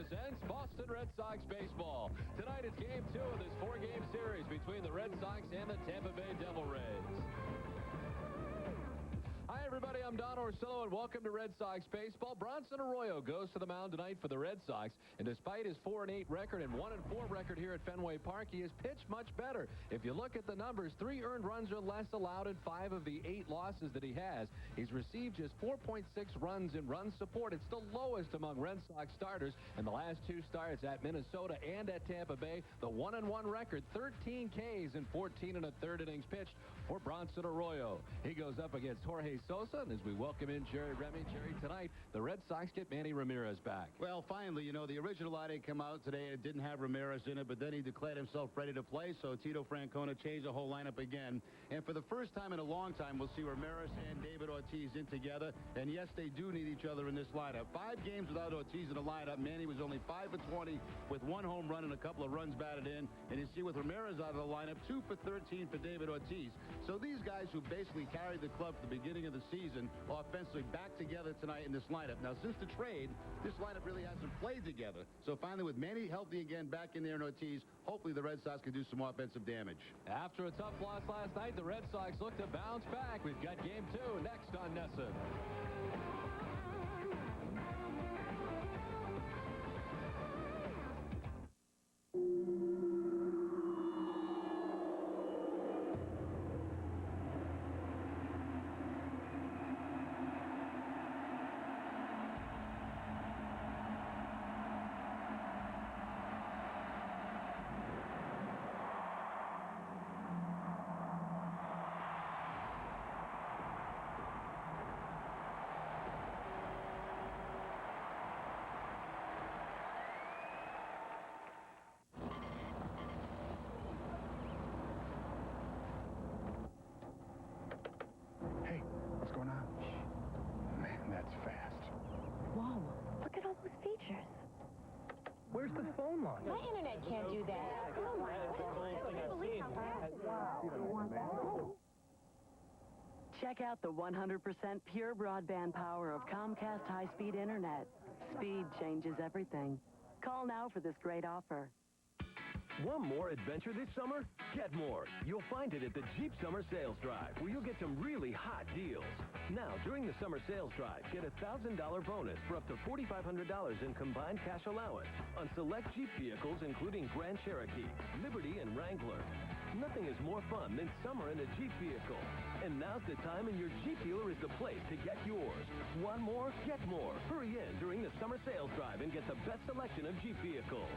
presents Boston Red Sox baseball. Tonight is Game 2 of this 4-game series between the Red Sox and the Tampa Bay Devil Rays. Hi, everybody. I'm Don Orsillo, and welcome to Red Sox baseball. Bronson Arroyo goes to the mound tonight for the Red Sox, and despite his 4-8 record and 1-4 record here at Fenway Park, he has pitched much better. If you look at the numbers, 3 earned runs or less allowed in 5 of the 8 losses that he has. He's received just 4.6 runs in run support. It's the lowest among Red Sox starters, and the last 2 starts at Minnesota and at Tampa Bay, the 1-1 record, 13 Ks in 14 1/3 innings pitched for Bronson Arroyo. He goes up against Jorge Sosa, and as we welcome in Jerry Remy. Jerry, tonight, the Red Sox get Manny Ramirez back. Well, finally, you know, the original line didn't come out today. It didn't have Ramirez in it, but then he declared himself ready to play, so Tito Francona changed the whole lineup again. And for the first time in a long time, we'll see Ramirez and David Ortiz in together. And yes, they do need each other in this lineup. 5 games without Ortiz in the lineup. Manny was only 5 for 20 with 1 home run and a couple of runs batted in. And you see with Ramirez out of the lineup, 2 for 13 for David Ortiz. So these guys who basically carried the club at the beginning of the season offensively back together tonight in this lineup. Now, since the trade, this lineup really hasn't played together. So finally, with Manny healthy again back in there and Ortiz, hopefully the Red Sox can do some offensive damage. After a tough loss last night, the Red Sox look to bounce back. We've got Game 2 next on NESN. Where's the phone line? My internet can't do that. Oh, my. Check out the 100% pure broadband power of Comcast high-speed internet. Speed changes everything. Call now for this great offer. Want more adventure this summer? Get more. You'll find it at the Jeep Summer Sales Drive, where you'll get some really hot deals. Now, during the Summer Sales Drive, get a $1,000 bonus for up to $4,500 in combined cash allowance on select Jeep vehicles, including Grand Cherokee, Liberty, and Wrangler. Nothing is more fun than summer in a Jeep vehicle. And now's the time, and your Jeep dealer is the place to get yours. Want more? Get more. Hurry in during the Summer Sales Drive and get the best selection of Jeep vehicles.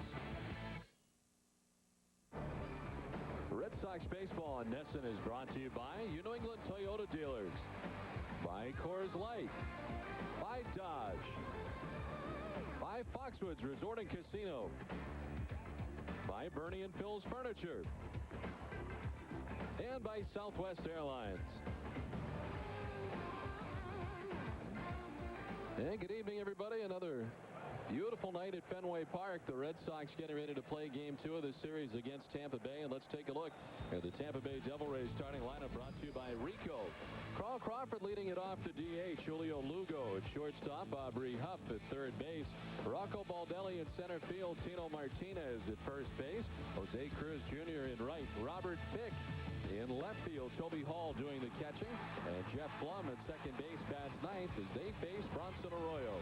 Red Sox baseball on NESN is brought to you by New England Toyota Dealers, by Coors Light, by Dodge, by Foxwoods Resort and Casino, by Bernie and Phil's Furniture, and by Southwest Airlines. And good evening, everybody. Another beautiful night at Fenway Park. The Red Sox getting ready to play Game 2 of this series against Tampa Bay. And let's take a look at the Tampa Bay Devil Rays starting lineup, brought to you by Rico. Carl Crawford leading it off to DH. Julio Lugo at shortstop. Aubrey Huff at third base. Rocco Baldelli in center field. Tino Martinez at first base. Jose Cruz Jr. in right. Robert Pick in left field. Toby Hall doing the catching. And Jeff Blum at second base bats ninth as they face Bronson Arroyo.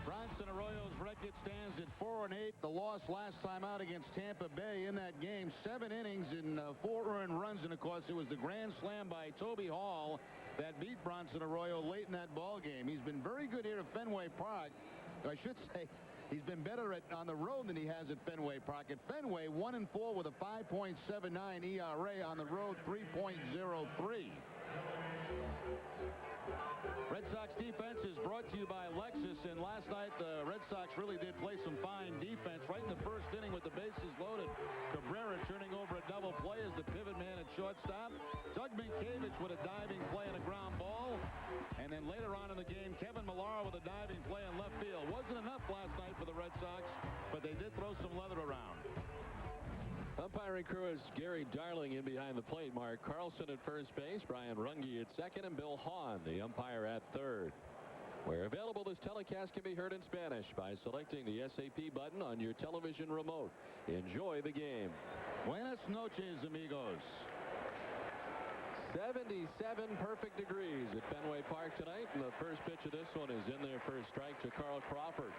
Bronson Arroyo's record stands at 4-8. The loss last time out against Tampa Bay in that game. 7 innings and 4 earned runs. And, of course, it was the grand slam by Toby Hall that beat Bronson Arroyo late in that ball game. He's been very good here at Fenway Park. I should say he's been better on the road than he has at Fenway Park. At Fenway, 1-4 with a 5.79 ERA. On the road, 3.03. Red Sox defense is brought to you by Lexus, and last night the Red Sox really did play some fine defense. Right in the first inning with the bases loaded, Cabrera turning over a double play as the pivot man at shortstop. Doug Minkiewicz with a diving play and a ground ball. And then later on in the game, Kevin Millar with a diving play in left field. Wasn't enough last night for the Red Sox, but they did throw some leather around. Umpiring crew is Gary Darling in behind the plate. Mark Carlson at first base, Brian Runge at second, and Bill Hahn, the umpire, at third. Where available, this telecast can be heard in Spanish by selecting the SAP button on your television remote. Enjoy the game. Buenas noches, amigos. 77 perfect degrees at Fenway Park tonight, and the first pitch of this one is in there for a strike to Carl Crawford.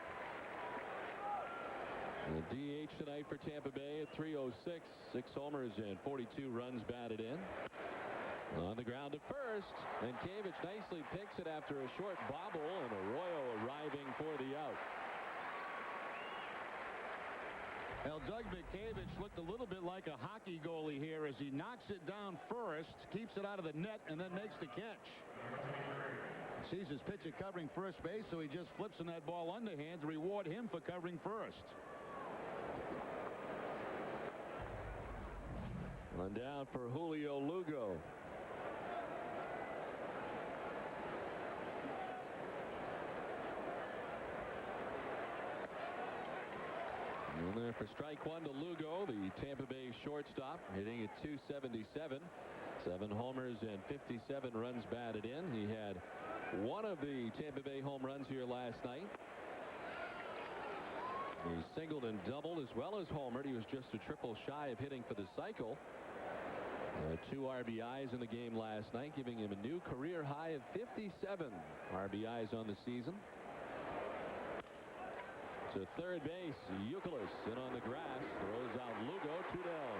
The DH tonight for Tampa Bay at 3:06, 6 homers and 42 runs batted in. On the ground at first, and Cavich nicely picks it after a short bobble, and Arroyo arriving for the out. Well, Doug McCavich looked a little bit like a hockey goalie here as he knocks it down first, keeps it out of the net, and then makes the catch. Sees his pitcher covering first base, so he just flips in that ball underhand to reward him for covering first. Run down for Julio Lugo. In there for strike one to Lugo, the Tampa Bay shortstop, hitting at .277. 7 homers and 57 runs batted in. He had one of the Tampa Bay home runs here last night. He singled and doubled as well as homered. He was just a triple shy of hitting for the cycle. 2 RBIs in the game last night, giving him a new career high of 57 RBIs on the season. To third base, Youkilis in on the grass, throws out Lugo, 2 down.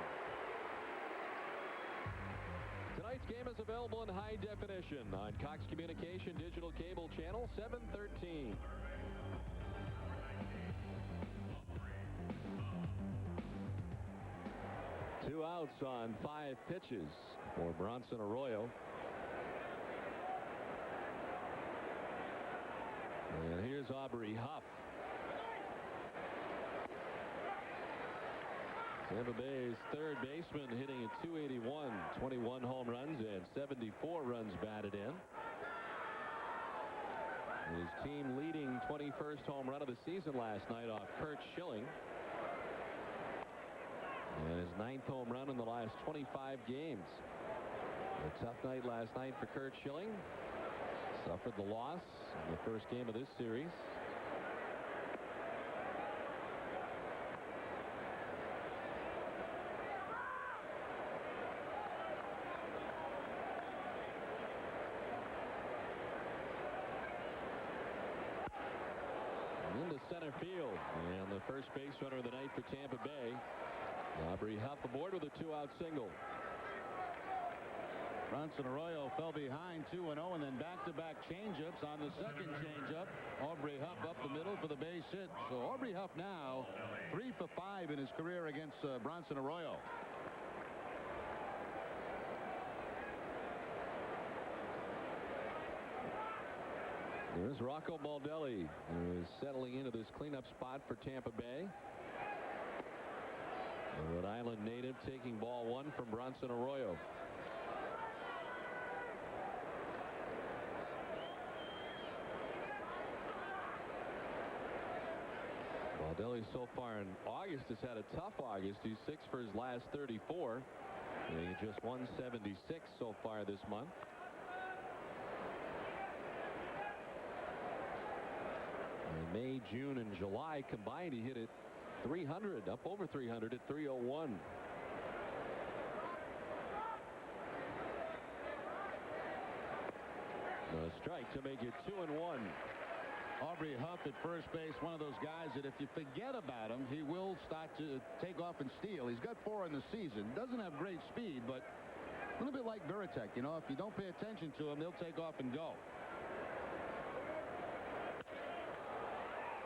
Tonight's game is available in high definition on Cox Communication Digital Cable Channel 713. Two outs on 5 pitches for Bronson Arroyo. And here's Aubrey Huff. Tampa Bay's third baseman hitting at .281, 21 home runs and 74 runs batted in. His team leading 21st home run of the season last night off Kurt Schilling. And his 9th home run in the last 25 games. A tough night last night for Kurt Schilling. Suffered the loss in the first game of this series. Into center field, and the first base runner of the night for Tampa Bay, Aubrey Huff, aboard with a 2-out single. Bronson Arroyo fell behind 2-0, and then back-to-back changeups on the second changeup. Aubrey Huff up the middle for the base hit. So Aubrey Huff now 3 for 5 in his career against Bronson Arroyo. There's Rocco Baldelli, who is settling into this cleanup spot for Tampa Bay. The Rhode Island native taking ball 1 from Bronson Arroyo. Baldelli so far in August has had a tough August. He's 6 for his last 34. And he just 176 so far this month. In May, June, and July combined, he hit it 300, up over 300 at 301. A strike to make it 2-1. Aubrey Huff at first base, one of those guys that if you forget about him, he will start to take off and steal. He's got 4 in the season. Doesn't have great speed, but a little bit like Veritek. You know, if you don't pay attention to him, he'll take off and go.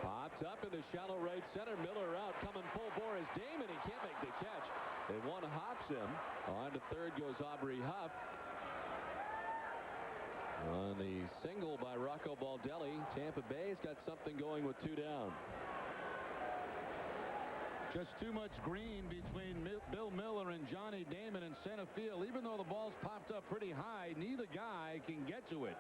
Popped up in the shallow right center. Miller out, coming full bore is Damon. He can't make the catch. They want to hops him. On to third goes Aubrey Huff. On the single by Rocco Baldelli, Tampa Bay's got something going with 2 down. Just too much green between Bill Miller and Johnny Damon in center field. Even though the ball's popped up pretty high, neither guy can get to it.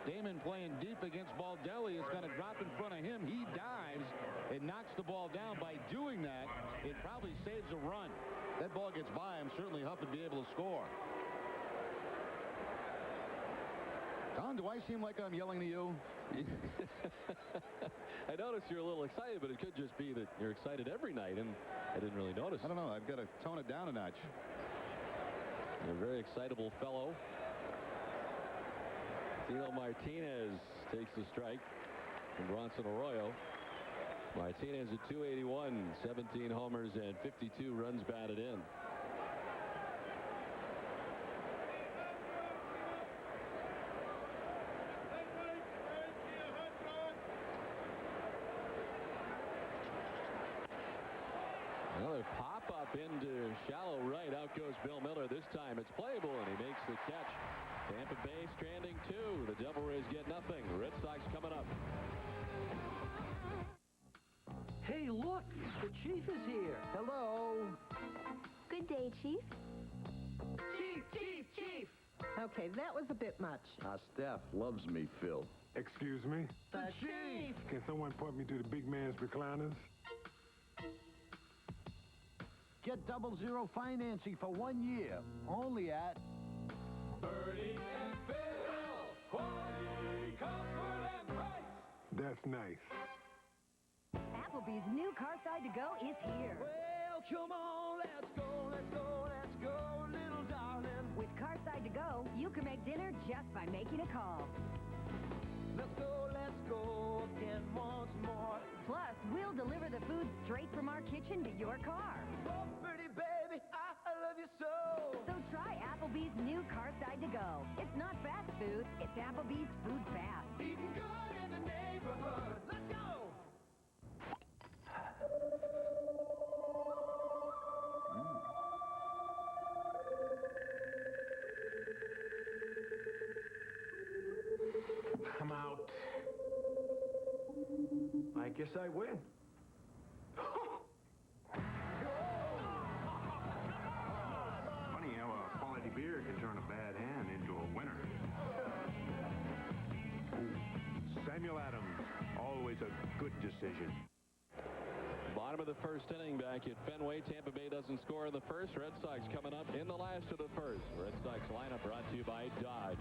Damon playing deep against Baldelli is going to drop in front of him. He dives and knocks the ball down. By doing that, it probably saves a run. That ball gets by him. Certainly Huff would be able to score. Colin, do I seem like I'm yelling to you? I noticed you're a little excited, but it could just be that you're excited every night, and I didn't really notice. I don't know. I've got to tone it down a notch. You're a very excitable fellow. Tino Martinez takes the strike from Bronson Arroyo. Martinez at 281, 17 homers and 52 runs batted in. Another pop-up into shallow right. Out goes Bill Miller. This time it's playable, and he makes the catch. Tampa Bay stranding 2. The Devil Rays get nothing. The Red Sox coming up. Hey, look! The Chief is here. Hello. Good day, Chief. Chief, Chief, Chief! Okay, that was a bit much. Our staff loves me, Phil. Excuse me? The Chief! Can someone point me to the big man's recliners? Get 00 financing for 1 year. Only at Birdie and Phil, quality, comfort, and price. That's nice. Applebee's new Carside to Go is here. Well, come on, let's go, let's go, let's go, little darling. With Carside to Go, you can make dinner just by making a call. Let's go again once more. Plus, we'll deliver the food straight from our kitchen to your car. Oh, pretty baby, I love you so. So try Applebee's new Carside to Go. It's not fast food, it's Applebee's food fast. Eating good in the neighborhood. Let's go. I'm out. I guess I win. Funny how a quality beer can turn a bad hand into a winner. Samuel Adams, always a good decision. Bottom of the first inning back at Fenway. Tampa Bay doesn't score in the first. Red Sox coming up in the last of the first. Red Sox lineup brought to you by Dodge.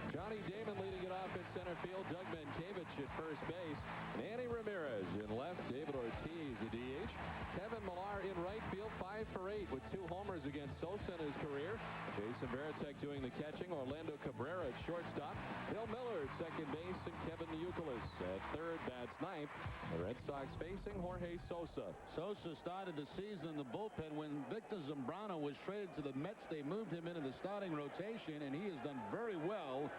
Johnny Damon leading it off in center field. Doug Mankiewicz at first base. And Andy Ramirez in left. David Ortiz the DH. Kevin Millar in right field. 5 for 8 with 2 homers against Sosa in his career. Jason Varitek doing the catching. Orlando Cabrera at shortstop. Bill Miller at second base. And Kevin Youkilis at third. Bats ninth. The Red Sox facing Jorge Sosa. Sosa started the season in the bullpen. When Victor Zambrano was traded to the Mets, they moved him into the starting rotation, and he has done very well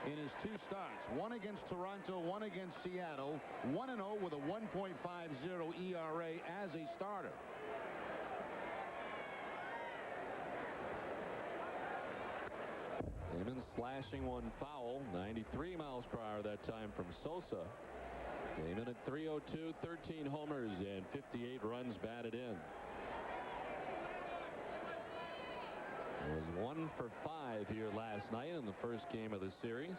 in his 2 starts. 1 against Toronto, 1 against Seattle. 1-0 with a 1.50 ERA as a starter. Damon slashing one foul. 93 miles per hour that time from Sosa. Damon at 302, 13 homers and 58 runs batted in. It was 1 for 5 here last night in the first game of the series.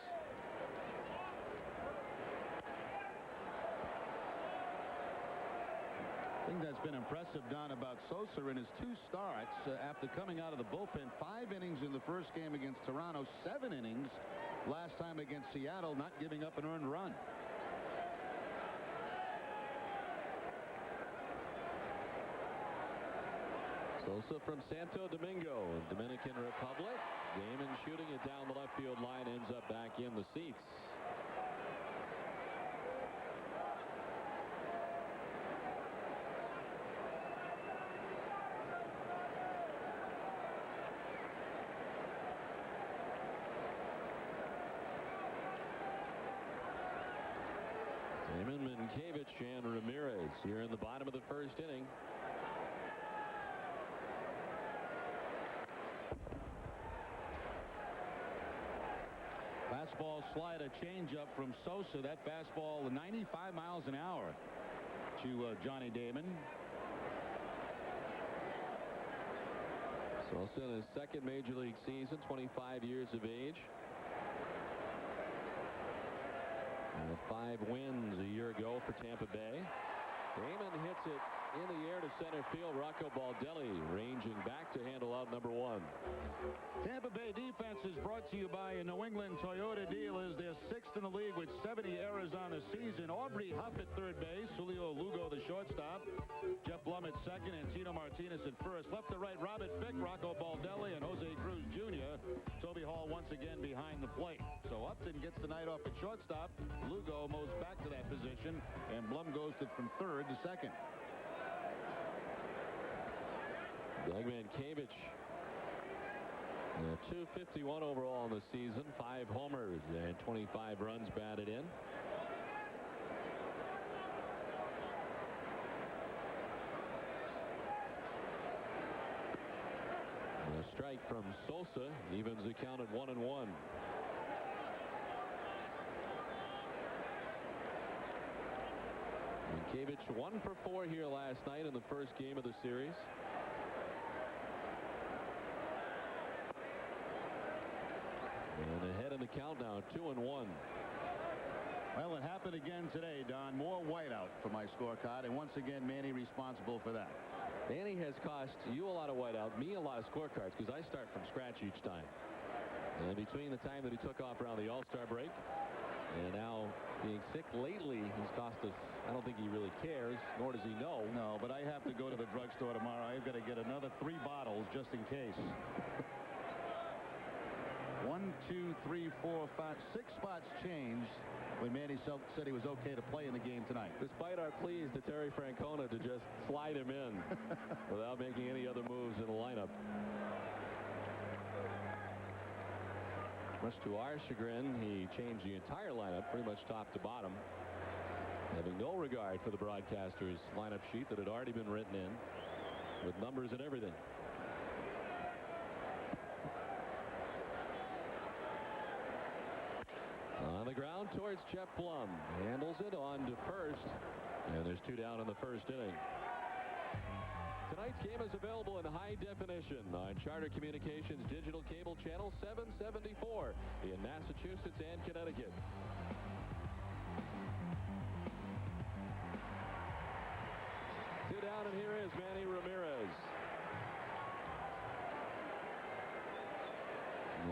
I think that's been impressive, Don, about Sosa in his 2 starts after coming out of the bullpen. 5 innings in the first game against Toronto, 7 innings last time against Seattle, not giving up an earned run. Sosa from Santo Domingo in Dominican Republic. Damon shooting it down the left field line, ends up back in the seats. Damon, Mankiewicz, and Ramirez here in the bottom of the first inning. Fastball, slider, changeup from Sosa. That fastball 95 miles an hour to Johnny Damon. Sosa in his second major league season, 25 years of age. And 5 wins a year ago for Tampa Bay. Damon hits it in the air to center field. Rocco Baldelli ranging back to handle out number 1. Tampa Bay defense is brought to you by New England Toyota dealers. Their 70 errors on the season. Aubrey Huff at third base. Julio Lugo, the shortstop. Jeff Blum at second and Tino Martinez at first. Left to right, Robert Fick, Rocco Baldelli, and Jose Cruz Jr. Toby Hall once again behind the plate. So Upton gets the night off at shortstop. Lugo moves back to that position, and Blum goes from third to second. Dougman Cavich. 251 overall in the season, 5 homers and 25 runs batted in. And a strike from Sosa evens the count at 1-1. And Cavich 1 for 4 here last night in the first game of the series. And ahead in the count now, 2-1. Well, it happened again today, Don. More whiteout for my scorecard, and once again, Manny responsible for that. Manny has cost you a lot of whiteout, me a lot of scorecards, because I start from scratch each time. And between the time that he took off around the All-Star break and now being sick lately, he's cost us. I don't think he really cares, nor does he know. No, but I have to go to the drugstore tomorrow. I've got to get another 3 bottles just in case. 1, 2, 3, 4, 5, 6 spots changed when Manny said he was okay to play in the game tonight. Despite our pleas to Terry Francona to just slide him in without making any other moves in the lineup. Much to our chagrin, he changed the entire lineup, pretty much top to bottom, having no regard for the broadcaster's lineup sheet that had already been written in with numbers and everything. On the ground towards Jeff Blum. Handles it on to first. And there's 2 down in the first inning. Tonight's game is available in high definition on Charter Communications Digital Cable Channel 774 in Massachusetts and Connecticut. Two down, and here is Manny Ramirez.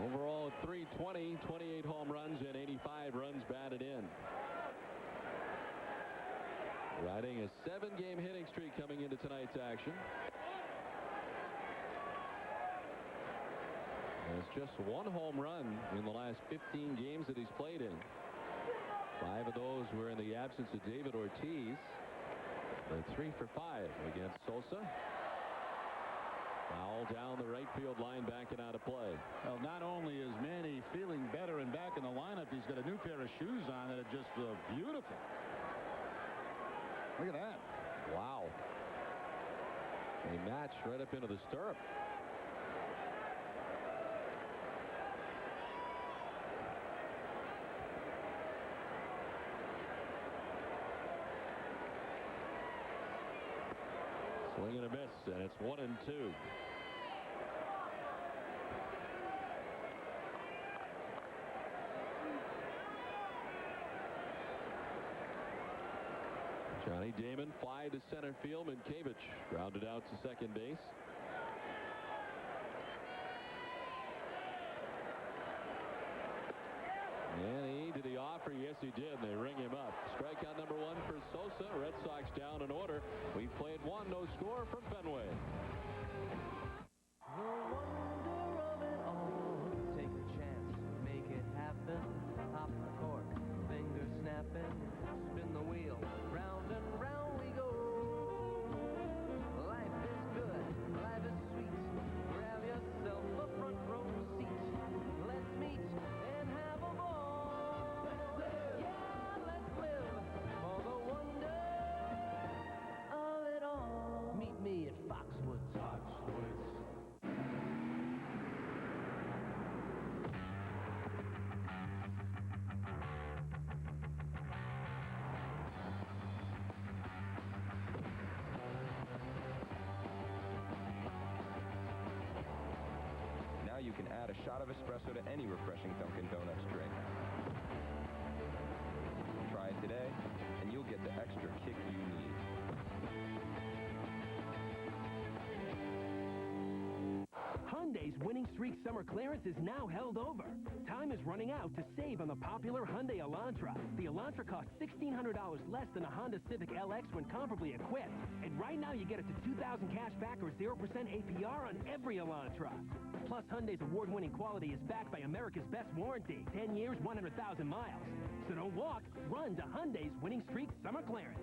Overall at 320, 28 home runs and 85 runs batted in. Riding a 7-game hitting streak coming into tonight's action. It's just 1 home run in the last 15 games that he's played in. 5 of those were in the absence of David Ortiz. And 3 for 5 against Sosa. Foul down the right field line, backing out of play. Well, not only is Manny feeling better and back in the lineup, he's got a new pair of shoes on that are just beautiful. Look at that. Wow. They match right up into the stirrup. Swing and a miss, and it's 1-2. Johnny Damon fly to center field, and Cavich grounded out to second base. And did he offer? Yes, he did. And they ring him up. Strikeout number 1 for Sosa. Red Sox down in order. We've played 1, no score from Fenway. The wonder of it all. Take a chance, make it happen. Hop the cork, finger snapping. Spin the wheel, round and round we go. Life is good, life is sweet. Grab yourself a front row seat. Let's meet and have a ball. Yeah, let's live for the wonder of it all. Meet me at Foxwoods. Now you can add a shot of espresso to any refreshing Dunkin' Donuts drink. Try it today, and you'll get the extra kick you need. Hyundai's winning streak summer clearance is now held over. Time is running out to save on the popular Hyundai Elantra. The Elantra costs $1,600 less than a Honda Civic LX when comparably equipped. And right now you get it to $2,000 cash back or 0% APR on every Elantra. Plus, Hyundai's award-winning quality is backed by America's best warranty. 10 years, 100,000 miles. So don't walk, run to Hyundai's winning streak summer clearance.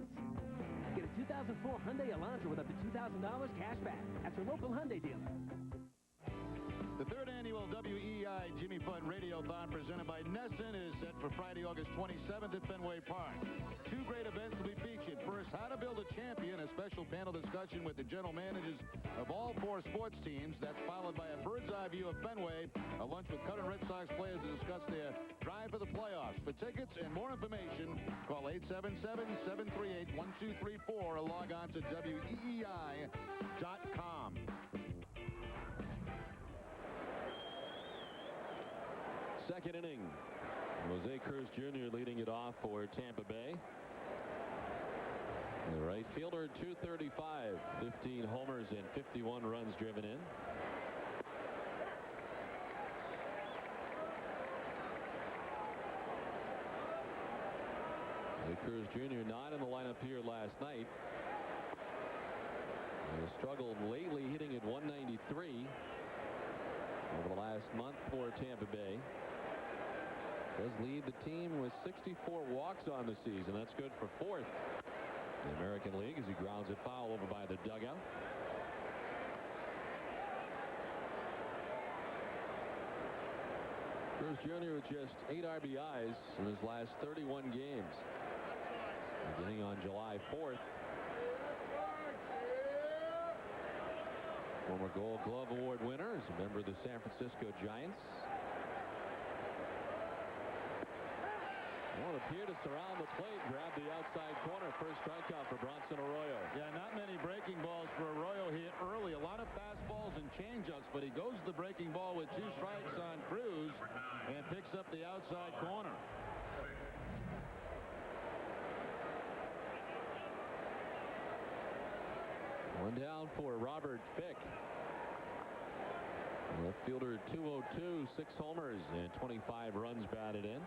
Get a 2004 Hyundai Elantra with up to $2,000 cash back at your local Hyundai dealer. The third annual WEI Jimmy Fund Radiothon presented by Nesson is set for Friday, August 27th at Fenway Park. Two great events will be featured. First, how to build a champion, a special panel discussion with the general managers of all 4 sports teams. That's followed by a bird's eye view of Fenway, a lunch with current Red Sox players to discuss their drive for the playoffs. For tickets and more information, call 877-738-1234 or log on to WEEI.com. Second inning. Jose Cruz Jr. leading it off for Tampa Bay. The right fielder, 235, 15 homers and 51 runs driven in. Jose Cruz Jr. not in the lineup here last night. He has struggled lately, hitting at 193 over the last month for Tampa Bay. Does lead the team with 64 walks on the season. That's good for 4th in the American League as he grounds it foul over by the dugout. Cruz Jr. with just 8 RBIs in his last 31 games. Beginning on July 4th. Former Gold Glove Award winner, is a member of the San Francisco Giants. Won't appear to surround the plate, grab the outside corner. First strikeout for Bronson Arroyo. Yeah, not many breaking balls for Arroyo hit early. A lot of fastballs and changeups, but he goes to the breaking ball with 2 strikes on Cruz and picks up the outside corner. One down for Robert Fick. Left fielder 202, 6 homers and 25 runs batted in.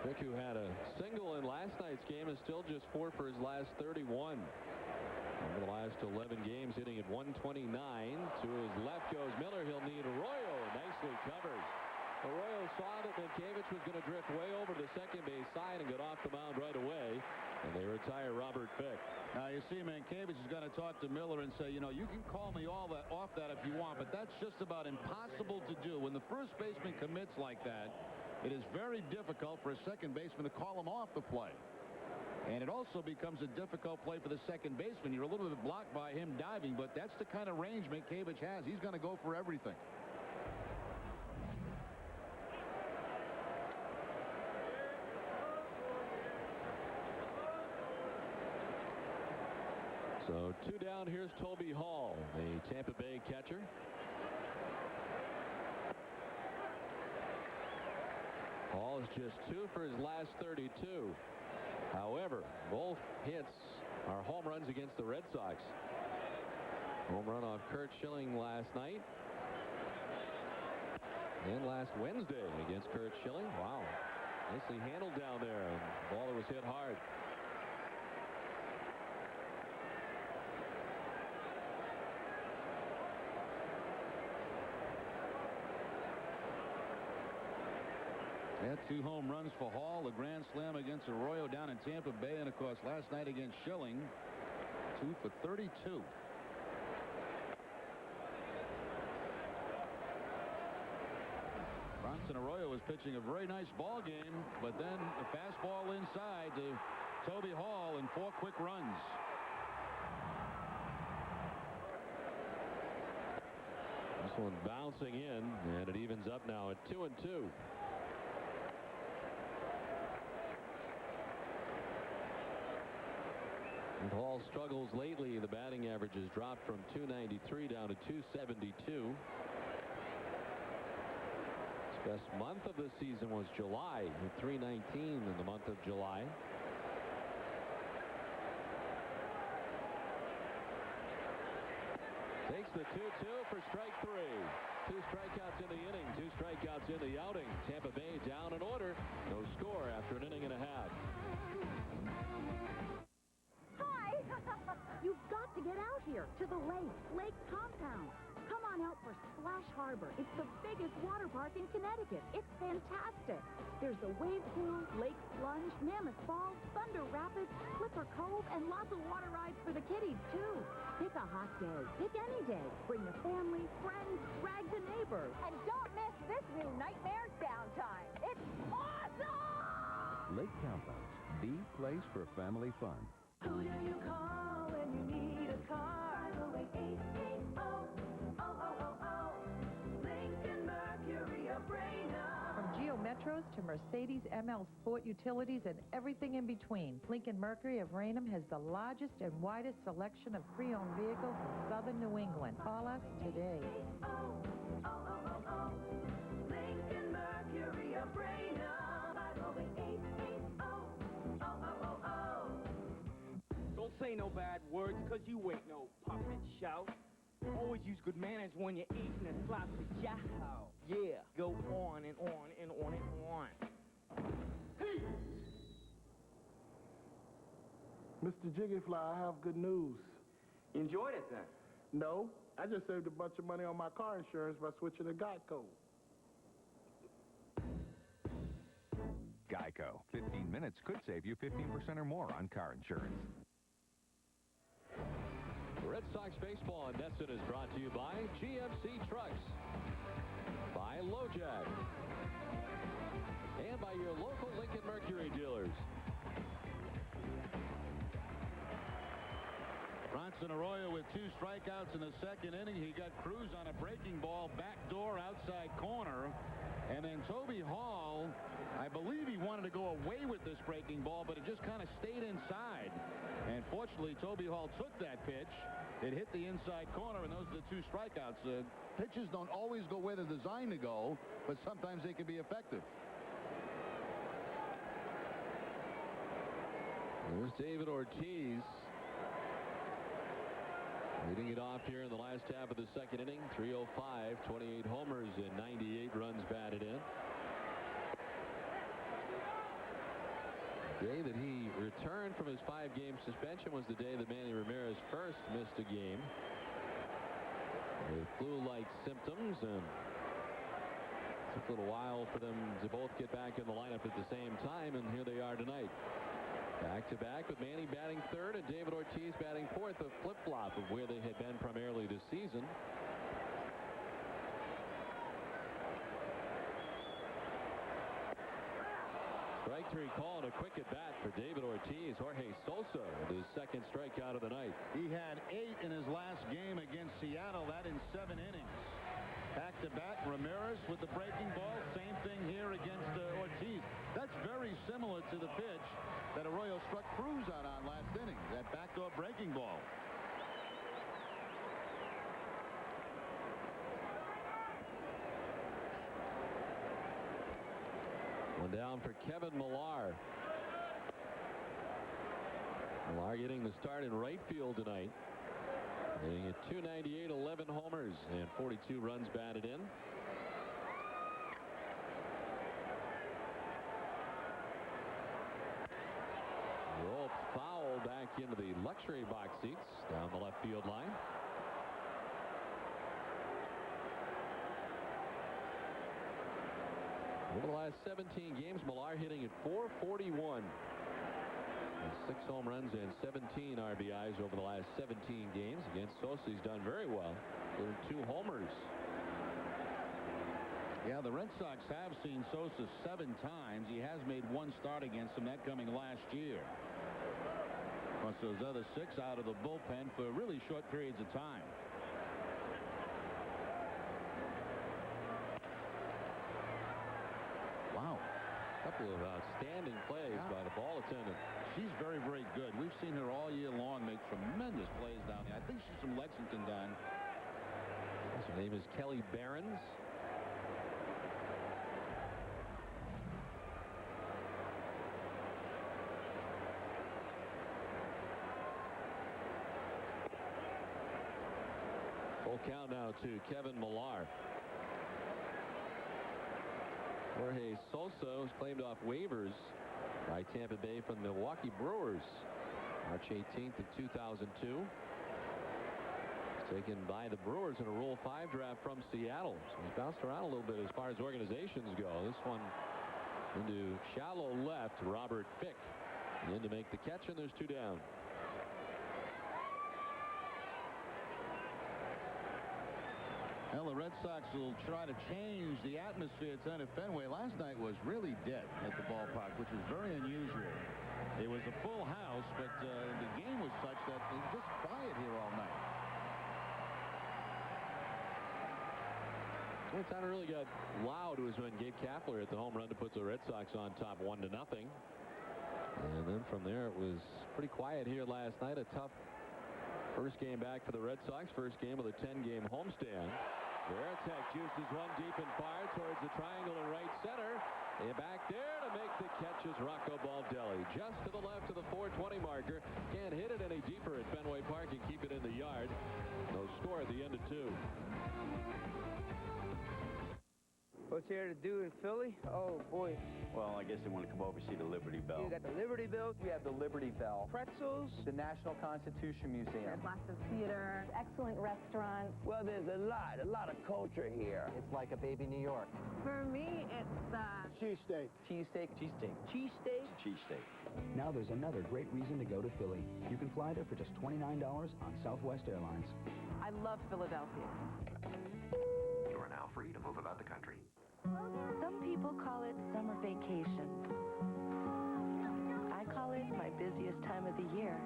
Fick, who had a single in last night's game, is still just 4 for his last 31. Over the last 11 games, hitting at 129. To his left goes Miller. He'll need Arroyo. Nicely covers. Arroyo saw that Mankiewicz was going to drift way over the second base side and get off the mound right away. And they retire Robert Fick. Now, you see, Mankiewicz is going to talk to Miller and say, you know, you can call me off that if you want, but that's just about impossible to do. When the first baseman commits like that, it is very difficult for a second baseman to call him off the play. And it also becomes a difficult play for the second baseman. You're a little bit blocked by him diving, but that's the kind of range Mankiewicz has. He's going to go for everything. So 2 down. Here's Toby Hall, the Tampa Bay catcher. Hall is just 2 for his last 32. However, both hits are home runs against the Red Sox. Home run off Curt Schilling last night. And last Wednesday against Curt Schilling. Wow. Nicely handled down there. And the ball was hit hard. Had 2 home runs for Hall, a grand slam against Arroyo down in Tampa Bay, and of course last night against Schilling, 2 for 32. Bronson Arroyo was pitching a very nice ball game, but then a fastball inside to Toby Hall and 4 quick runs. This one bouncing in, and it evens up now at 2-2. And Hall struggles lately. The batting average has dropped from 293 down to 272. His best month of the season was July, with 319 in the month of July. Takes the 2-2 for strike 3. 2 strikeouts in the inning, 2 strikeouts in the outing. Tampa Bay down in order. No score after an inning and a half. Hi! You've got to get out here to the lake compound. Come on out for Splash Harbor. It's the biggest water park in Connecticut. It's fantastic. There's a wave pool, lake plunge, Mammoth Falls, Thunder Rapids, Flipper Cove, and lots of water rides for the kiddies, too. Pick a hot day. Pick any day. Bring the family, friends, drag the neighbors. And don't miss this new Nightmares Downtime. It's awesome! Lake Compounds, the place for family fun. Who do you call when you need a car? 508-880-0000. Lincoln Mercury of Raynham. From Geo Metros to Mercedes ML Sport Utilities and everything in between, Lincoln Mercury of Raynham has the largest and widest selection of pre-owned vehicles in southern New England. Call us today. Lincoln Mercury of Raynham. 508-880-0000. Don't say no bad words, cause you ain't no puppet shout. Always use good manners when you're eating a sloppy jow. Yeah, go on and on and on and on. Hey! Mr. Jiggyfly, I have good news. You enjoyed it then? No, I just saved a bunch of money on my car insurance by switching to Geico. Geico. 15 minutes could save you 15% or more on car insurance. Red Sox baseball in Nesson is brought to you by GMC Trucks, by LoJack, and by your local Lincoln Mercury dealers. Bronson Arroyo with 2 strikeouts in the second inning. He got Cruz on a breaking ball, backdoor outside corner. And then Toby Hall, I believe he wanted to go away with this breaking ball, but it just kind of stayed inside. And fortunately, Toby Hall took that pitch. It hit the inside corner, and those are the 2 strikeouts. Pitches don't always go where they're designed to go, but sometimes they can be effective. There's David Ortiz leading it off here in the last half of the second inning. 305, 28 homers and 98 runs batted in. The day that he returned from his 5-game suspension was the day that Manny Ramirez first missed a game with flu-like symptoms, and it took a little while for them to both get back in the lineup at the same time, and here they are tonight. Back-to-back with Manny batting third and David Ortiz batting fourth, a flip-flop of where they had been primarily this season. Strike 3 call and a quick at-bat for David Ortiz. Jorge Sosa with his second strikeout of the night. He had 8 in his last game against Seattle, that in 7 innings. Back-to-back, Ramirez with the breaking ball. Same thing here against Ortiz. That's very similar to the pitch that Arroyo struck Cruz out on last inning, that backdoor breaking ball. One down for Kevin Millar. Millar getting the start in right field tonight. Hitting at .298, 11 homers, and 42 runs batted in. Roll foul back into the luxury box seats down the left field line. Over the last 17 games, Millar hitting at .441. 6 home runs and 17 RBIs over the last 17 games. Against Sosa, he's done very well. 2 homers. Yeah, the Red Sox have seen Sosa 7 times. He has made 1 start against them, that coming last year. Of course, those other 6 out of the bullpen for really short periods of time. Wow. Couple of outstanding plays by the ball attendant. She's very, very good. We've seen her all year long make tremendous plays down there. I think she's from Lexington, Don. Her name is Kelly Behrens. 0 count now to Kevin Millar. Jorge Sosa was claimed off waivers by Tampa Bay from the Milwaukee Brewers. March 18th of 2002. Taken by the Brewers in a Rule 5 draft from Seattle. So he's bounced around a little bit as far as organizations go. This one into shallow left. Robert Fick in to make the catch, and there's 2 down. Well, the Red Sox will try to change the atmosphere at Fenway. Last night was really dead at the ballpark, which was very unusual. It was a full house, but the game was such that it was just quiet here all night. The only time it really got loud was when Gabe Kapler hit the home run to put the Red Sox on top 1-0. And then from there it was pretty quiet here last night. A tough first game back for the Red Sox. First game of the 10-game homestand. Veritek juices one deep and fire towards the triangle in right center. And back there to make the catch is Rocco Baldelli. Just to the left of the 420 marker. Can't hit it any deeper at Fenway Park and keep it in the yard. No score at the end of 2. What's here to do in Philly? Oh, boy. Well, I guess they want to come over and see the Liberty Bell. You got the Liberty Bell. We have the Liberty Bell. Pretzels. The National Constitution Museum. There's lots of theater. Excellent restaurants. Well, there's a lot of culture here. It's like a baby New York. For me, it's Cheesesteak. Cheesesteak. Cheesesteak. Cheesesteak. Cheesesteak. Now there's another great reason to go to Philly. You can fly there for just $29 on Southwest Airlines. I love Philadelphia. You are now free to move about the country. Some people call it summer vacation. I call it my busiest time of the year.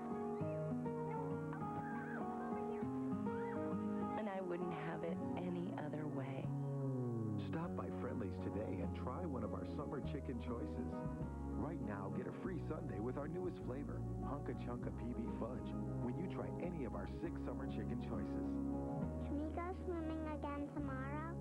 And I wouldn't have it any other way. Stop by Friendly's today and try one of our summer chicken choices. Right now, get a free sundae with our newest flavor, Hunka Chunka PB Fudge, when you try any of our 6 summer chicken choices. Can we go swimming again tomorrow?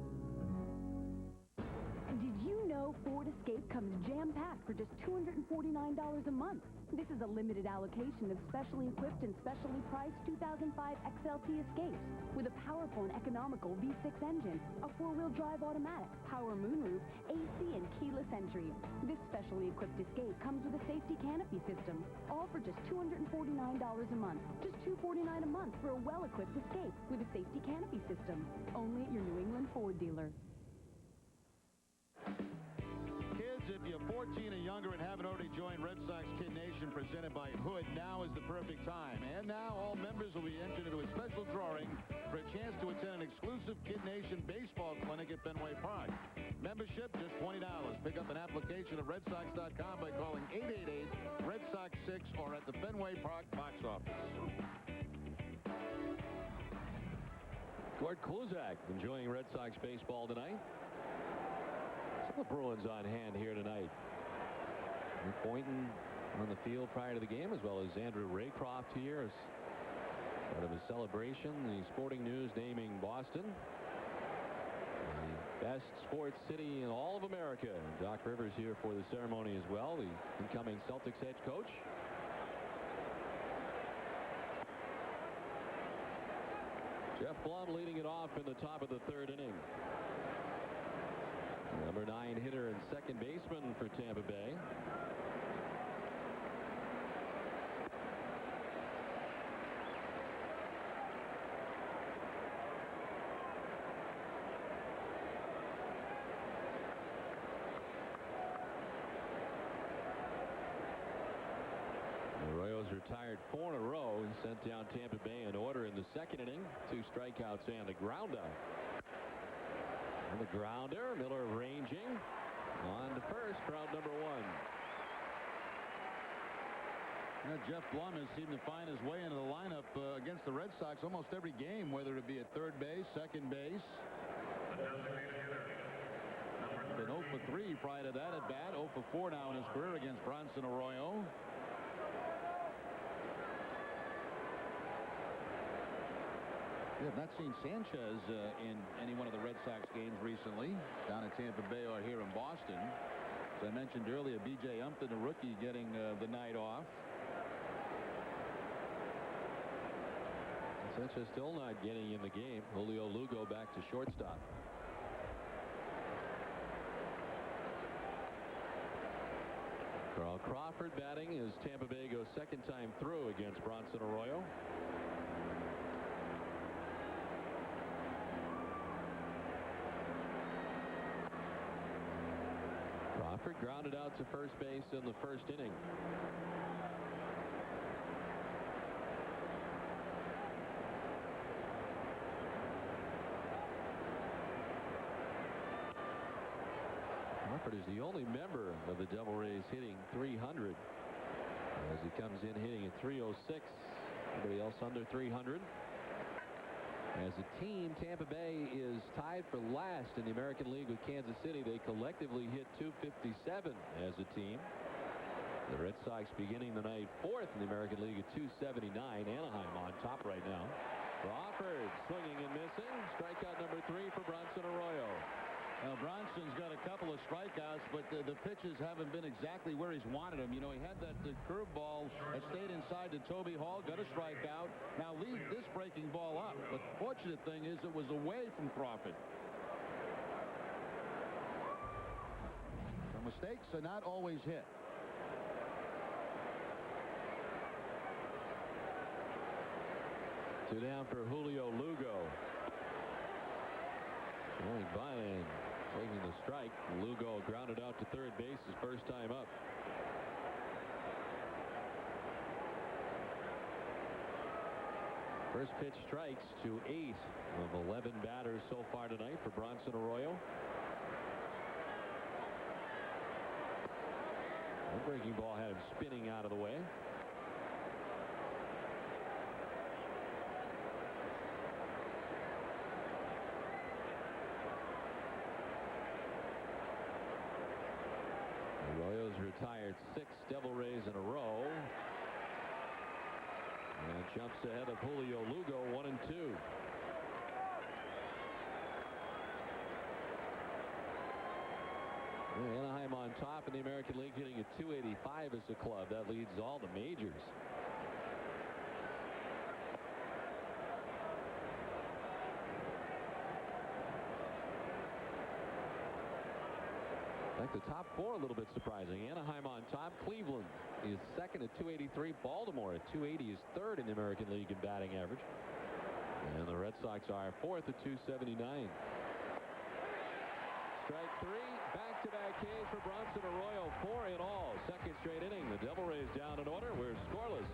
Did you know Ford Escape comes jam-packed for just $249 a month? This is a limited allocation of specially equipped and specially priced 2005 XLT Escapes with a powerful and economical V6 engine, a 4-wheel drive automatic, power moonroof, AC, and keyless entry. This specially equipped Escape comes with a safety canopy system, all for just $249 a month. Just $249 a month for a well-equipped Escape with a safety canopy system. Only at your New England Ford dealer. Kids, if you're 14 and younger and haven't already joined Red Sox Kid Nation presented by Hood, now is the perfect time. And now all members will be entered into a special drawing for a chance to attend an exclusive Kid Nation baseball clinic at Fenway Park. Membership, just $20. Pick up an application at RedSox.com by calling 888-RED-SOX-6 or at the Fenway Park box office. Gord Kluzak enjoying Red Sox baseball tonight. The Bruins on hand here tonight. Rick Boynton on the field prior to the game, as well as Andrew Raycroft here as part of a celebration. The Sporting News naming Boston the best sports city in all of America. Doc Rivers here for the ceremony as well, the incoming Celtics head coach. Jeff Blum leading it off in the top of the 3rd inning. Number 9 hitter and second baseman for Tampa Bay. Arroyo's retired 4 in a row and sent down Tampa Bay in order in the 2nd inning. 2 strikeouts and a ground out. And the grounder, Miller ranging on to first for out number 1. Jeff Blum has seemed to find his way into the lineup against the Red Sox almost every game, whether it be at 3rd base, 2nd base. Been 0 for 3 prior to that at bat, 0 for 4 now in his career against Bronson Arroyo. We have not seen Sanchez in any one of the Red Sox games recently, down at Tampa Bay or here in Boston. As I mentioned earlier, B.J. Umpton, the rookie, getting the night off. Sosa still not getting in the game. Julio Lugo back to shortstop. Carl Crawford batting as Tampa Bay goes second time through against Bronson Arroyo. Crawford grounded out to first base in the first inning. Crawford is the only member of the Devil Rays hitting 300 as he comes in hitting at 306. Everybody else under 300. As a team, Tampa Bay is tied for last in the American League with Kansas City. They collectively hit 257 as a team. The Red Sox beginning the night fourth in the American League at 279. Anaheim on top right now. Crawford swinging and missing. Strikeout number 3 for Bronson Arroyo. Bronson's got a couple of strikeouts, but the pitches haven't been exactly where he's wanted them. You know, he had that curveball that stayed inside to Toby Hall, got a strikeout. Now lead this breaking ball up. But the fortunate thing is it was away from Crawford. So mistakes are not always hit. Two down for Julio Lugo. Going by and taking the strike. Lugo grounded out to third base his first time up. First pitch strikes to 8 of 11 batters so far tonight for Bronson Arroyo. The breaking ball had him spinning out of the way. Arroyo's retired 6 Devil Rays in a row. And jumps ahead of Julio Lugo 1-2. Anaheim on top in the American League, hitting at 285 as a club. That leads all the majors. In fact, the top 4 a little bit surprising. Anaheim on top. Cleveland is second at 283. Baltimore at 280 is third in the American League in batting average. And the Red Sox are fourth at 279. Strike 3. Back-to-back Ks for Bronson Arroyo. 4 in all. Second straight inning. The Devil Rays down in order. We're scoreless.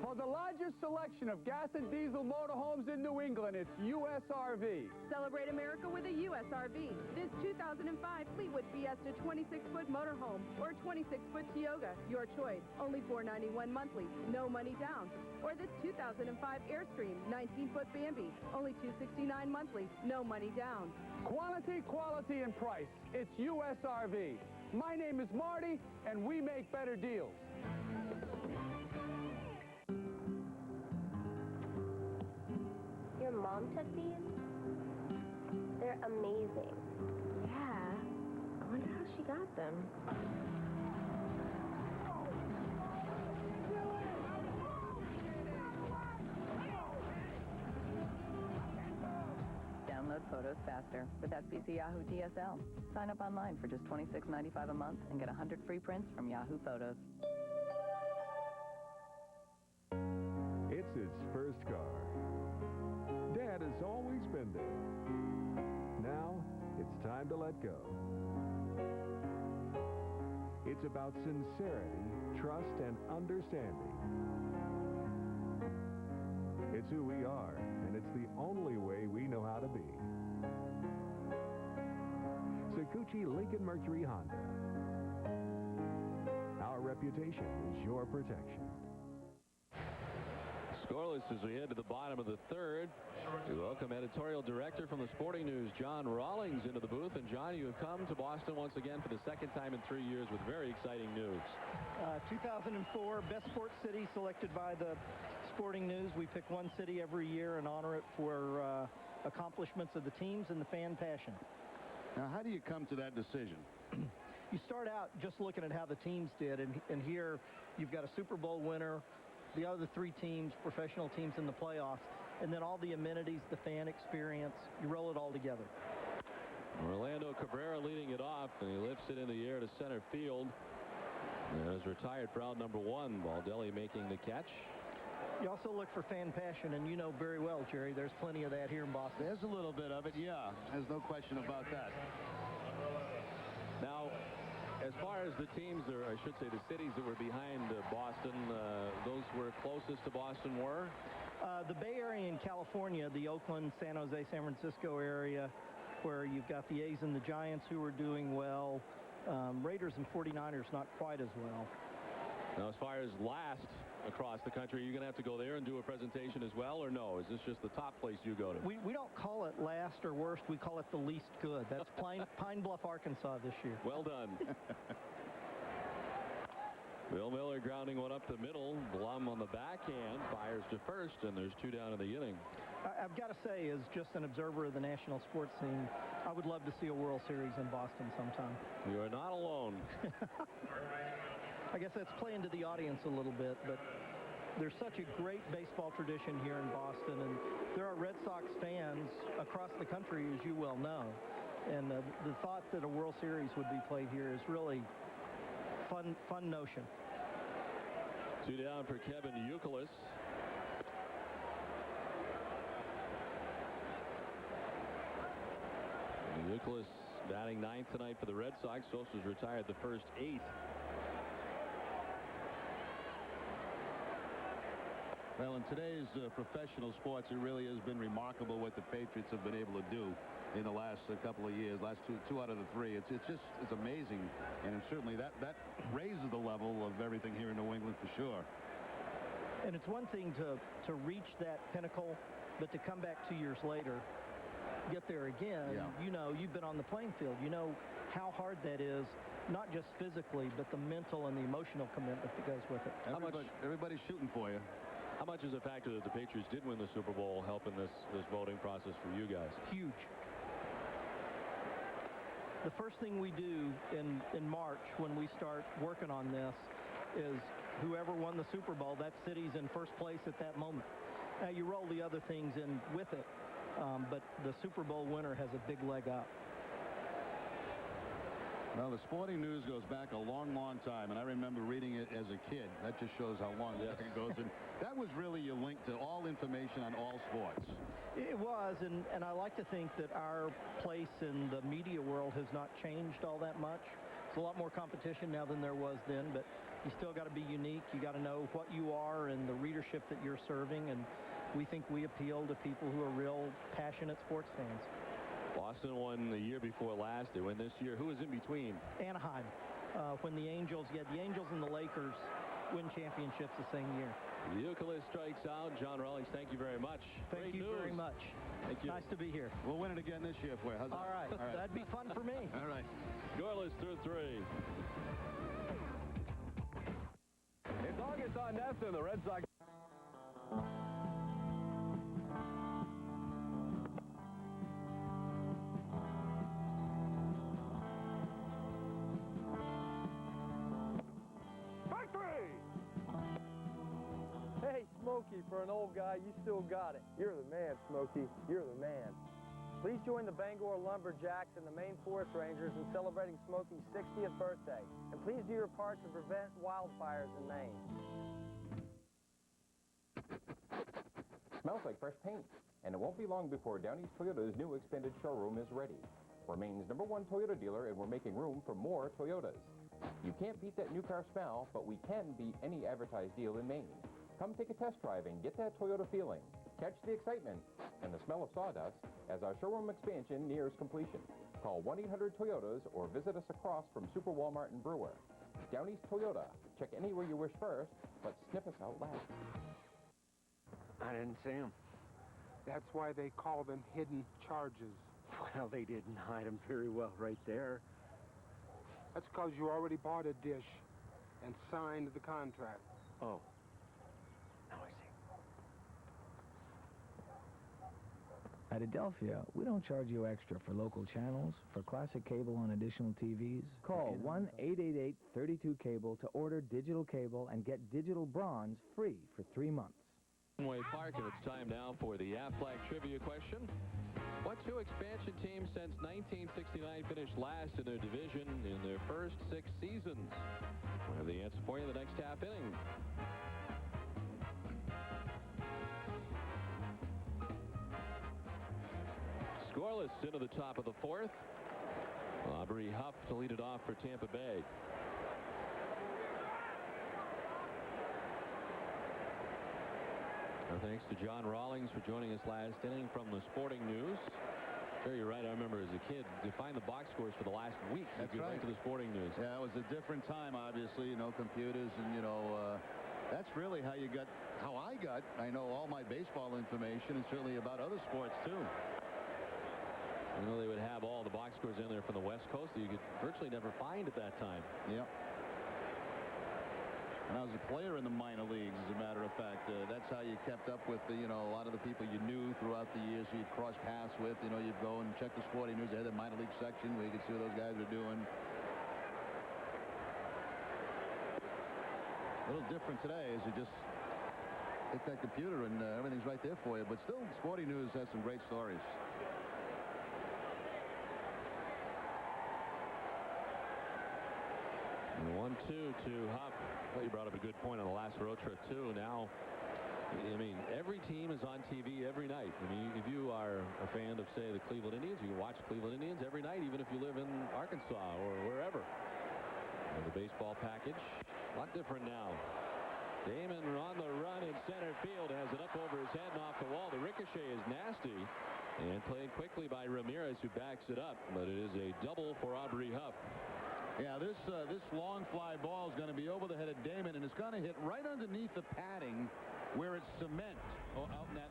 For the largest selection of gas and diesel motorhomes in New England, it's USRV. Celebrate America with a USRV. This 2005 Fleetwood Fiesta 26-foot motorhome or 26-foot Tioga. Your choice. Only $491 monthly. No money down. Or this 2005 Airstream 19-foot Bambi. Only $269 monthly. No money down. Quality, quality, and price. It's USRV. My name is Marty, and we make better deals. Your mom took these? They're amazing. Yeah. I wonder how she got them. Download photos faster with FBC Yahoo DSL. Sign up online for just $26.95 a month and get 100 free prints from Yahoo Photos. It's his first car. Dad has always been there. Now, it's time to let go. It's about sincerity, trust, and understanding. It's who we are, and it's the only way we know how to be. Sakuchi Lincoln Mercury Honda. Our reputation is your protection. Scoreless as we head to the bottom of the third. We welcome editorial director from the Sporting News, John Rawlings, into the booth. And John, you have come to Boston once again for the second time in 3 years with very exciting news. 2004 Best Sports City selected by the Sporting News. We pick one city every year and honor it for accomplishments of the teams and the fan passion. Now, how do you come to that decision? You start out just looking at how the teams did, and here you've got a Super Bowl winner. the other 3 teams, professional teams in the playoffs, and then all the amenities, the fan experience, you roll it all together. Orlando Cabrera leading it off, and he lifts it in the air to center field. And is retired for out number 1. Baldelli making the catch. You also look for fan passion, and you know very well, Jerry, there's plenty of that here in Boston. There's a little bit of it, yeah. There's no question about that. Now, as far as the teams, or I should say the cities that were behind Boston, those were closest to Boston were? The Bay Area in California, the Oakland, San Jose, San Francisco area, where you've got the A's and the Giants who are doing well. Raiders and 49ers not quite as well. Now, as far as last across the country, are you going to have to go there and do a presentation as well, or no? Is this just the top place you go to? We don't call it last or worst. We call it the least good. That's Pine Bluff, Arkansas this year. Well done. Bill Miller grounding one up the middle. Blum on the backhand fires to first, and there's 2 down in the inning. I've got to say, as just an observer of the national sports scene, I would love to see a World Series in Boston sometime. You are not alone. I guess that's playing to the audience a little bit, but there's such a great baseball tradition here in Boston, and there are Red Sox fans across the country, as you well know. And the thought that a World Series would be played here is really fun notion. 2 down for Kevin Youkilis. Youkilis batting 9th tonight for the Red Sox. Sosa's retired the first 8. Well, in today's professional sports, it really has been remarkable what the Patriots have been able to do in the last couple of years. Last two out of the 3. It's amazing, and certainly that raises the level of everything here in New England for sure. And it's one thing to reach that pinnacle, but to come back 2 years later, get there again. Yeah. You know, you've been on the playing field. You know how hard that is, not just physically, but the mental and the emotional commitment that goes with it. Everybody's shooting for you. How much is a factor that the Patriots did win the Super Bowl help in this voting process for you guys? Huge. The first thing we do in March when we start working on this is whoever won the Super Bowl, that city's in first place at that moment. Now you roll the other things in with it, but the Super Bowl winner has a big leg up. Well, the Sporting News goes back a long, long time, and I remember reading it as a kid. That just shows how long back it goes. And that was really your link to all information on all sports. It was, and I like to think that our place in the media world has not changed all that much. It's a lot more competition now than there was then, but you still got to be unique. You got to know what you are and the readership that you're serving, and we think we appeal to people who are real passionate sports fans. Boston won the year before last. They win this year. Who was in between? Anaheim. When the Angels and the Lakers win championships the same year. Youkilis strikes out. John Rawlings, thank you very much. Thank you very much. Thank you. Nice to be here. We'll win it again this year for you. How's that? All right. That'd be fun for me. All right. Scoreless through 3. It's August on Nesta, the Red Sox. Hey, Smokey, for an old guy, you still got it. You're the man, Smokey. You're the man. Please join the Bangor Lumberjacks and the Maine Forest Rangers in celebrating Smokey's 60th birthday. And please do your part to prevent wildfires in Maine. Smells like fresh paint, and it won't be long before Downey's Toyota's new expanded showroom is ready. We're Maine's #1 Toyota dealer, and we're making room for more Toyotas. You can't beat that new car smell, but we can beat any advertised deal in Maine. Come take a test drive and get that Toyota feeling. Catch the excitement and the smell of sawdust as our showroom expansion nears completion. Call 1-800-TOYOTAS or visit us across from Super Walmart and Brewer. Downey's Toyota. Check anywhere you wish first, but sniff us out last. I didn't see them. That's why they call them hidden charges. Well, they didn't hide them very well right there. That's because you already bought a dish and signed the contract. Oh. Now I see. 99 At Adelphia, we don't charge you extra for local channels, for classic cable on additional TVs. Call 1-888-32-CABLE to order digital cable and get digital bronze free for 3 months. Fenway Park, and it's time now for the Aflac trivia question. What two expansion teams since 1969 finished last in their division in their first 6 seasons? We'll have the answer for you in the next half inning. Scoreless into the top of the 4th. Aubrey Huff to lead it off for Tampa Bay. Thanks to John Rawlings for joining us last inning from the Sporting News. Sure, you're right. I remember as a kid, to find the box scores for the last week, That's you'd go right. right to the Sporting News. Yeah, it was a different time, obviously. No computers, and that's really how I got. I know all my baseball information, and certainly about other sports too. You know, they would have all the box scores in there from the West Coast that you could virtually never find at that time. Yep. And I was a player in the minor leagues, as a matter of fact. That's how you kept up with a lot of the people you knew throughout the years you'd cross paths with. You'd go and check the Sporting News. They had the minor league section where you could see what those guys were doing. A little different today is you just hit that computer and everything's right there for you. But still, Sporting News has some great stories. 1-2 to Huff. Well, you brought up a good point on the last road trip, too. Now, I mean, every team is on TV every night. I mean, if you are a fan of, say, the Cleveland Indians, you can watch Cleveland Indians every night, even if you live in Arkansas or wherever. And the baseball package, a lot different now. Damon on the run in center field, has it up over his head and off the wall. The ricochet is nasty and played quickly by Ramirez, who backs it up. But it is a double for Aubrey Huff. Yeah, this long fly ball is going to be over the head of Damon, and it's going to hit right underneath the padding where it's cement out in that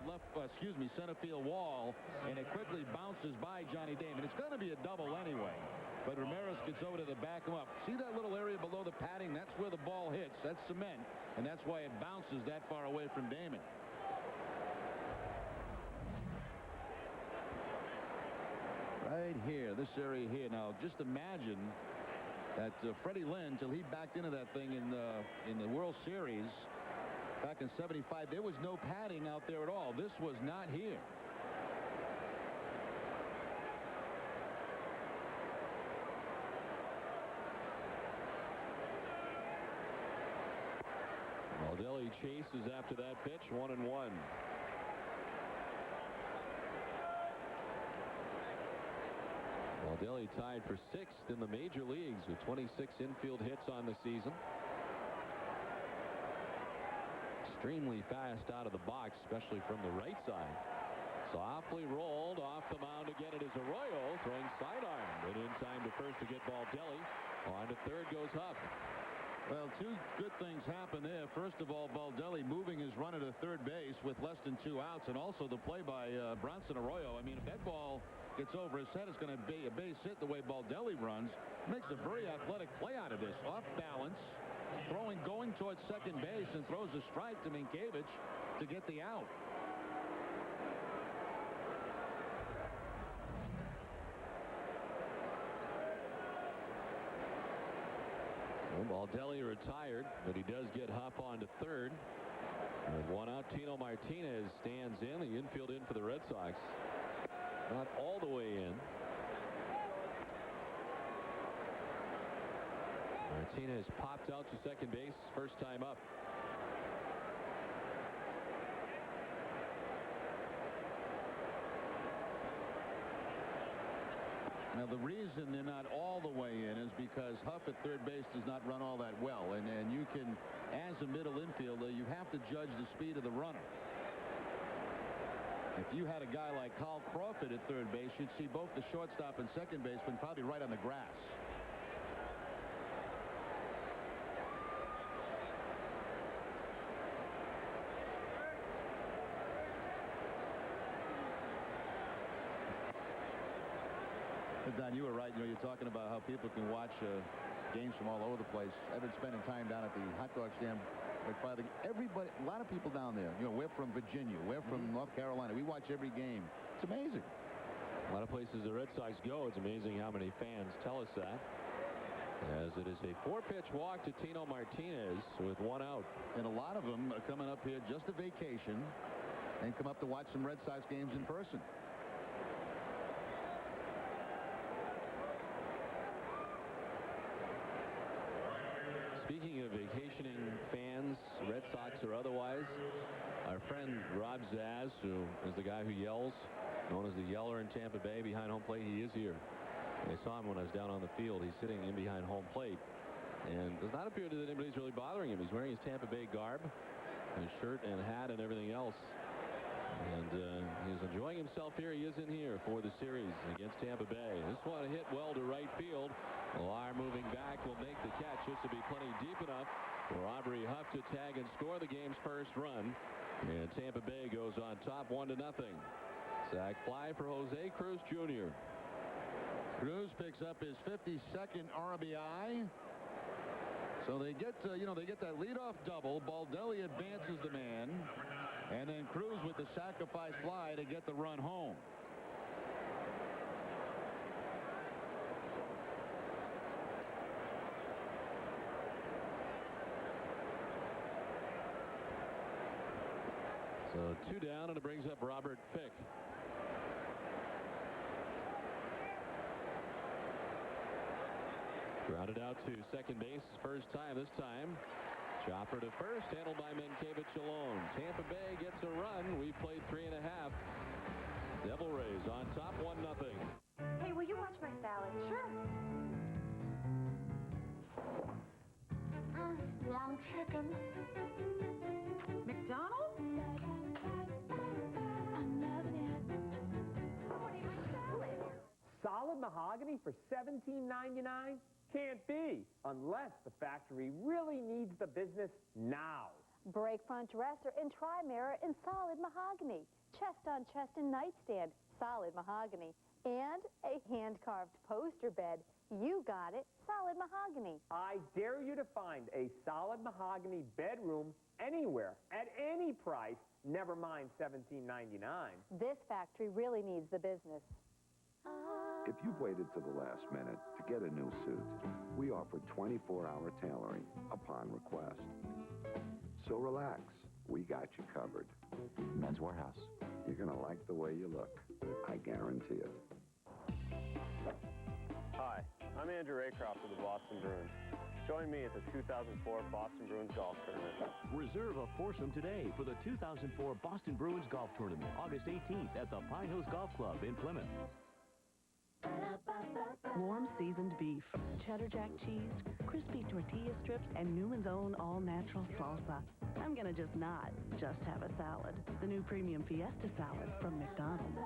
center field wall, and it quickly bounces by Johnny Damon. It's going to be a double anyway, but Ramirez gets over to the back him up. See that little area below the padding? That's where the ball hits. That's cement, and that's why it bounces that far away from Damon. Right here, this area here. Now, just imagine that Freddie Lynn, till he backed into that thing in the World Series back in '75, there was no padding out there at all. This was not here. Baldelli chases after that pitch, 1-1. Baldelli tied for 6th in the major leagues with 26 infield hits on the season. Extremely fast out of the box, especially from the right side. Softly rolled off the mound again. It is Arroyo throwing sidearm. And in time to first to get Baldelli. On to third goes Huff. Well, 2 good things happen there. First of all, Baldelli moving his runner to third base with less than 2 outs, and also the play by Bronson Arroyo. I mean, if that ball gets over his head, it's going to be a base hit the way Baldelli runs. Makes a very athletic play out of this. Off balance, going towards second base, and throws a strike to Minkiewicz to get the out. Well, Baldelli retired, but he does get Huff on to third. With 1 out, Tino Martinez stands in. The infield in for the Red Sox. Not all the way in. Martinez popped out to second base, first time up. Now, the reason they're not all the way in is because Huff at third base does not run all that well. And you can, as a middle infielder, you have to judge the speed of the runner. If you had a guy like Carl Crawford at third base, you'd see both the shortstop and second baseman probably right on the grass. Don, you were right. You're talking about how people can watch games from all over the place. I've been spending time down at the hot dog stand Everybody, a lot of people down there. You know, we're from Virginia. We're from North Carolina. We watch every game. It's amazing. A lot of places the Red Sox go, it's amazing how many fans tell us that. As it is a 4-pitch walk to Tino Martinez with 1 out. And a lot of them are coming up here just a vacation and come up to watch some Red Sox games in person. Speaking of vacationing fans, Red Sox or otherwise, our friend Rob Zaz, who is the guy who yells, known as the Yeller in Tampa Bay behind home plate, he is here. I saw him when I was down on the field. He's sitting in behind home plate, and does not appear that anybody's really bothering him. He's wearing his Tampa Bay garb, his shirt and hat and everything else, and he's enjoying himself here. He is in here for the series against Tampa Bay. This one hit well to right field. Millar moving back will make the catch. This will be plenty deep enough for Aubrey Huff to tag and score the game's first run, and Tampa Bay goes on top 1-0. Sac fly for Jose Cruz Jr. Cruz picks up his 52nd RBI. So they get, they get that leadoff double. Baldelli advances the man, and then Cruz with the sacrifice fly to get the run home. So 2 down, and it brings up Robert Fick. Grounded out to second base, first time this time. Chopper to first, handled by Mankiewicz alone. Tampa Bay gets a run. We've played 3.5. Devil Rays on top 1-0. Hey, will you watch my salad? Sure. Young chicken. McDonald's? Solid mahogany for $17.99? Can't be, unless the factory really needs the business now. Break front dresser and tri-mirror in solid mahogany. Chest on chest and nightstand, solid mahogany. And a hand-carved poster bed. You got it, solid mahogany. I dare you to find a solid mahogany bedroom anywhere, at any price, never mind $17.99. This factory really needs the business. If you've waited to the last minute to get a new suit, we offer 24-hour tailoring upon request. So relax, we got you covered. Men's Warehouse. You're going to like the way you look. I guarantee it. Hi, I'm Andrew Raycroft of the Boston Bruins. Join me at the 2004 Boston Bruins Golf Tournament. Reserve a foursome today for the 2004 Boston Bruins Golf Tournament, August 18th at the Pine Hills Golf Club in Plymouth. Warm seasoned beef, cheddar jack cheese, crispy tortilla strips, and Newman's own all-natural salsa. I'm gonna just not just have a salad. The new premium Fiesta salad from McDonald's.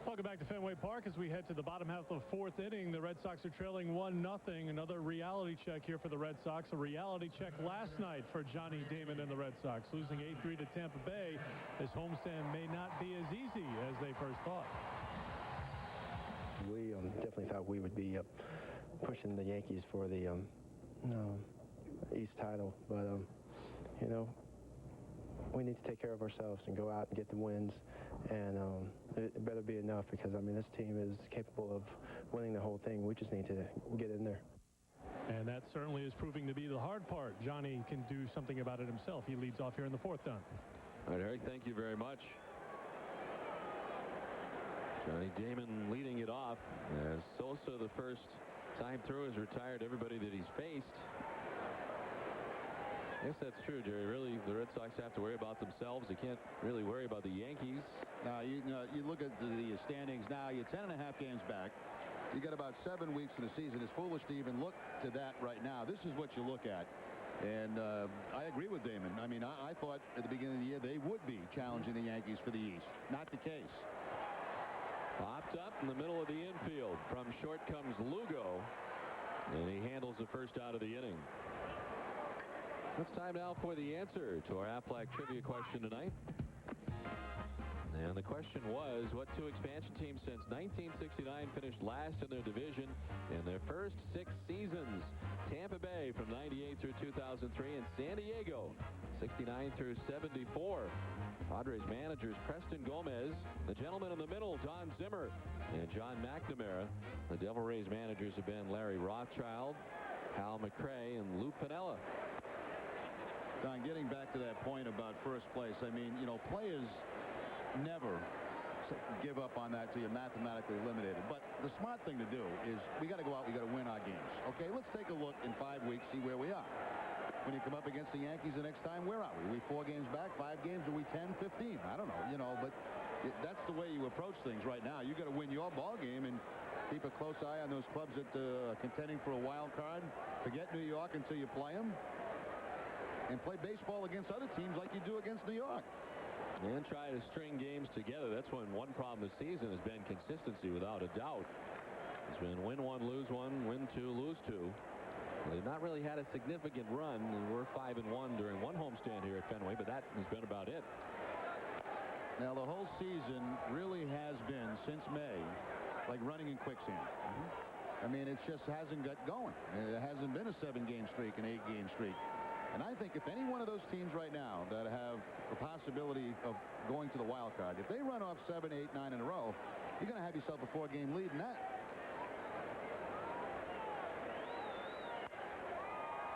Welcome back to Fenway Park as we head to the bottom half of the 4th inning. The Red Sox are trailing 1-0. Another reality check here for the Red Sox. A reality check last night for Johnny Damon and the Red Sox. Losing 8-3 to Tampa Bay. This homestand may not be as easy as they first thought. We definitely thought we would be pushing the Yankees for the East title. But, we need to take care of ourselves and go out and get the wins. And it better be enough because, this team is capable of winning the whole thing. We just need to get in there. And that certainly is proving to be the hard part. Johnny can do something about it himself. He leads off here in the 4th down. All right, Eric, thank you very much. Johnny Damon leading it off as Sosa, the first time through, has retired everybody that he's faced. I guess that's true, Jerry. Really, the Red Sox have to worry about themselves. They can't really worry about the Yankees. Now, you look at the standings now. You're 10.5 games back. You got about 7 weeks in the season. It's foolish to even look to that right now. This is what you look at. And I agree with Damon. I thought at the beginning of the year they would be challenging the Yankees for the East. Not the case. Popped up in the middle of the infield. From short comes Lugo. And he handles the first out of the inning. It's time now for the answer to our Aflac trivia question tonight. And the question was, what two expansion teams since 1969 finished last in their division in their first 6 seasons? Tampa Bay from 98 through 2003 and San Diego 69 through 74. Padres managers Preston Gomez, the gentleman in the middle, Don Zimmer, and John McNamara. The Devil Rays managers have been Larry Rothschild, Hal McRae, and Lou Piniella. Don, getting back to that point about first place, I mean, you know, players never give up on that till you're mathematically eliminated. But the smart thing to do is we got to go out, we got to win our games. Okay, let's take a look in 5 weeks, see where we are. When you come up against the Yankees the next time, where are we? We 4 games back, 5 games, are we 10, 15? I don't know, you know, but that's the way you approach things right now. You got to win your ball game and keep a close eye on those clubs that are contending for a wild card. Forget New York until you play them. And play baseball against other teams like you do against New York. And try to string games together. That's when one problem this season has been consistency, without a doubt. It's been win 1, lose 1, win 2, lose 2. They've not really had a significant run. They were 5-1 during one homestand here at Fenway, but that has been about it. Now, the whole season really has been, since May, like running in quicksand. I mean, it just hasn't got going. It hasn't been a 7-game streak, an 8-game streak. And I think if any one of those teams right now that have the possibility of going to the wild card, if they run off 7, 8, 9 in a row, you're going to have yourself a 4-game lead in that.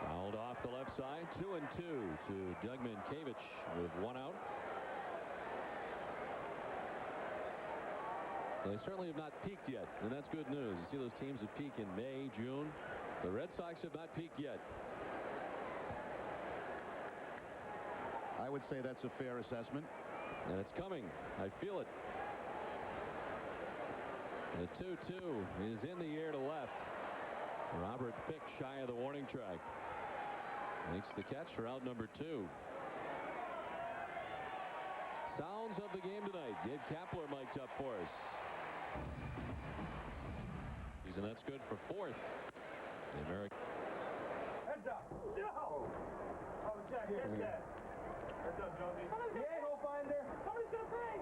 Fouled off the left side, 2-2 to Doug Minkiewicz with 1 out. They certainly have not peaked yet, and that's good news. You see those teams that peak in May, June. The Red Sox have not peaked yet. I would say that's a fair assessment. And it's coming. I feel it. The 2-2 is in the air to left. Robert Fick shy of the warning track. Makes the catch for out number 2. Sounds of the game tonight. Gabe Kapler mic'd up for us. And that's good for 4th. The American. Heads up. No! Oh, Jack, here's that. Heads up, Jonesy. The a-hole finder. Somebody's going to pay.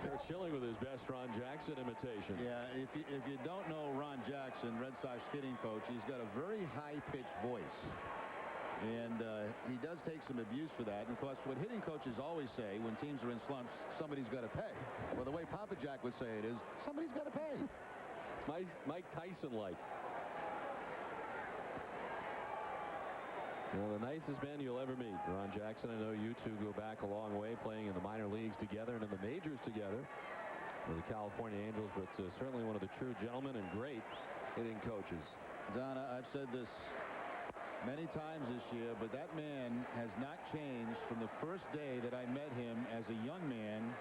They're chilling with his best Ron Jackson imitation. Yeah, if you don't know Ron Jackson, Red Sox hitting coach, he's got a very high-pitched voice. And he does take some abuse for that. And, of course, what hitting coaches always say when teams are in slumps, somebody's got to pay. Well, the way Papa Jack would say it is, somebody's got to pay. Mike Tyson-like. Well, the nicest man you'll ever meet, Ron Jackson. I know you two go back a long way, playing in the minor leagues together and in the majors together with the California Angels, but certainly one of the true gentlemen and great hitting coaches. Donna, I've said this many times this year, but that man has not changed from the first day that I met him as a young man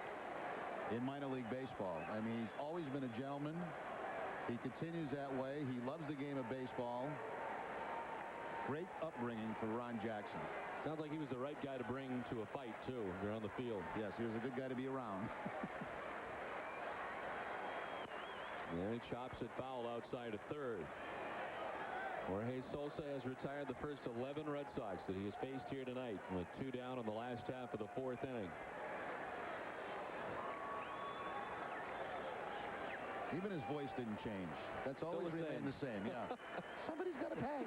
in minor league baseball. I mean, he's always been a gentleman. He continues that way. He loves the game of baseball. Great upbringing for Ron Jackson. Sounds like he was the right guy to bring to a fight, too, if you're on the field. Yes, he was a good guy to be around. There he chops it foul outside of 3rd. Jorge Sosa has retired the first 11 Red Sox that he has faced here tonight, with 2 down in the last half of the 4th inning. Even his voice didn't change. That's always remained the same. Yeah. Somebody's got to pay.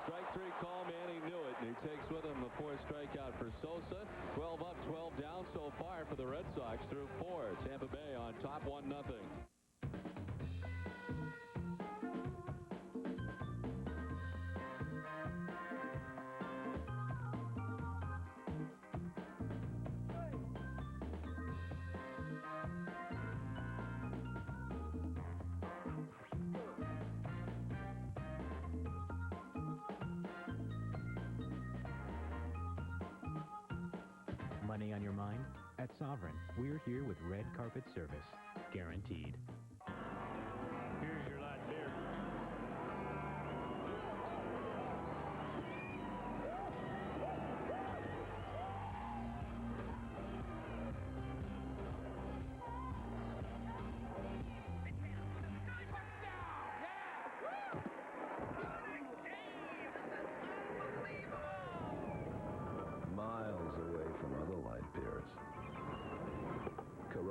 Strike 3 call, man, he knew it, and he takes with him the 4th strikeout for Sosa. 12 up, 12 down so far for the Red Sox through 4. Tampa Bay on top 1-0. Money on your mind? At Sovereign, we're here with red carpet service. Guaranteed. Here's your light beer.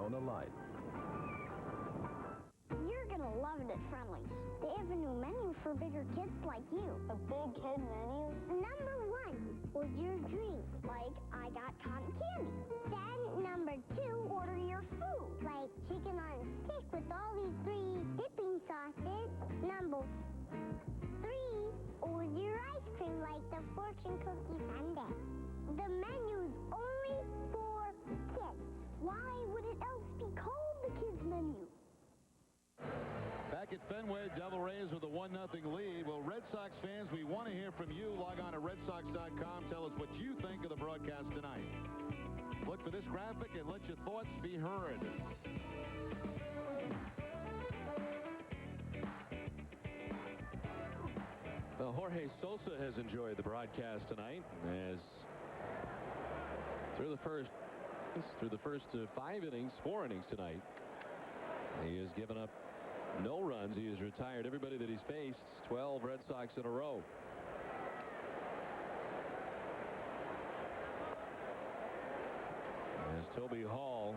Corona Light. You're gonna love it at Friendly's. They have a new menu for bigger kids like you. A big kid menu? Number 1, order your drink, like I got cotton candy. Then number 2, order your food, like chicken on a stick with all these 3 dipping sauces. Number 3, order your ice cream, like the fortune cookie sundae. The menu's only for kids. Why would it else be called the kids menu? Back at Fenway, Devil Rays with a 1-0 lead. Well, Red Sox fans, we want to hear from you. Log on to redsox.com. Tell us what you think of the broadcast tonight. Look for this graphic and let your thoughts be heard. Well, Jorge Sosa has enjoyed the broadcast tonight as through the first 5 innings, 4 innings tonight, he has given up no runs. He has retired everybody that he's faced, 12 Red Sox in a row. As Toby Hall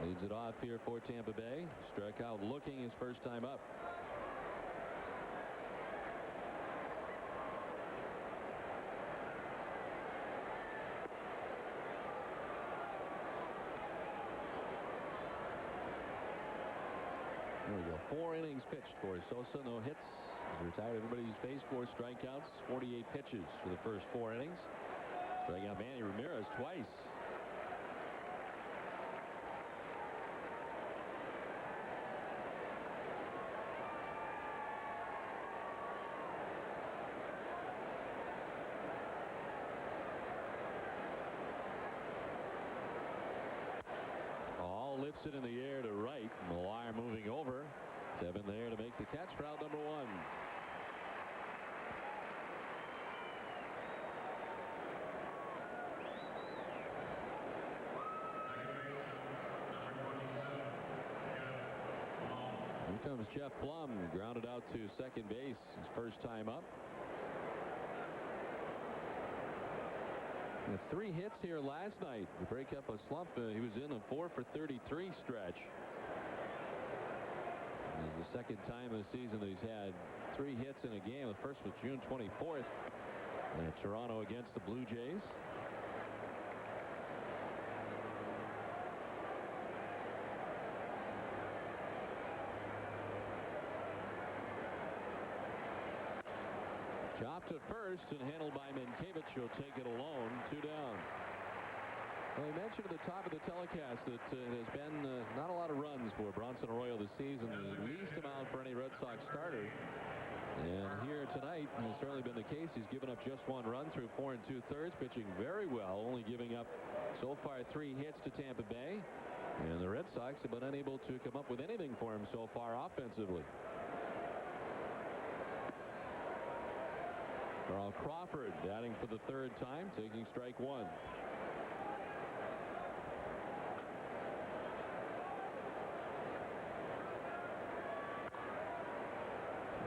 leads it off here for Tampa Bay. Struck out looking his first time up. There we go. 4 innings pitched for Sosa. No hits. He's retired everybody he's faced, 4 strikeouts, 48 pitches for the first 4 innings. Striking out Manny Ramirez twice. All lifts it in the air to right. Millar moving over. Devin there to make the catch for out number 1. Here comes Jeff Blum, grounded out to second base, his first time up. And 3 hits here last night to break up a slump. He was in a 4 for 33 stretch. This is the second time this season that he's had 3 hits in a game. The first was June 24th in Toronto against the Blue Jays. Chopped to first and handled by Minkiewicz. He'll take it alone. 2 down. Well, we mentioned at the top of the telecast that there's been not a lot of runs for Bronson Arroyo this season, the least amount for any Red Sox starter. And here tonight has certainly been the case. He's given up just 1 run through 4 2/3, pitching very well, only giving up so far 3 hits to Tampa Bay. And the Red Sox have been unable to come up with anything for him so far offensively. Carl Crawford batting for the 3rd time, taking strike 1.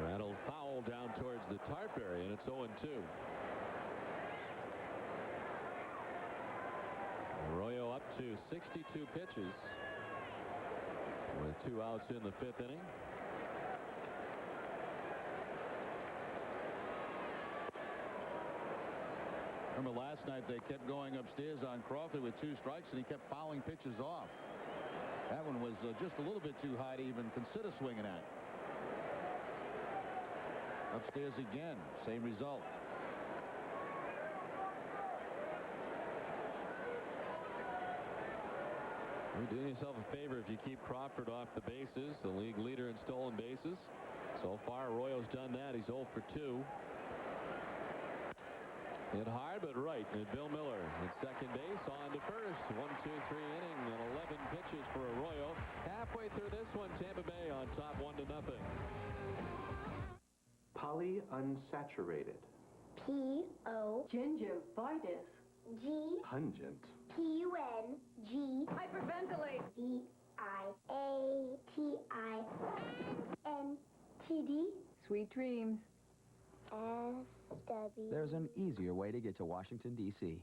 Rattled foul down towards the tarp area, and it's 0-2. Arroyo up to 62 pitches with 2 outs in the 5th inning. Remember last night they kept going upstairs on Crawford with 2 strikes, and he kept fouling pitches off. That one was just a little bit too high to even consider swinging at. Upstairs again, same result. You're doing yourself a favor if you keep Crawford off the bases, the league leader in stolen bases. So far, Arroyo's done that. He's 0 for 2. Hit hard but right. And Bill Miller at second base, on to first. 1, 2, 3 inning and 11 pitches for Arroyo. Halfway through this one, Tampa Bay on top 1-0. Polyunsaturated. P-O. Gingivitis. G. Pungent. P-U-N-G. Hyperventilate. D-I-A-T-I-N-T-D. Sweet dreams. S-W. There's an easier way to get to Washington, D.C.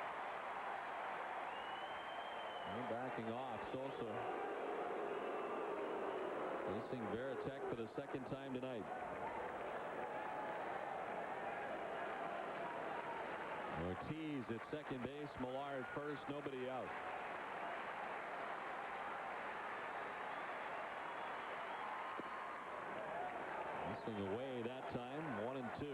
backing off. Sosa facing Veritek for the second time tonight. Ortiz at second base, Millar at first, nobody out. Missing away that time, 1-2.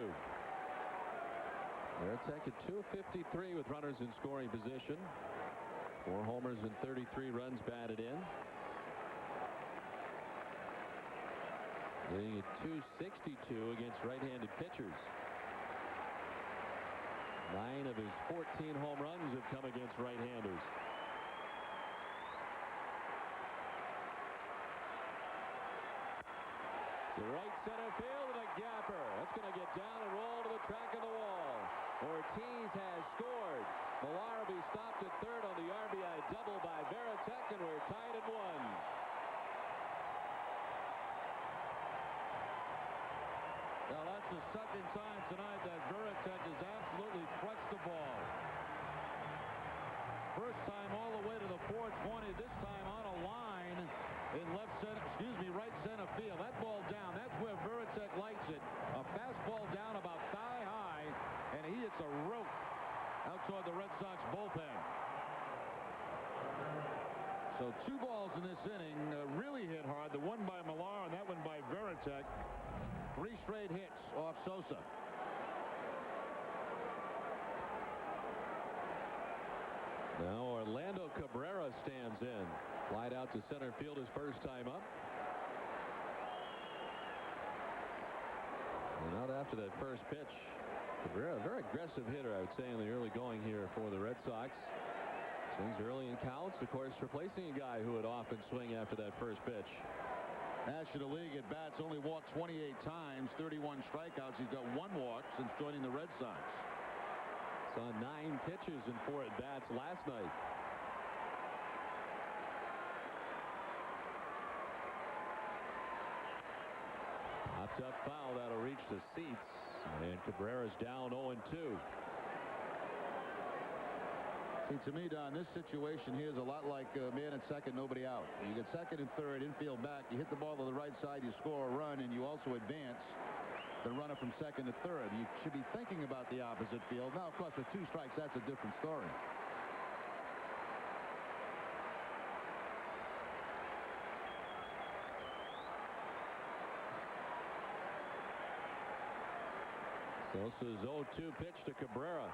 Veritek at 253 with runners in scoring position. 4 homers and 33 runs batted in. Hitting at 262 against right-handed pitchers. 9 of his 14 home runs have come against right-handers. To right center field and a gapper. That's going to get down and roll to the track of the wall. Ortiz has scored. Millar will be stopped at third on the RBI double by Veritek, and we're tied at 1. Now that's the second time tonight that Veritek has absolutely crushed the ball. First time all the way to the 420. This time on a line in right center field. That ball down. That's where Veritek likes it. A fastball down about thigh high, and he hits a rope out toward the Red Sox bullpen. So 2 balls in this inning really hit hard. The one by Millar and that one by Veritek. 3 straight hits off Sosa. Now Orlando Cabrera stands in. Flied out to center field his first time up. And out after that first pitch. Cabrera, a very aggressive hitter, I would say, in the early going here for the Red Sox. Swings early in counts, of course, replacing a guy who would often swing after that first pitch. National League at bats, only walked 28 times, 31 strikeouts. He's got 1 walk since joining the Red Sox. Saw 9 pitches and 4 at bats last night. Hopped up foul, that'll reach the seats, and Cabrera's down 0-2. See, to me, Don, this situation here is a lot like man at second, nobody out. You get second and third, infield back, you hit the ball to the right side, you score a run, and you also advance the runner from second to third. You should be thinking about the opposite field. Now, of course, with 2 strikes, that's a different story. Sosa's 0-2 pitch to Cabrera.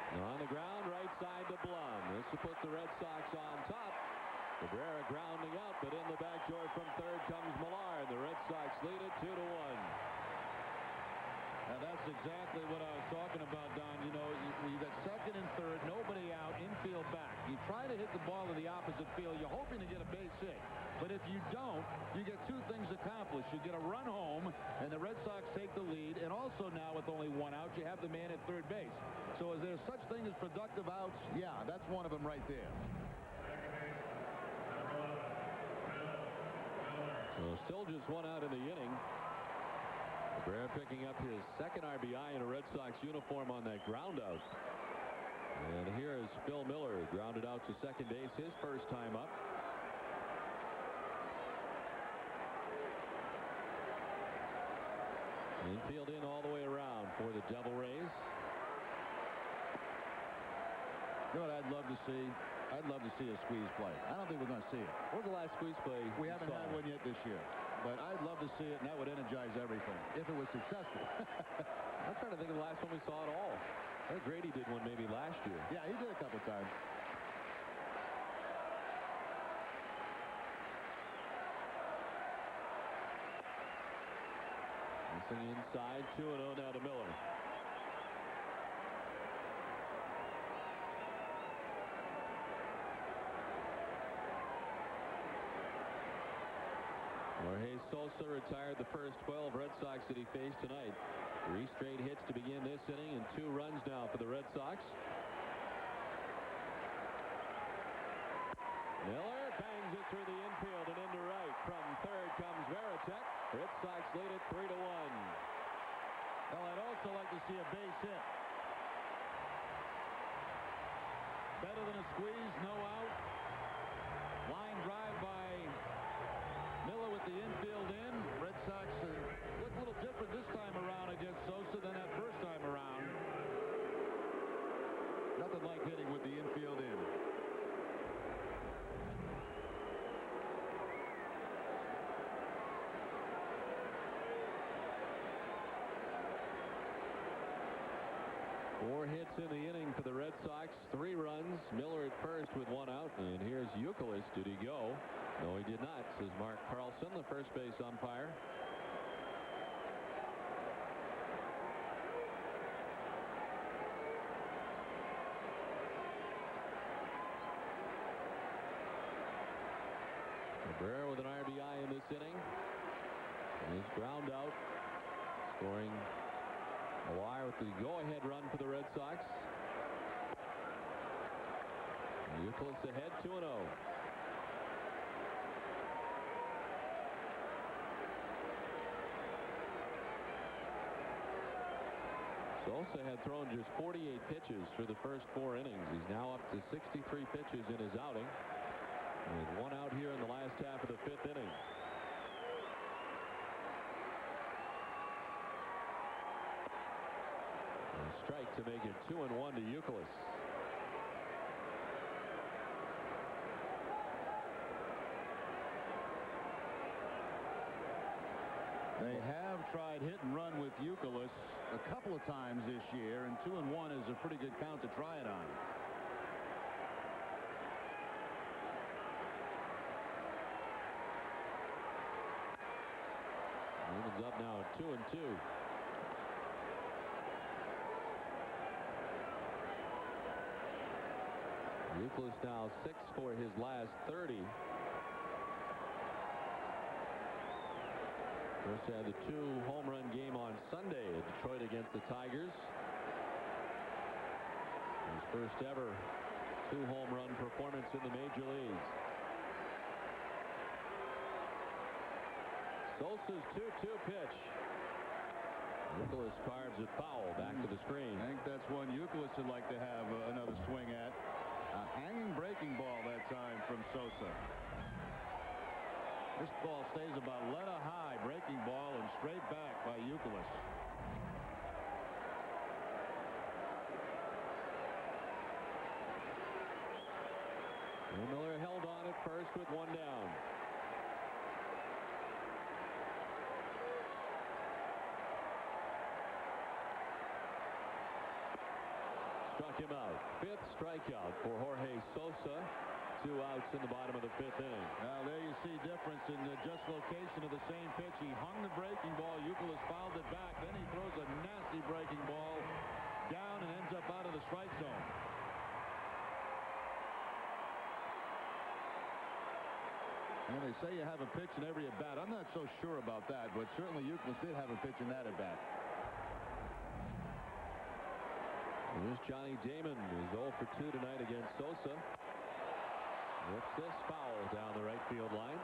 On the ground, right side to Blum. This will put the Red Sox on top. Cabrera grounding out, but in the back door from third comes Millar. The Red Sox lead it 2-1. Now, that's exactly what I was talking about, Don. You know, you got second and third, nobody out, infield back. You try to hit the ball to the opposite field. You're hoping to get a base hit. But if you don't, you get 2 things accomplished. You get a run home, and the Red Sox take the lead. And also now, with only 1 out, you have the man at third base. So is there such thing as productive outs? Yeah, that's one of them right there. So still just 1 out in the inning. Cabrera picking up his second RBI in a Red Sox uniform on that ground out. And here is Phil Miller, grounded out to second base his first time up. Infield in all the way around for the Devil Rays. You know what I'd love to see? I'd love to see a squeeze play. I don't think we're going to see it. What was the last squeeze play? We haven't had one yet this year. But I'd love to see it, and that would energize everything, if it was successful. I'm trying to think of the last one we saw at all. I think Grady did one maybe last year. Yeah, he did a couple times. Missing inside, 2-0 now to Miller. Jorge Sosa retired the first 12 Red Sox that he faced tonight. 3 straight hits to begin this inning and 2 runs now for the Red Sox. Miller bangs it through the infield and into right. From third comes Veritek. Red Sox lead it 3-1. Well, I'd also like to see a base hit. Better than a squeeze, no out. with one out, and here's Youkilis. Did he go? No, he did not, says Mark Carlson, the first base umpire. Cabrera with an RBI in this inning. His ground out, scoring a wire with the go-ahead run for the Red Sox. Youkilis ahead 2-0. Sosa had thrown just 48 pitches through the first 4 innings. He's now up to 63 pitches in his outing, with one out here in the last half of the 5th inning. A strike to make it 2-1 to Youkilis. They have tried hit and run with Youkilis a couple of times this year, and 2-1 is a pretty good count to try it on. Newman's up now at 2-2. Youkilis now 6 for his last 30. First had the 2-home run game on Sunday at Detroit against the Tigers. His first ever 2-home run performance in the major leagues. Sosa's 2-2 pitch. Youkilis carves it foul back to the screen. I think that's one Youkilis would like to have another swing at. A hanging breaking ball that time from Sosa. This ball stays about letter high, breaking ball, and straight back by Youkilis. Miller held on at first with one down. Struck him out. 5th strikeout for Jorge Sosa. 2 outs in the bottom of the 5th inning. Now there you see difference in the just location of the same pitch. He hung the breaking ball. Youkilis fouled it back. Then he throws a nasty breaking ball down and ends up out of the strike zone. Well, they say you have a pitch in every at-bat. I'm not so sure about that, but certainly Youkilis did have a pitch in that at-bat. Here's Johnny Damon, who's 0 for 2 tonight against Sosa. Whips this foul down the right field line.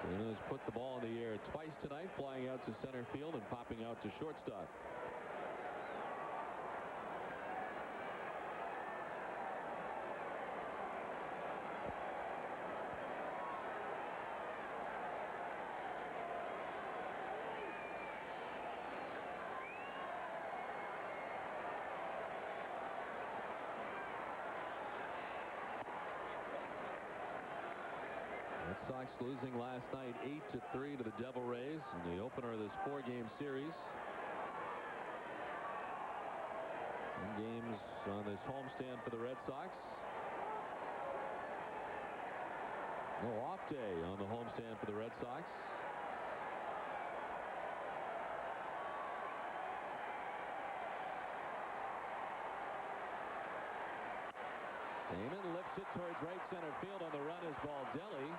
Damon has put the ball in the air twice tonight, flying out to center field and popping out to shortstop. Red Sox losing last night 8-3 to the Devil Rays in the opener of this 4-game series. 10 games on this homestand for the Red Sox. No off day on the homestand for the Red Sox. Damon lifts it towards right center field. On the run is Baldelli.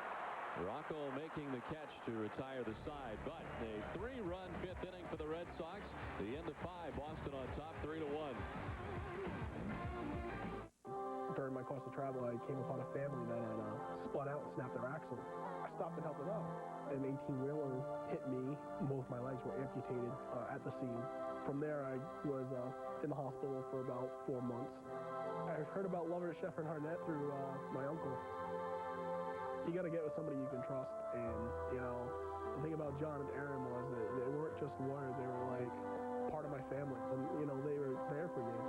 Rocco making the catch to retire the side, but a 3-run 5th inning for the Red Sox. The end of 5, Boston on top 3-1. During my course of travel, I came upon a family that had spun out and snapped their axle. I stopped and helped them out. An 18-wheeler hit me. Both my legs were amputated at the scene. From there, I was in the hospital for about 4 months. I heard about Lover to Shefford Harnett through my uncle. You got to get with somebody you can trust. And, you know, the thing about John and Aaron was that they weren't just lawyers. They were, like, part of my family. And, you know, they were there for you.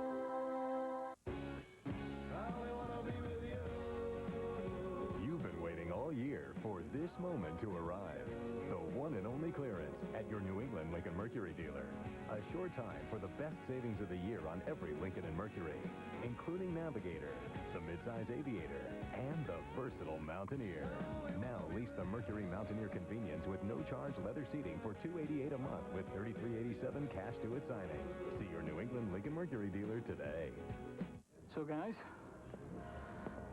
You've been waiting all year for this moment to arrive. The one one and only clearance at your New England Lincoln Mercury dealer. A sure time for the best savings of the year on every Lincoln and Mercury, including Navigator, the midsize Aviator, and the versatile Mountaineer. Now lease the Mercury Mountaineer convenience with no-charge leather seating for $288 a month with $33.87 cash to its signing. See your New England Lincoln Mercury dealer today. So, guys,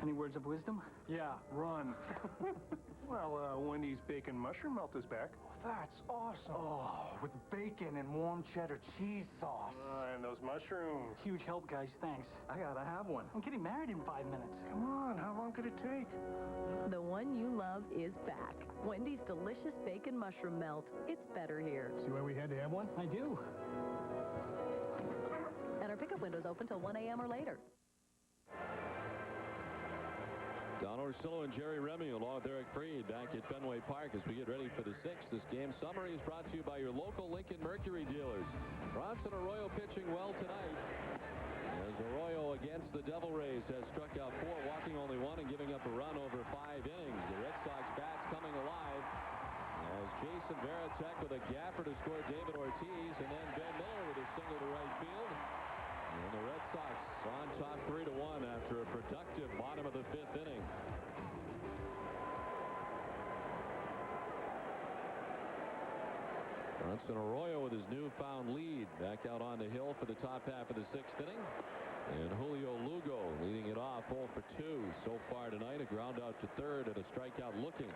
any words of wisdom? Yeah, run. Well, Wendy's bacon mushroom melt is back. That's awesome. Oh, with bacon and warm cheddar cheese sauce. And those mushrooms. Huge help, guys. Thanks. I gotta have one. I'm getting married in 5 minutes. Come on, how long could it take? The one you love is back. Wendy's delicious bacon mushroom melt. It's better here. See why we had to have one? I do. And our pickup window's open till 1 a.m. or later. Don Orsillo and Jerry Remy along with Eric Freed back at Fenway Park as we get ready for the 6th. This game summary is brought to you by your local Lincoln Mercury dealers. Bronson Arroyo pitching well tonight. As Arroyo against the Devil Rays has struck out 4, walking only 1 and giving up a run over 5 innings. The Red Sox bats coming alive as Jason Varitek with a gaffer to score David Ortiz, and then Ben Miller with a single to right field. And the Red Sox on top 3-1 after a productive bottom of the 5th inning. Bronson Arroyo with his newfound lead back out on the hill for the top half of the 6th inning. And Julio Lugo leading it off 0 for 2 so far tonight. A ground out to third and a strikeout looking.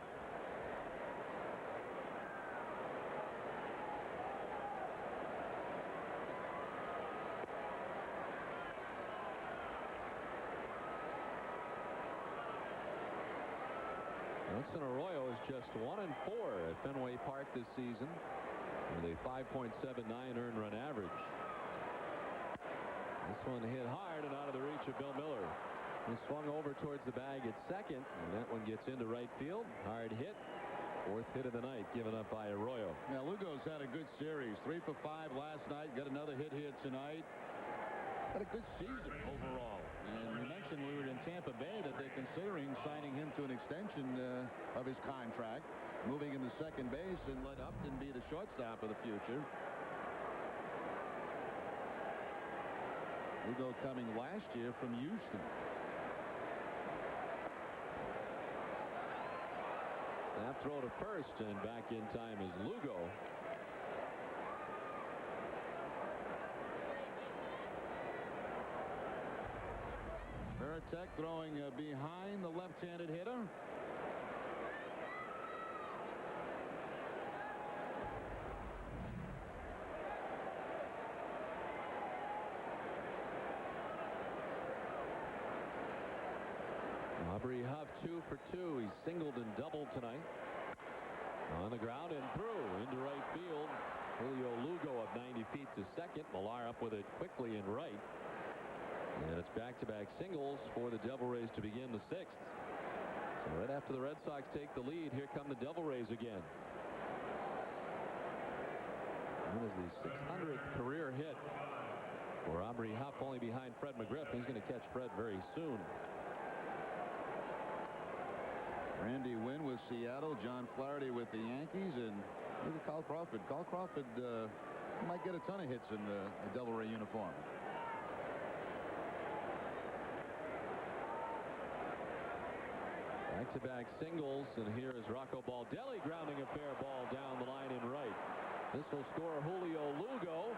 Bronson Arroyo is just 1-4 at Fenway Park this season with a 5.79 earned run average. This one hit hard and out of the reach of Bill Miller. He swung over towards the bag at second, and that one gets into right field. Hard hit. 4th hit of the night given up by Arroyo. Now, Lugo's had a good series. 3 for 5 last night. Got another hit here tonight. Had a good season overall. And we mentioned we were in Tampa Bay that they're considering signing him to an extension of his contract, moving him to second base and let Upton be the shortstop of the future. Lugo coming last year from Houston. Snap throw to first, and back in time is Lugo. Varitek throwing behind the left-handed hitter. Aubrey Huff 2 for 2. He's singled and doubled tonight. On the ground and through into right field. Julio Lugo up 90 feet to second. Millar up with it quickly in right. And it's back-to-back singles for the Devil Rays to begin the 6th. So right after the Red Sox take the lead, here come the Devil Rays again. That is the 600th career hit for Aubrey Huff, only behind Fred McGriff. He's going to catch Fred very soon. Randy Wynn with Seattle, John Flaherty with the Yankees, and look at Carl Crawford. Carl Crawford might get a ton of hits in the Devil Ray uniform. Back-to-back singles, and here is Rocco Baldelli grounding a fair ball down the line in right. This will score Julio Lugo.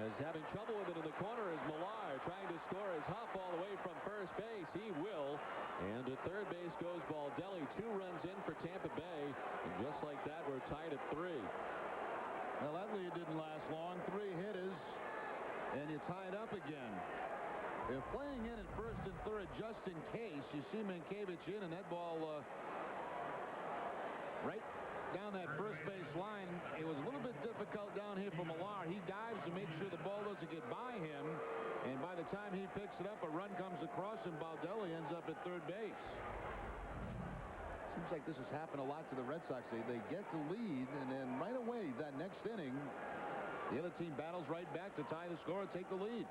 As having trouble with it in the corner is Millar trying to score his Huff all the way from first base. He will. And at third base goes Baldelli. 2 runs in for Tampa Bay. And just like that, we're tied at 3. Well, that lead didn't last long. 3 hitters, and you're tied up again. They're playing in at first and third just in case. You see Mankiewicz in, and that ball right down that first base line. It was a little bit difficult down here for Millar. He dives to make sure the ball doesn't get by him, and by the time he picks it up, a run comes across, and Baldelli ends up at third base. Seems like this has happened a lot to the Red Sox. They get the lead, and then right away, that next inning, the other team battles right back to tie the score and take the lead.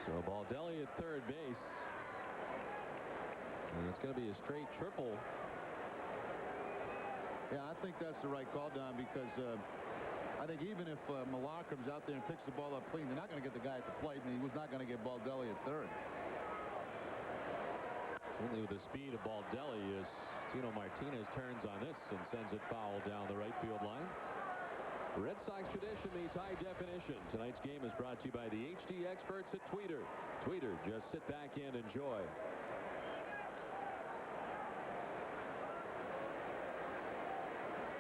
So Baldelli at third base. And it's going to be a straight triple Yeah, I think that's the right call, Don, because I think even if Millar comes out there and picks the ball up clean, they're not going to get the guy at the plate, and he was not going to get Baldelli at third. Certainly with the speed of Baldelli, as Tino Martinez turns on this and sends it foul down the right field line. Red Sox tradition meets high definition. Tonight's game is brought to you by the HD experts at Tweeter. Tweeter, just sit back and enjoy.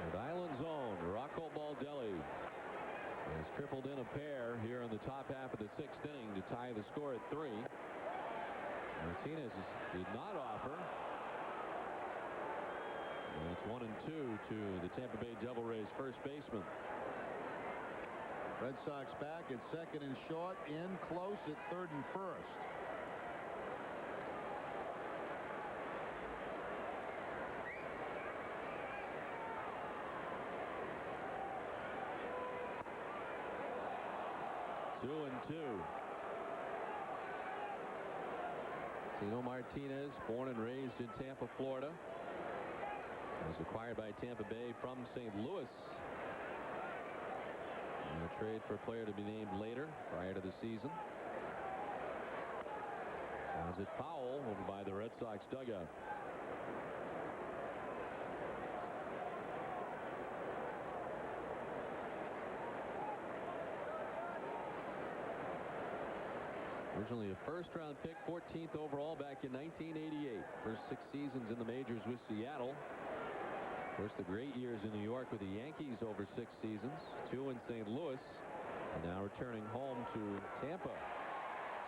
With Island's own Rocco Baldelli has tripled in a pair here in the top half of the 6th inning to tie the score at 3. Martinez did not offer. And it's 1-2 to the Tampa Bay Devil Rays first baseman. Red Sox back at second and short, in close at third and first. Two and two. Tino Martinez, born and raised in Tampa, Florida, was acquired by Tampa Bay from St. Louis in a trade for a player to be named later prior to the season. As it foul over by the Red Sox dugout. Originally a first-round pick, 14th overall back in 1988. First 6 seasons in the majors with Seattle. Of course, the great years in New York with the Yankees over 6 seasons. 2 in St. Louis. And now returning home to Tampa.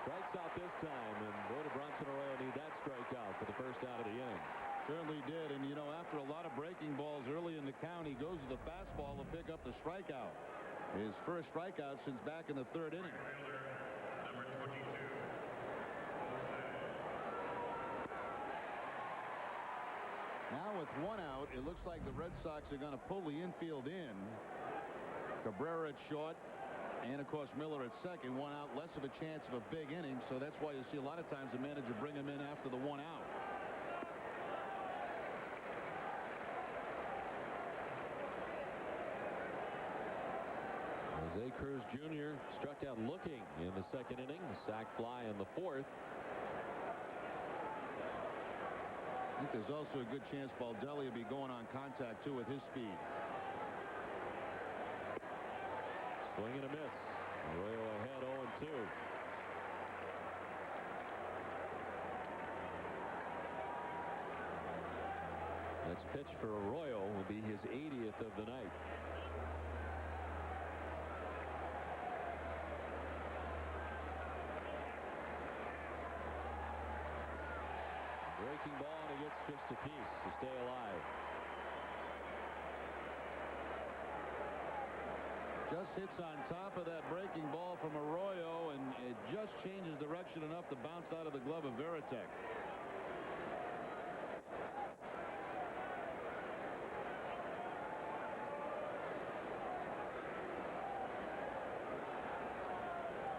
Strikes out this time, and boy, did Bronson Arroyo need that strikeout for the first out of the inning. Certainly did, and you know, after a lot of breaking balls early in the count, he goes to the fastball to pick up the strikeout. His first strikeout since back in the 3rd inning. Now with 1 out, it looks like the Red Sox are going to pull the infield in. Cabrera at short, and of course Miller at second. 1 out, less of a chance of a big inning, so that's why you see a lot of times the manager bring him in after the 1 out. Jose Cruz Jr. struck out looking in the 2nd inning. A sac fly in the 4th. I think there's also a good chance Baldelli will be going on contact, too, with his speed. Swing and a miss. Arroyo ahead 0-2. Next pitch for Arroyo will be his 80th of the night. Breaking ball, and he gets just a piece to stay alive. Just hits on top of that breaking ball from Arroyo, and it just changes direction enough to bounce out of the glove of Veritek.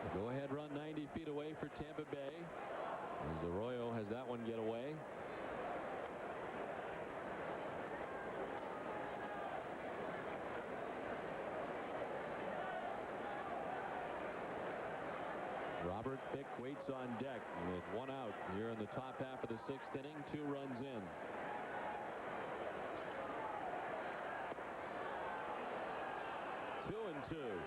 The go-ahead run 90 feet away for Tampa Bay. As Arroyo has that one get away. Robert Fick waits on deck with 1 out here in the top half of the 6th inning. 2 runs in. Two and two.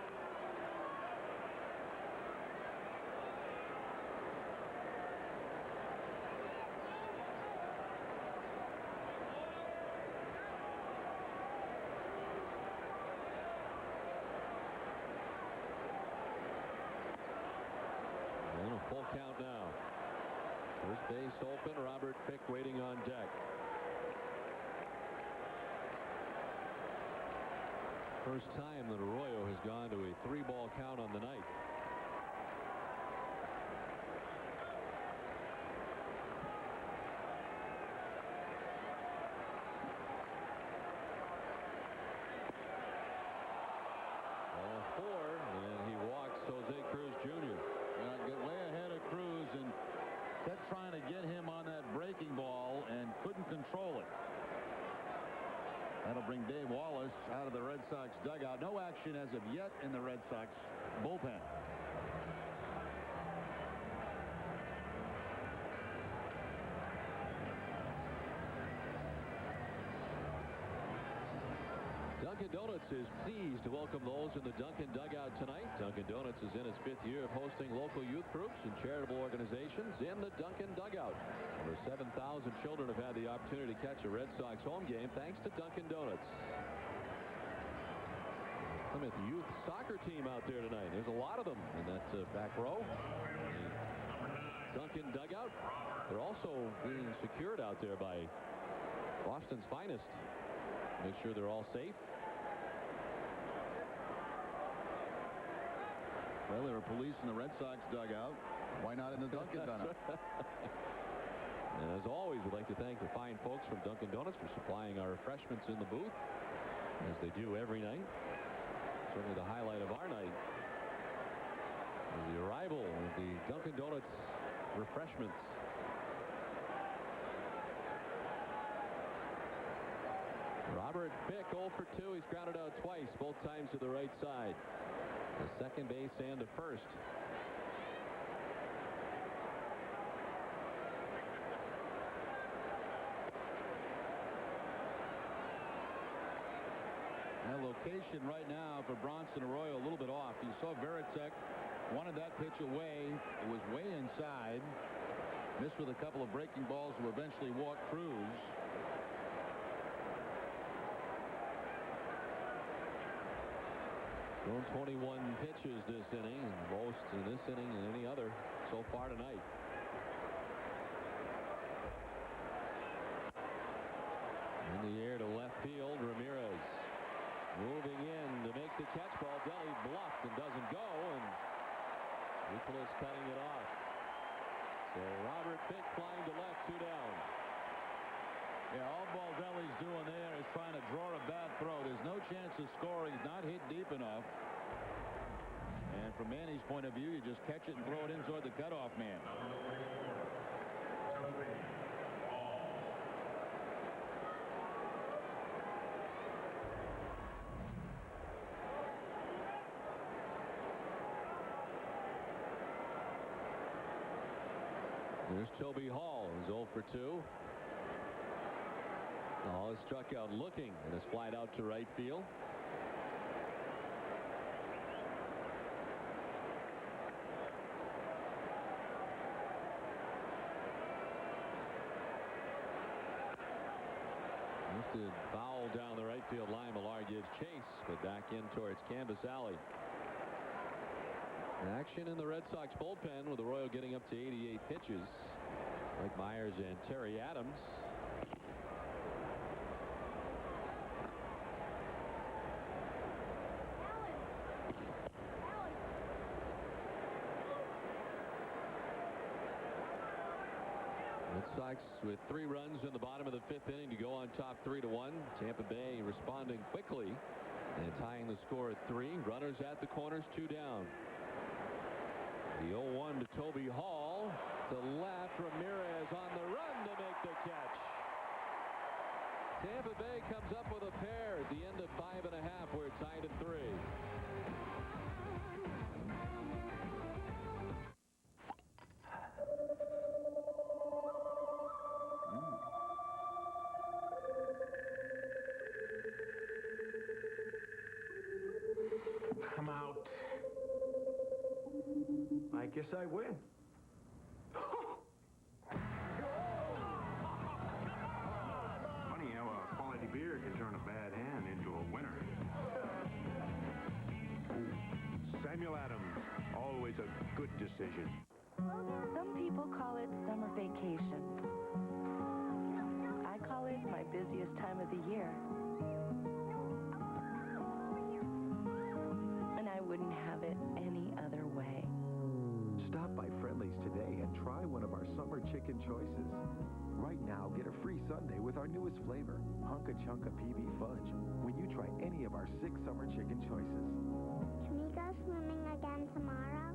Full count now. First base open. Robert Fick waiting on deck. First time that Arroyo has gone to a 3-ball count on the night. Ball 4, and he walks Jose Cruz Jr. Get way ahead of Cruz and kept trying to get him on that breaking ball and couldn't control it. That'll bring Sox dugout. No action as of yet in the Red Sox bullpen. Dunkin' Donuts is pleased to welcome those in the Dunkin' dugout tonight. Dunkin' Donuts is in its 5th year of hosting local youth groups and charitable organizations in the Dunkin' dugout. Over 7,000 children have had the opportunity to catch a Red Sox home game thanks to Dunkin' Donuts. Look at the youth soccer team out there tonight. There's a lot of them in that back row. The Dunkin' dugout. They're also being secured out there by Boston's finest. Make sure they're all safe. Well, there are police in the Red Sox dugout. Why not in the Dunkin' dugout? And as always, we'd like to thank the fine folks from Dunkin' Donuts for supplying our refreshments in the booth, as they do every night. Certainly the highlight of our night is the arrival of the Dunkin' Donuts refreshments. Robert Pick 0 for 2. He's grounded out twice, both times to the right side. The second base and the first. Now, location right now for Bronson Arroyo a little bit off. You saw Veritek wanted that pitch away. It was way inside. Missed with a couple of breaking balls to eventually walk Cruz. Thrown 21 pitches this inning, most in this inning than any other so far tonight. In the air to left field, Ramirez moving in to make the catch. Baldelli bluffed and doesn't go, and Nicholas cutting it off. So Robert Pick flying to left, 2 down. Yeah, all Baldelli's doing there is trying to draw a bad throw. There's no chance of scoring. He's not hit deep enough. And from Manny's point of view, you just catch it and throw it in toward the cutoff man. There's Toby Hall, who's 0 for 2. Hall is struck out looking and is flied out to right field. Lifted foul down the right field line. Millar gives chase, but back in towards Canvas Alley. Action in the Red Sox bullpen with Arroyo getting up to 88 pitches. Mike Myers and Terry Adams. Red Sox with 3 runs in the bottom of the 5th inning to go on top 3-1. Tampa Bay responding quickly and tying the score at 3. Runners at the corners, 2 down. The 0-1 to Toby Hall. To left, Ramirez on the run to make the catch. Tampa Bay comes up with a pair at the end of 5.5. We're tied at 3. I'm out. I guess I win. Funny how a quality beer can turn a bad hand into a winner. Samuel Adams, always a good decision. Some people call it summer vacation. I call it my busiest time of the year. And I wouldn't have it any other way. Stop by Friendly's today and try one of our summer chicken choices. Right now, get a free sundae with our newest flavor, Hunka Chunka PB Fudge, when you try any of our 6 summer chicken choices. Can we go swimming again tomorrow?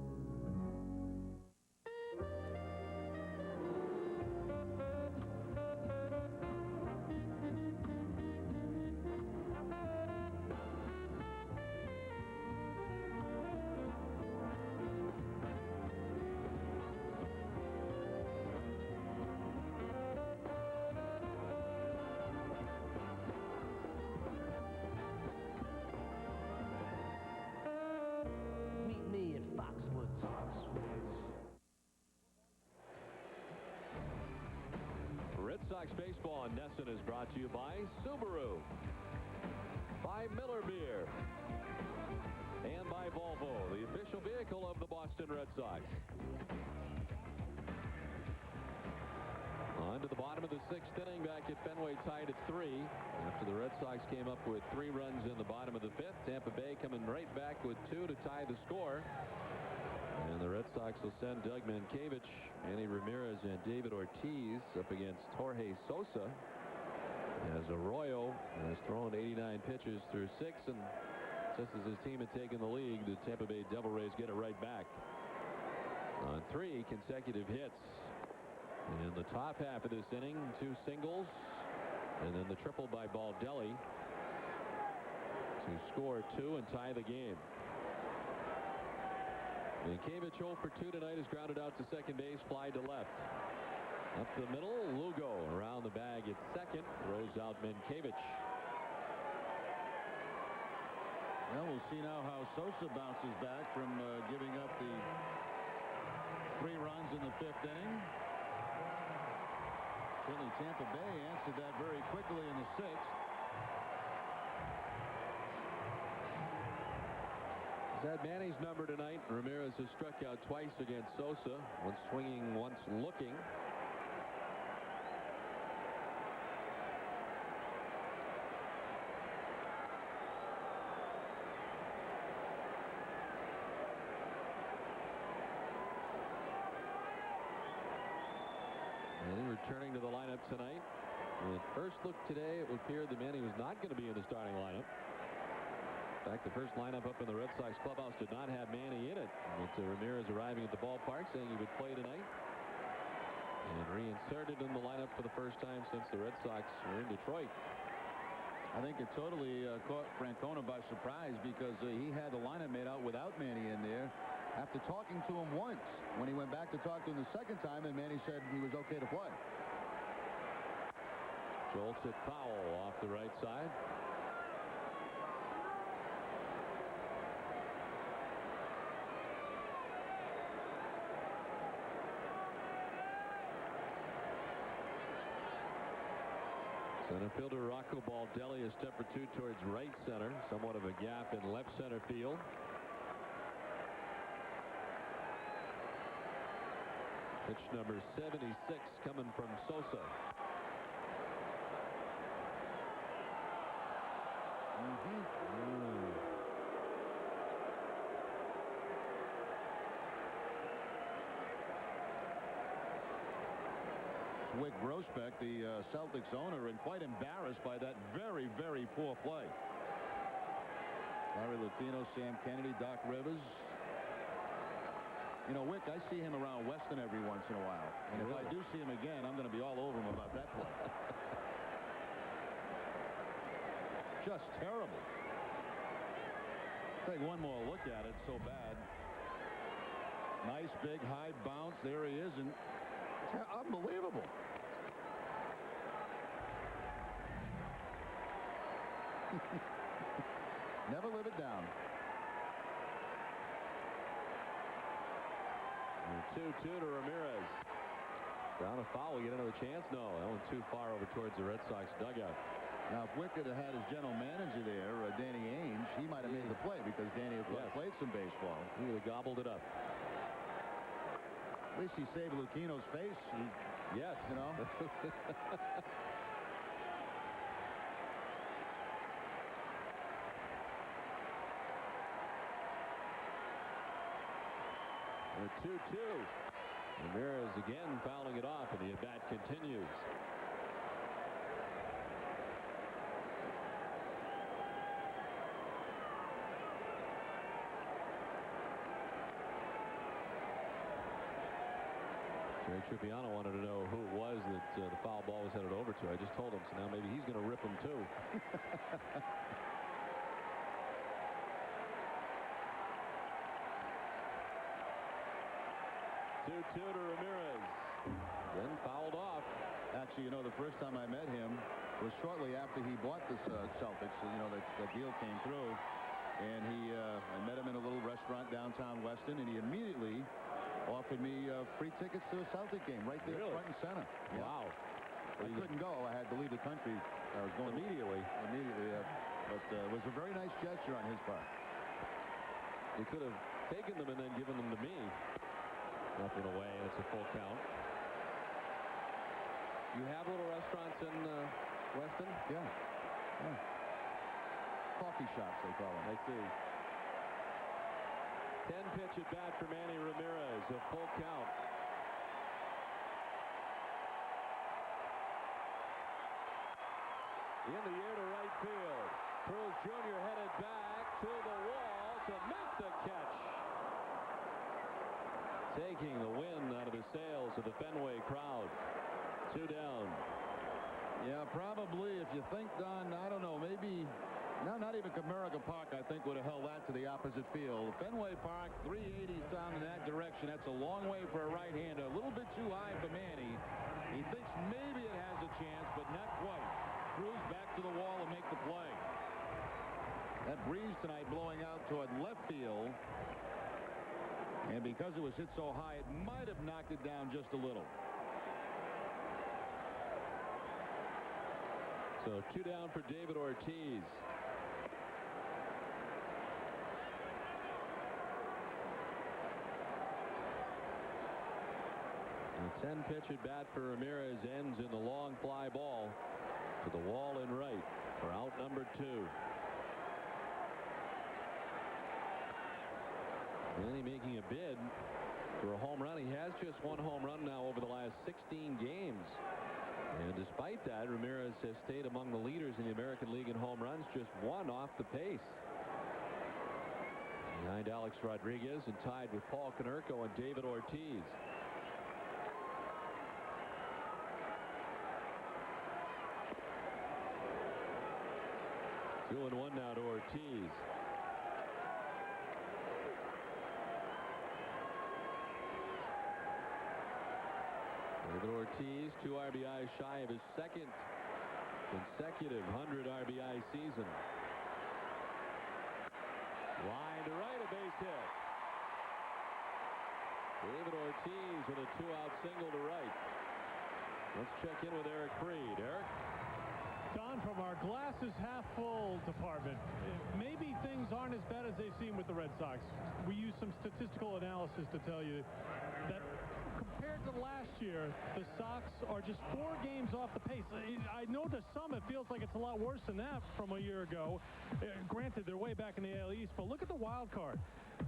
Sox baseball on Nesson is brought to you by Subaru, by Miller Beer, and by Volvo, the official vehicle of the Boston Red Sox. On to the bottom of the 6th inning, back at Fenway, tied at 3. After the Red Sox came up with 3 runs in the bottom of the 5th, Tampa Bay coming right back with 2 to tie the score. And the Red Sox will send Doug Mankiewicz, Manny Ramirez, and David Ortiz up against Jorge Sosa, as Arroyo has thrown 89 pitches through 6, and just as his team had taken the lead, the Tampa Bay Devil Rays get it right back on 3 consecutive hits. In the top half of this inning, 2 singles, and then the triple by Baldelli to score 2 and tie the game. Mankiewicz 0 for 2 tonight, is grounded out to second base, fly to left. Up the middle, Lugo around the bag at second, throws out Mankiewicz. Well, we'll see now how Sosa bounces back from giving up the 3 runs in the 5th inning. Certainly Tampa Bay answered that very quickly in the 6th. He's had Manny's number tonight. Ramirez has struck out twice against Sosa, once swinging, once looking. Manny returning to the lineup tonight. At first look today, it would appear that Manny was not going to be in the starting lineup. In fact, the first lineup up in the Red Sox clubhouse did not have Manny in it. With Ramirez arriving at the ballpark saying he would play tonight, and reinserted in the lineup for the first time since the Red Sox were in Detroit. I think it totally caught Francona by surprise, because he had the lineup made out without Manny in there after talking to him once. When he went back to talk to him the second time, and Manny said he was okay to play. Jolts it foul off the right side. Center fielder Rocco Baldelli a step or 2 towards right center, somewhat of a gap in left center field. Pitch number 76 coming from Sosa. Wick Grossbeck, the Celtics owner, and quite embarrassed by that very, very poor play. Larry Lucchino, Sam Kennedy, Doc Rivers. You know, Wick, I see him around Weston every once in a while. And if I do see him again, I'm going to be all over him about that play. Just terrible. Take one more look at it. So bad. Nice big high bounce. There he is. And unbelievable. Never live it down. 2-2 to Ramirez. Down a foul. We get another chance? No, that one too far over towards the Red Sox dugout. Now, if Wick had had his general manager there, Danny Ainge, he might have made the play, because Danny had played some baseball. He would have gobbled it up. At least he saved Lucchino's face. Yes. You know. And 2-2. Ramirez again fouling it off, and the at-bat continues. Jerry Trippiano wanted to know who it was that the foul ball was headed over to. I just told him, so now maybe he's going to rip him too. 2-2 to Ramirez. Then fouled off. Actually, you know, the first time I met him was shortly after he bought this Celtics. You know, that deal came through. And I met him in a little restaurant downtown Weston, and he immediately offered me free tickets to a Celtic game right there, front and center. Wow. I couldn't go. I had to leave the country. I was going immediately, yeah. But it was a very nice gesture on his part. He could have taken them and then given them to me. Nothing away. It's a full count. You have little restaurants in Weston? Yeah. Coffee shops, they call them. I see. 10-pitch at bat for Manny Ramirez. A full count. In the air to right field. Cruz Jr. headed back to the wall to make the catch. Taking the wind out of the sails of the Fenway crowd. 2 down. Yeah, probably. If you think, Don, I don't know, maybe... No, not even Comerica Park, I think, would have held that to the opposite field. Fenway Park, 380 down in that direction. That's a long way for a right-hander. A little bit too high for Manny. He thinks maybe it has a chance, but not quite. Cruz back to the wall and make the play. That breeze tonight blowing out toward left field. And because it was hit so high, it might have knocked it down just a little. So 2 down for David Ortiz. The 10-pitch at bat for Ramirez ends in the long fly ball to the wall and right for out number 2. Manny making a bid for a home run. He has just 1 home run now over the last 16 games. And despite that, Ramirez has stayed among the leaders in the American League in home runs, just 1 off the pace. Behind Alex Rodriguez and tied with Paul Konerko and David Ortiz. Two and 1 now to Ortiz. David Ortiz, 2 RBIs shy of his second consecutive 100 RBI season. Line to right, a base hit. David Ortiz with a 2-out single to right. Let's check in with Eric Freed. Eric? Don, from our glasses half full department, maybe things aren't as bad as they seem with the Red Sox. We use some statistical analysis to tell you that compared to last year, the Sox are just 4 games off the pace. I know to some it feels like it's a lot worse than that from a year ago. Granted, they're way back in the AL East, but look at the wild card.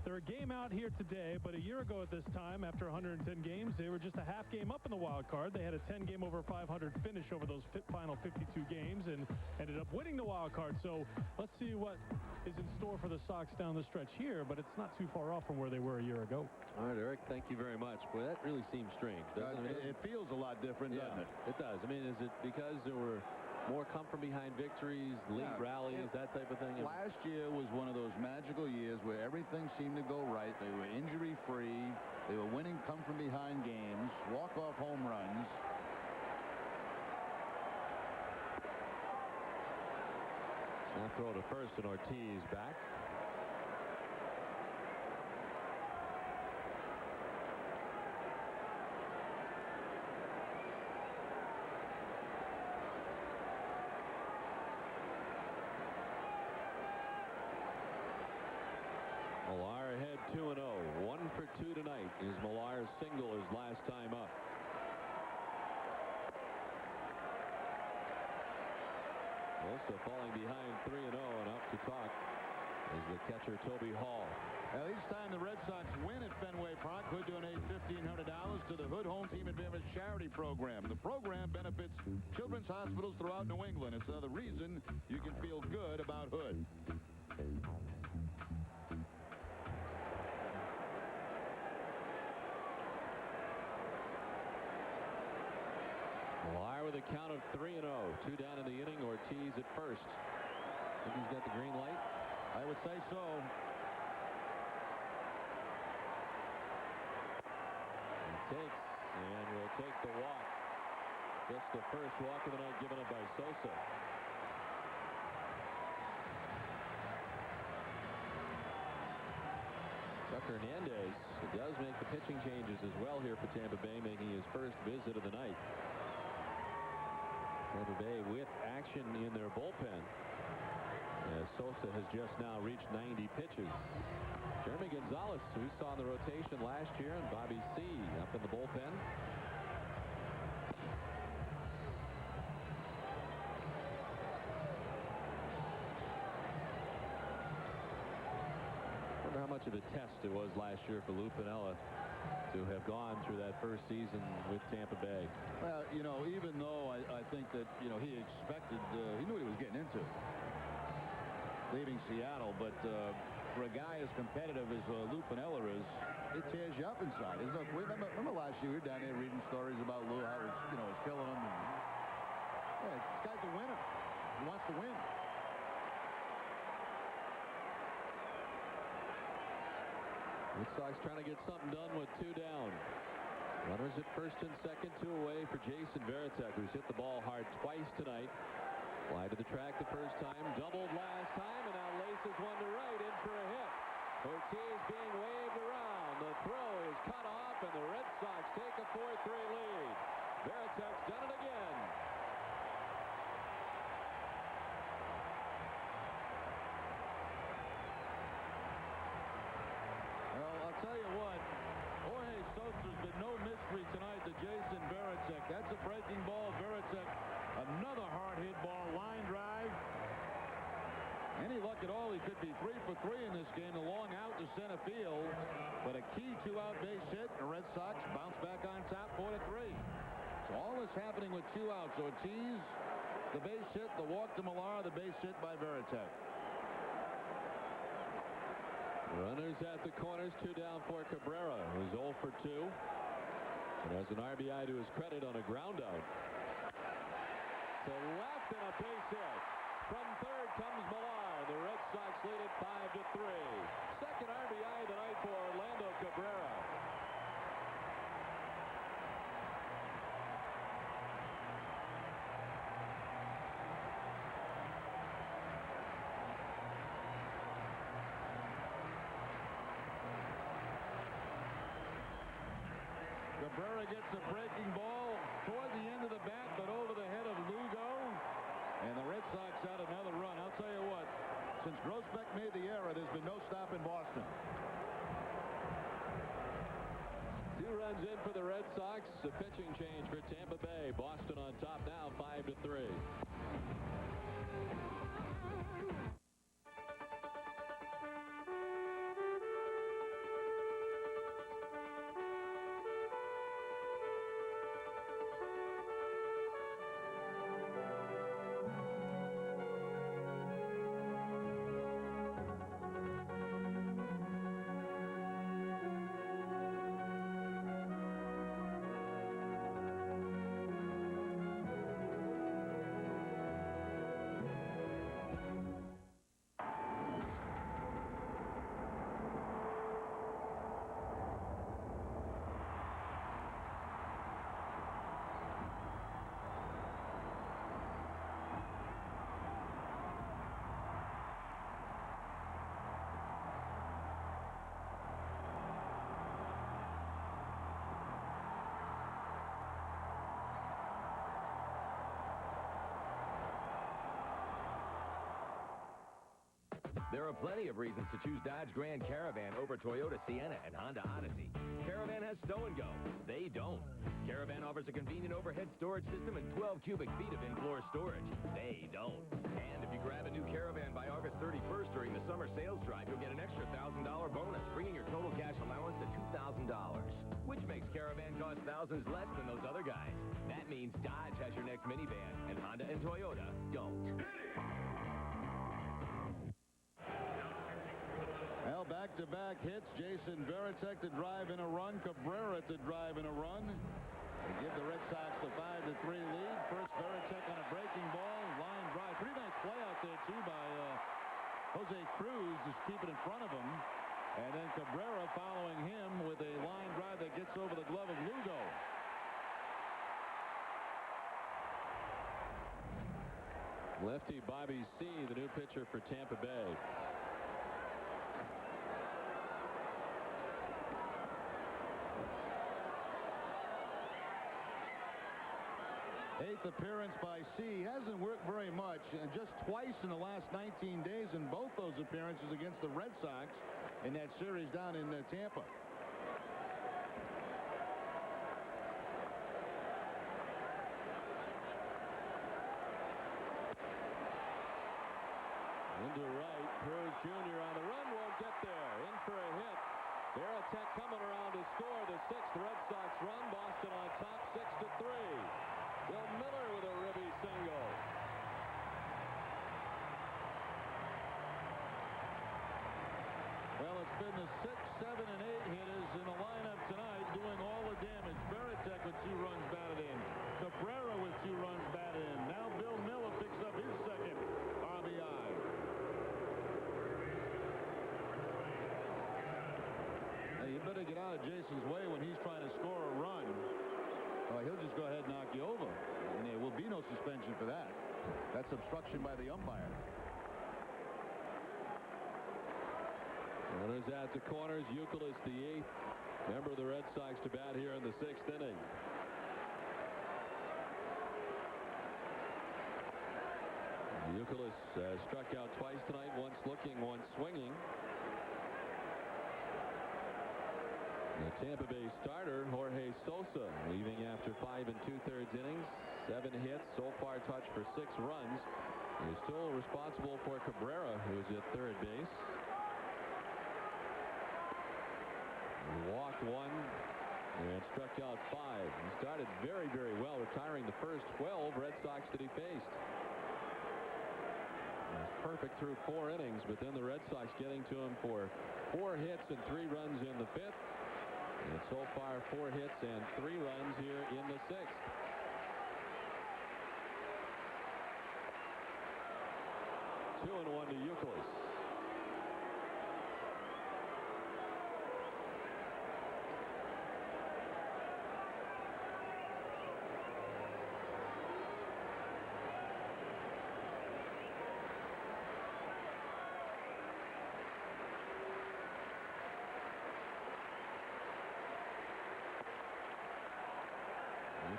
They're a game out here today, but a year ago at this time, after 110 games, they were just a half game up in the wild card. They had a 10-game over 500 finish over those final 52 games and ended up winning the wild card. So let's see what is in store for the Sox down the stretch here, but it's not too far off from where they were a year ago. All right, Eric, thank you very much. Boy, that really seems strange, doesn't it? It feels a lot different, doesn't it? It does. I mean, is it because there were more come from behind victories, late rallies, that type of thing? Last year was one of those magical years where everything seemed to go right. They were injury-free. They were winning come-from-behind games, walk-off home runs. Snap throw to first, and Ortiz back. Millar ahead 2-0. 1 for 2 tonight is Millar's single his last time up. Sosa falling behind 3-0 and up to talk is the catcher Toby Hall. Now, each time the Red Sox win at Fenway Park, Hood donate $1,500 to the Hood Home Team Advantage charity program. The program benefits children's hospitals throughout New England. It's another reason you can feel good about Hood. Millar with a count of 3-0. 2 down in the inning. Ortiz at first. Think he's got the green light? I would say so. He takes and will take the walk. Just the first walk of the night given up by Sosa. Tucker Hernandez does make the pitching changes as well here for Tampa Bay, making his first visit of the night. Tampa Bay with action in their bullpen, as Sosa has just now reached 90 pitches. Jeremy Gonzalez, who we saw in the rotation last year, and Bobby C. up in the bullpen. How much of a test it was last year for Lou Piniella to have gone through that first season with Tampa Bay. Well, you know, even though I think that, you know, he expected, he knew what he was getting into leaving Seattle, but for a guy as competitive as Lou Piniella is, it tears you up inside. Look, remember last year we were down there reading stories about Lou, how it was, you know, it was killing him. And, yeah, this guy's a winner. He wants to win. Red Sox trying to get something done with 2 down. Runners at first and second, 2 away for Jason Varitek, who's hit the ball hard twice tonight. Fly to the track the first time, doubled last time, and now laces one to right in for a hit. Ortiz being waved around. The throw is cut off, and the Red Sox take a 4-3 lead. Varitek's done it again. Tell you what, Jorge Sosa's been no mystery tonight to Jason Varitek. That's a breaking ball. Varitek, another hard hit ball, line drive. Any luck at all, he could be 3 for 3 in this game. A long out to center field, but a key 2-out base hit. The Red Sox bounce back on top, 4-3. So all this happening with 2 outs. Ortiz, the base hit, the walk to Millar, the base hit by Varitek. Runners at the corners, 2 down for Cabrera, who's 0 for 2. And has an RBI to his credit on a ground out. To left and a base hit. From third comes Millar. The Red Sox lead it 5-3. Second RBI tonight for Orlando Cabrera. Cabrera gets a breaking ball toward the end of the bat, but over the head of Lugo. And the Red Sox out another run. I'll tell you what, since Grossbeck made the error, there's been no stop in Boston. 2 runs in for the Red Sox. A pitching change for Tampa Bay. Boston on top now, 5-3. There are plenty of reasons to choose Dodge Grand Caravan over Toyota Sienna and Honda Odyssey. Caravan has stow and go. They don't. Caravan offers a convenient overhead storage system and 12 cubic feet of in-floor storage. They don't. And if you grab a new Caravan by August 31st during the summer sales drive, you'll get an extra $1,000 bonus, bringing your total cash allowance to $2,000, which makes Caravan cost thousands less than those other guys. That means Dodge has your next minivan, and Honda and Toyota don't. Well, back-to-back hits. Jason Varitek to drive in a run. Cabrera to drive in a run. They give the Red Sox the 5-3 lead. First, Varitek on a breaking ball. Line drive. Pretty nice play out there, too, by Jose Cruz, just keep it in front of him. And then Cabrera following him with a line drive that gets over the glove of Lugo. Lefty Bobby C., the new pitcher for Tampa Bay. 8th appearance by C. Hasn't worked very much, and just twice in the last 19 days, in both those appearances against the Red Sox in that series down in Tampa. Into right, Cruz Jr. on the run, won't get there. In for a hit. Veritek coming around to score the 6th Red Sox run. Boston on top 6-3. Bill Miller with a ribby single. Well, it's been the 6, 7, and 8 hitters in the lineup tonight doing all the damage. Veritek with 2 runs batted in. Cabrera with 2 runs batted in. Now Bill Miller picks up his second RBI. Hey, you better get out of Jason's way when he's trying to score a run. He'll just go ahead and knock you over. And there will be no suspension for that. That's obstruction by the umpire. Runners at the corners. Youkilis, the 8th member of the Red Sox, to bat here in the 6th inning. Youkilis struck out twice tonight, once looking, once swinging. The Tampa Bay starter, Jorge Sosa, leaving after 5 2/3 innings, 7 hits, so far touched for 6 runs. He is still responsible for Cabrera, who is at third base. He walked 1 and struck out 5. He started very, very well, retiring the first 12 Red Sox that he faced. He was perfect through 4 innings, but then the Red Sox getting to him for 4 hits and 3 runs in the 5th. And so far, 4 hits and 3 runs here in the 6th. Two and 1 to Youkilis.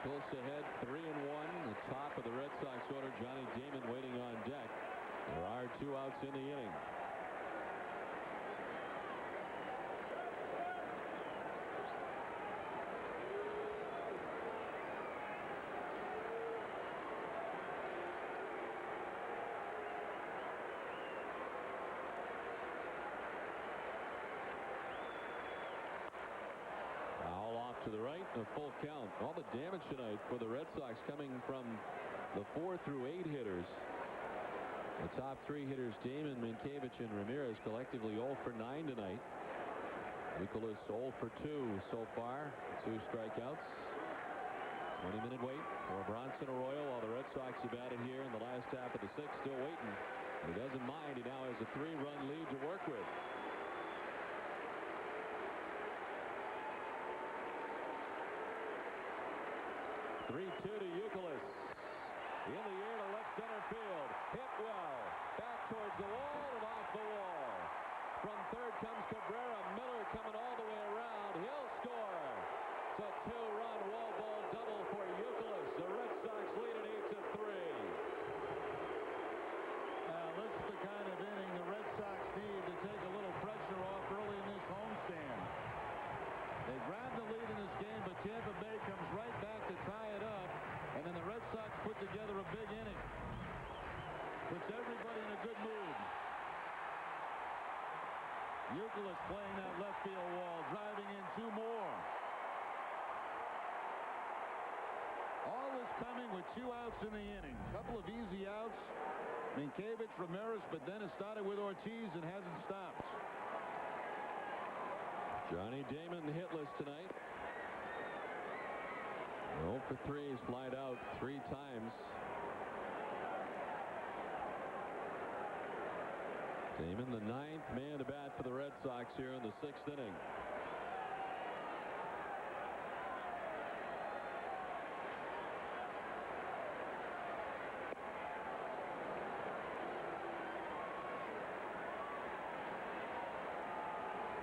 Close ahead, 3 and 1. The top of the Red Sox order, Johnny Damon waiting on deck. There are 2 outs in the inning. To the right, a full count. All the damage tonight for the Red Sox coming from the 4 through 8 hitters. The top 3 hitters, Damon, Minkiewicz, and Ramirez, collectively 0 for 9 tonight. Youkilis 0 for 2 so far. 2 strikeouts. 20-minute wait for Bronson Arroyo while the Red Sox have batted here in the last half of the 6th. Still waiting. He doesn't mind. He now has a 3-run lead to work with. 3-2 to Youkilis. In the air to left center field. Hit well. Back towards the wall and off the wall. From third comes Cabrera. Miller coming all the way around. He'll score. It's a 2-run wall ball double for Youkilis. The Red Sox lead at 8-3. This is the kind of inning the Red Sox need to take a little pressure off early in this homestand. They grabbed the lead in this game, but Tampa Bay comes right back to tie it up, and then the Red Sox put together a big inning. Puts everybody in a good mood. Youkilis playing that left field wall, driving in 2 more. All this coming with 2 outs in the inning. Couple of easy outs. Minkiewicz, Ramirez, but then it started with Ortiz and hasn't stopped. Johnny Damon hitless tonight. 0 for 3. He's flied out 3 times. Damon, the 9th man to bat for the Red Sox here in the 6th inning.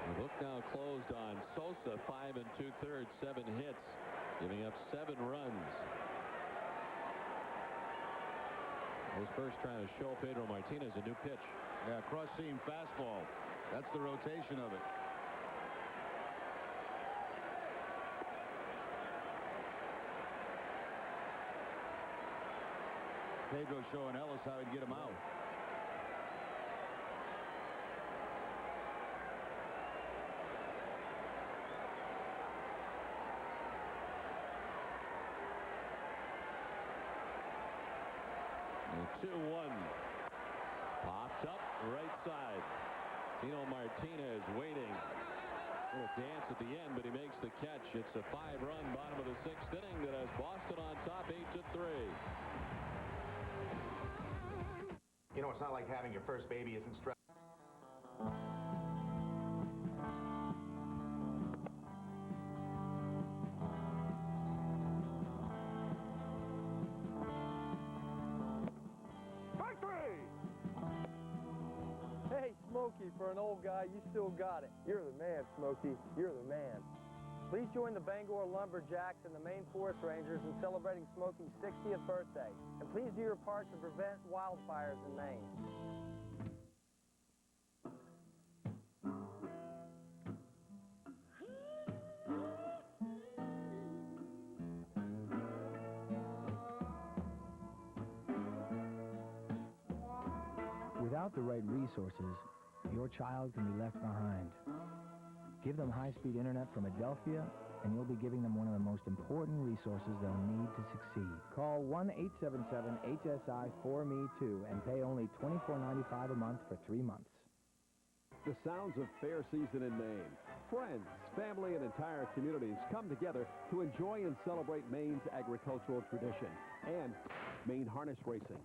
The book now closed on Sosa, 5 2/3, 7 hits, giving up 7 runs. was first trying to show Pedro Martinez a new pitch. Yeah, cross-seam fastball. That's the rotation of it. Pedro showing Ellis how he'd get him out. The 2-1. Pops up right side. Tino Martinez waiting. Little dance at the end, but he makes the catch. It's a 5-run bottom of the 6th inning that has Boston on top 8-3. You know, it's not like having your first baby isn't stressful. Hey, Smokey, for an old guy, you still got it. You're the man, Smokey. You're the man. Please join the Bangor Lumberjacks and the Maine Forest Rangers in celebrating Smokey's 60th birthday. And please do your part to prevent wildfires in Maine. Without the right resources, your child can be left behind. Give them high-speed internet from Adelphia, and you'll be giving them one of the most important resources they'll need to succeed. Call 1-877-HSI-4ME2 and pay only $24.95 a month for 3 months. The sounds of fair season in Maine. Friends, family, and entire communities come together to enjoy and celebrate Maine's agricultural tradition and Maine harness racing.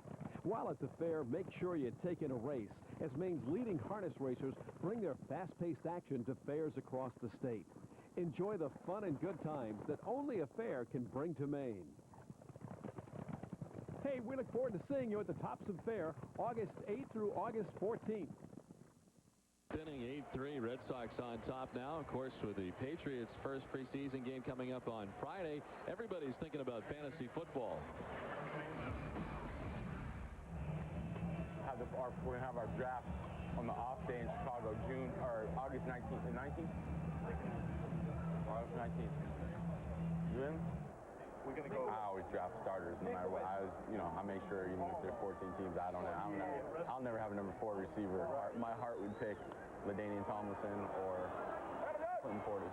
While at the fair, make sure you take in a race, as Maine's leading harness racers bring their fast-paced action to fairs across the state. Enjoy the fun and good times that only a fair can bring to Maine. Hey, we look forward to seeing you at the Topsom Fair, August 8th through August 14th. Inning 8-3, Red Sox on top now. Of course, with the Patriots' first preseason game coming up on Friday, everybody's thinking about fantasy football. We're going to have our draft on the off day in Chicago, August 19th and 19th? August 19th. You in? We're going to go. I always draft starters no matter what. I make sure even if there's 14 teams, I'll never have a number 4 receiver. My heart would pick LaDainian Tomlinson or Clinton Portis.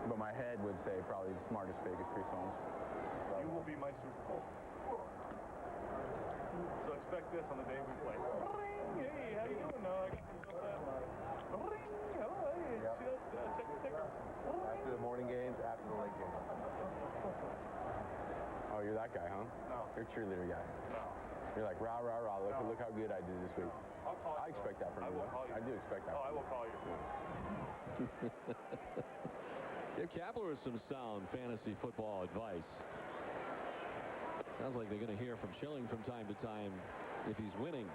But my head would say probably the smartest pick is Chris Holmes. You will be my Super Bowl. So expect this on the day we play. Ring! Hey, how you doing? Ring! Oh, hey, yep. Check the ticker. After the morning games, after the late games. Oh, you're that guy, huh? No. You're a cheerleader guy. No. You're like, rah, rah, rah, look how good I did this week. I'll call you. I expect that from you. I do expect that. Oh, I will call you. Give Kapler some sound fantasy football advice. Sounds like they're going to hear from Schilling from time to time if he's winning.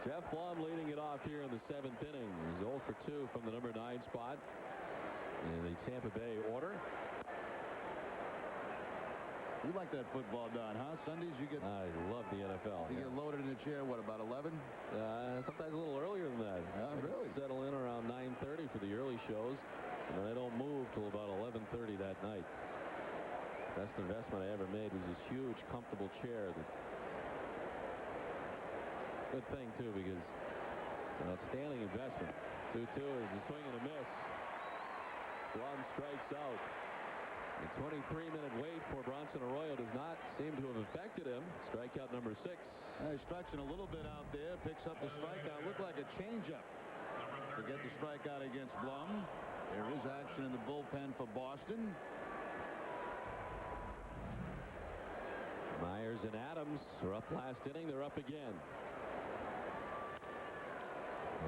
Jeff Blum leading it off here in the 7th inning. He's 0 for 2 from the number 9 spot in the Tampa Bay order. You like that football, Don, huh? Sundays you get... I love the NFL. You get loaded in the chair, what, about 11? Sometimes a little earlier than that. Really? Settle in around 9:30 for the early shows, and then I don't move till about 11:30 that night. Best investment I ever made was this huge, comfortable chair. Good thing, too, because it's an outstanding investment. 2-2 is a swing and a miss. Blum strikes out. The 23-minute wait for Bronson Arroyo does not seem to have affected him. Strikeout number 6. He strikes in a little bit out there, picks up the strikeout. Looked like a changeup to get the strikeout against Blum. There is action in the bullpen for Boston. Myers and Adams are up last inning. They're up again.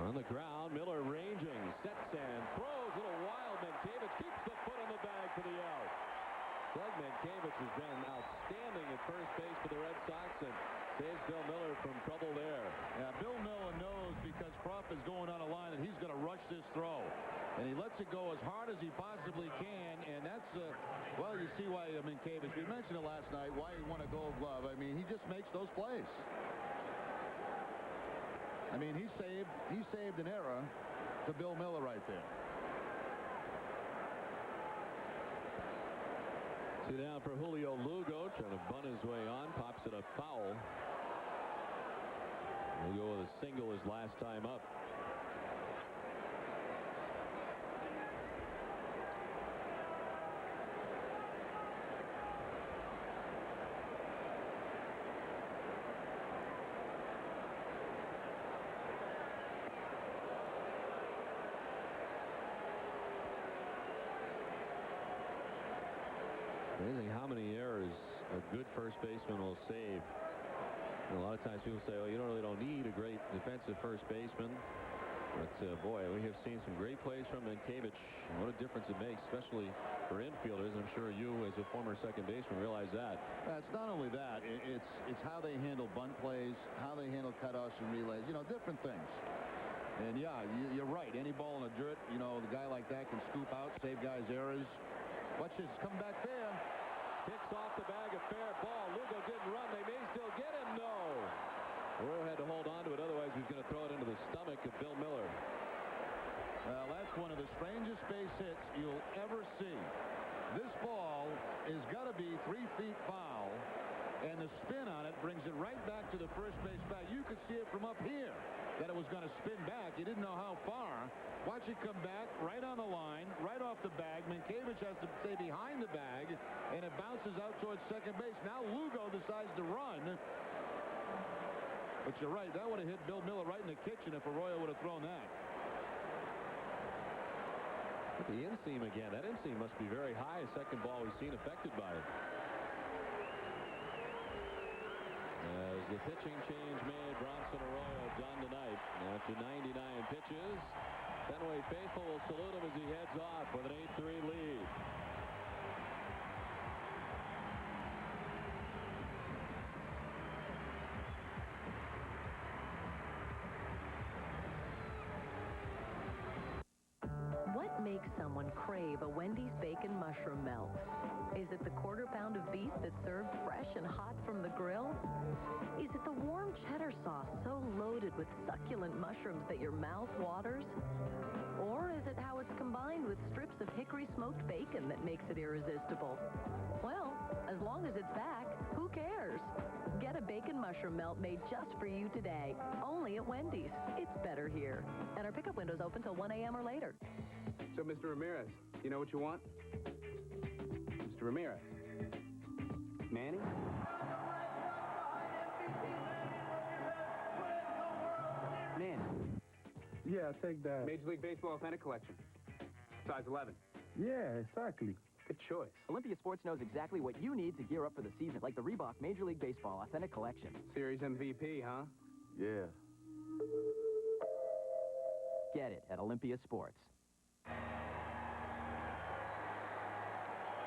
On the ground, Miller ranging, sets and throws. Little wild. McDavid keeps the foot on the bag for the out. Doug Mankiewicz has been outstanding at first base for the Red Sox and saves Bill Miller from trouble there. Yeah, Bill Miller knows because Krupp is going on a line that he's going to rush this throw. And he lets it go as hard as he possibly can, and that's, well, you see why Mankiewicz, we mentioned it last night, why he won a Gold Glove. I mean, he just makes those plays. I mean, he saved an era to Bill Miller right there. 2 down for Julio Lugo, trying to bunt his way on, pops it a foul. Lugo with a single his last time up. Amazing how many errors a good first baseman will save. And a lot of times people say, oh, you don't need a great defensive first baseman. But boy, we have seen some great plays from Mankiewicz. What a difference it makes, especially for infielders. I'm sure you, as a former second baseman, realize that. It's not only that. It's how they handle bunt plays, how they handle cutoffs and relays. You know, different things. And yeah, you're right. Any ball in the dirt, you know, the guy like that can scoop out, save guys' errors. Watch this, come back fair. Kicks off the bag, a fair ball. Lugo didn't run. They may still get him. No. Arroyo had to hold on to it. Otherwise, he was going to throw it into the stomach of Bill Miller. Well, that's one of the strangest base hits you'll ever see. This ball is got to be 3 feet foul, and the spin on it brings it right back to the first base bag. You could see it from up here that it was going to spin back. You didn't know how far. Watch it come back right on the line, right off the bag. Mankiewicz has to stay behind the bag, and it bounces out towards second base. Now Lugo decides to run. But you're right, that would have hit Bill Miller right in the kitchen if Arroyo would have thrown that. But the inseam again. That inseam must be very high. Second ball we've seen affected by it. As the pitching change made, Bronson Arroyo done tonight. After 99 pitches, Fenway faithful will salute him as he heads off with an 8-3 lead. What makes someone crave a Wendy's bacon mushroom melt? Is it the quarter pound of beef that's served fresh and hot from the grill? Is it the warm cheddar sauce so loaded with succulent mushrooms that your mouth waters? Or is it how it's combined with strips of hickory smoked bacon that makes it irresistible? Well, as long as it's back, who cares? Get a bacon mushroom melt made just for you today. Only at Wendy's. It's better here. And our pickup window's open till 1 a.m. or later. So, Mr. Ramirez, you know what you want? Mr. Ramirez. Manny? Manny. Yeah, take that. Major League Baseball Authentic Collection. Size 11. Yeah, exactly. Good choice. Olympia Sports knows exactly what you need to gear up for the season, like the Reebok Major League Baseball Authentic Collection. Series MVP, huh? Yeah. Get it at Olympia Sports.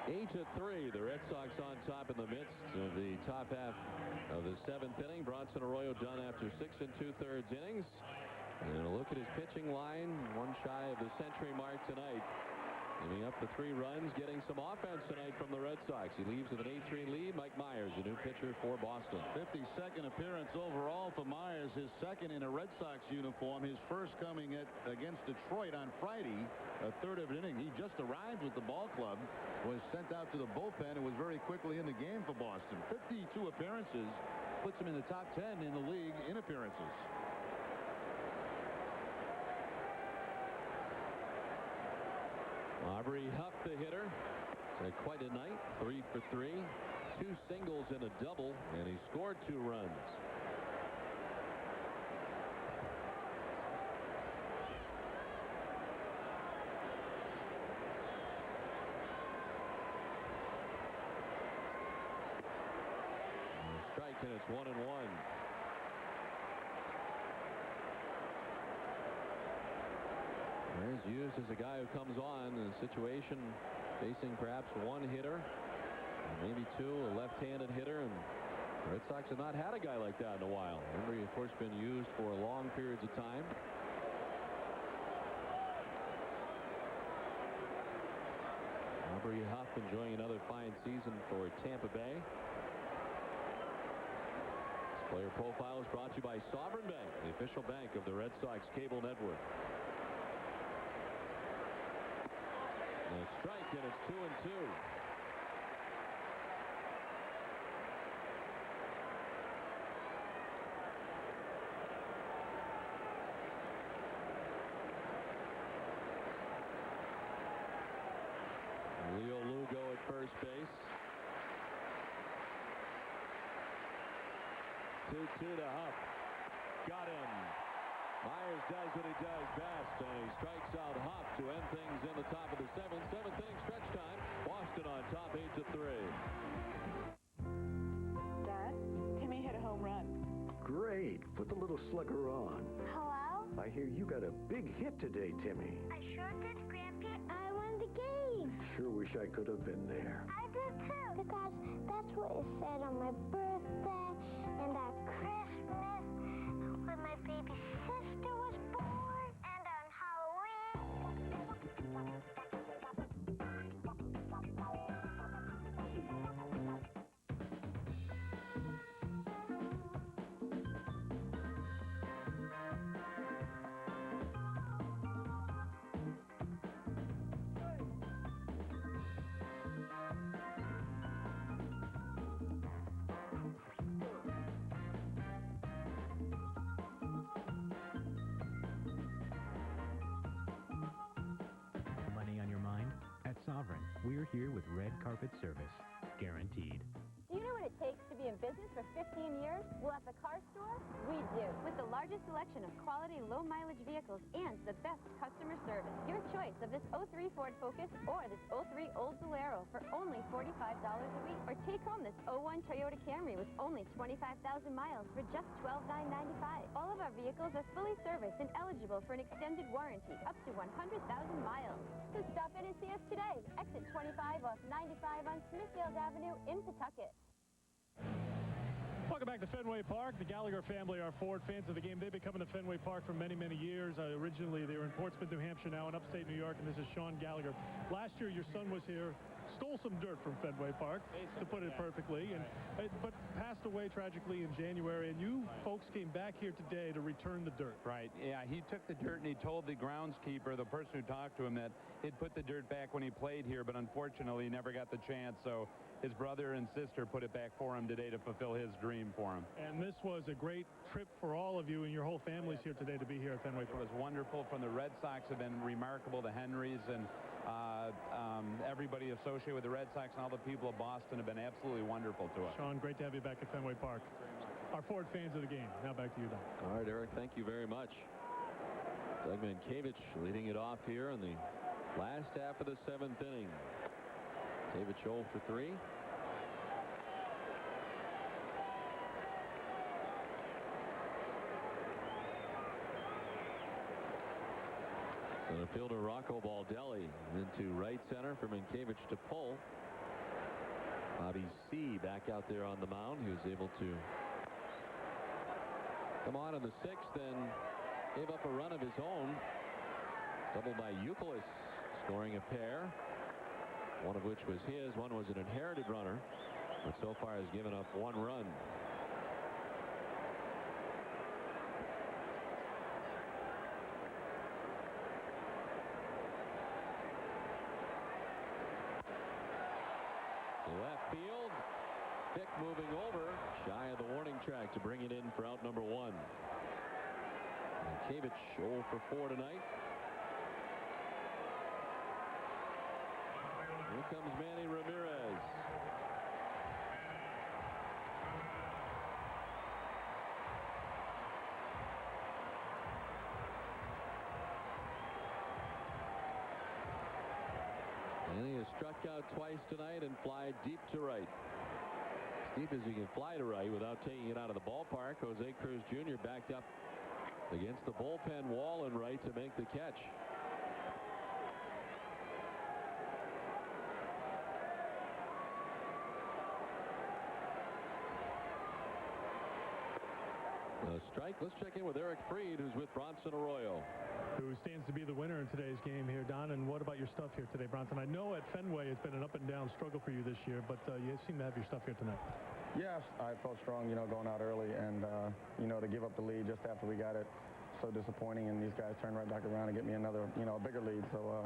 8-3, the Red Sox on top in the midst of the top half of the 7th inning. Bronson Arroyo done after 6 2/3 innings. And a look at his pitching line, one shy of the century mark tonight. Giving up the 3 runs, getting some offense tonight from the Red Sox. He leaves with an 8-3 lead. Mike Myers, a new pitcher for Boston. 52nd appearance overall for Myers, his second in a Red Sox uniform, his first coming against Detroit on Friday, a third of an inning. He just arrived with the ball club, was sent out to the bullpen, and was very quickly in the game for Boston. 52 appearances, puts him in the top 10 in the league in appearances. Aubrey Huff, the hitter. Had quite a night. 3 for 3. 2 singles and a double, and he scored 2 runs. Strike, and it's 1-1. He's used as a guy who comes on in a situation facing perhaps one hitter. maybe two, a left-handed hitter, and the Red Sox have not had a guy like that in a while. Remember, he, of course, been used for long periods of time. Aubrey Huff enjoying another fine season for Tampa Bay. This player profile is brought to you by Sovereign Bank, the official bank of the Red Sox cable network. And a strike, and it's 2-2. Leo Lugo at first base. 2-2 to Huff. Got him. Myers does what he does best, and he strikes out Huff to end things in the top of the seventh. Seventh inning stretch time. Boston on top 8-3. Dad, Timmy hit a home run. Great. Put the little slugger on. Hello? I hear you got a big hit today, Timmy. I sure did, Grampy. I won the game. Sure wish I could have been there. I did too. Because that's what it said on my birthday and at Christmas when my baby sister was born and on Halloween. Money on your mind? At Sovereign, we're here with red carpet service. Guaranteed. Do you know what it takes to be in business for 15 years? Well, at the car store, we do. With the largest selection of quality, low-mileage vehicles and the best customer service. Your choice of this 03 Ford Focus or this 03 Old Bolero for only $45 a week. Or take home this 01 Toyota Camry with only 25,000 miles for just $12,995. All of our vehicles are fully serviced and eligible for an extended warranty up to 100,000 miles. So stop in and see us today. Exit 25 off 95 on Smithfield Avenue in Pawtucket. Welcome back to Fenway Park. The Gallagher family are Ford fans of the game. They've been coming to Fenway Park for many, many years. Originally, they were in Portsmouth, New Hampshire, now in upstate New York, and this is Sean Gallagher. Last year, your son was here, stole some dirt from Fenway Park, to put it perfectly, and but passed away tragically in January, and you folks came back here today to return the dirt. Right. Yeah, he took the dirt, and he told the groundskeeper, the person who talked to him, that he'd put the dirt back when he played here, but unfortunately, he never got the chance, so his brother and sister put it back for him today to fulfill his dream for him. And this was a great trip for all of you, and your whole family's here today to be here at Fenway Park. It was wonderful. From the Red Sox have been remarkable, the Henrys, and everybody associated with the Red Sox and all the people of Boston have been absolutely wonderful to us. Sean, great to have you back at Fenway Park. Our Ford fans of the game. Now back to you, Don. All right, Eric, thank you very much. Doug Mankiewicz leading it off here in the last half of the seventh inning. Mankiewicz 0 for 3. Center fielder Rocco Baldelli into right center for Mankiewicz to pull. Bobby C. back out there on the mound. He was able to come on in the sixth and gave up a run of his own. Doubled by Youkilis, scoring a pair. One of which was his. One was an inherited runner, but so far has given up one run. Left field. Dick moving over, shy of the warning track to bring it in for out number one. Mankiewicz 0 for 4 tonight. Here comes Manny Ramirez. Manny has struck out twice tonight and fly deep to right. As deep as he can fly to right without taking it out of the ballpark. Jose Cruz Jr. backed up against the bullpen wall and right to make the catch. Mike, let's check in with Eric Freed, who's with Bronson Arroyo. Who stands to be the winner in today's game here, Don. And what about your stuff here today, Bronson? I know at Fenway it's been an up-and-down struggle for you this year, but you seem to have your stuff here tonight. Yes, I felt strong, going out early, and, to give up the lead just after we got it, so disappointing, and these guys turned right back around and get me another, a bigger lead, so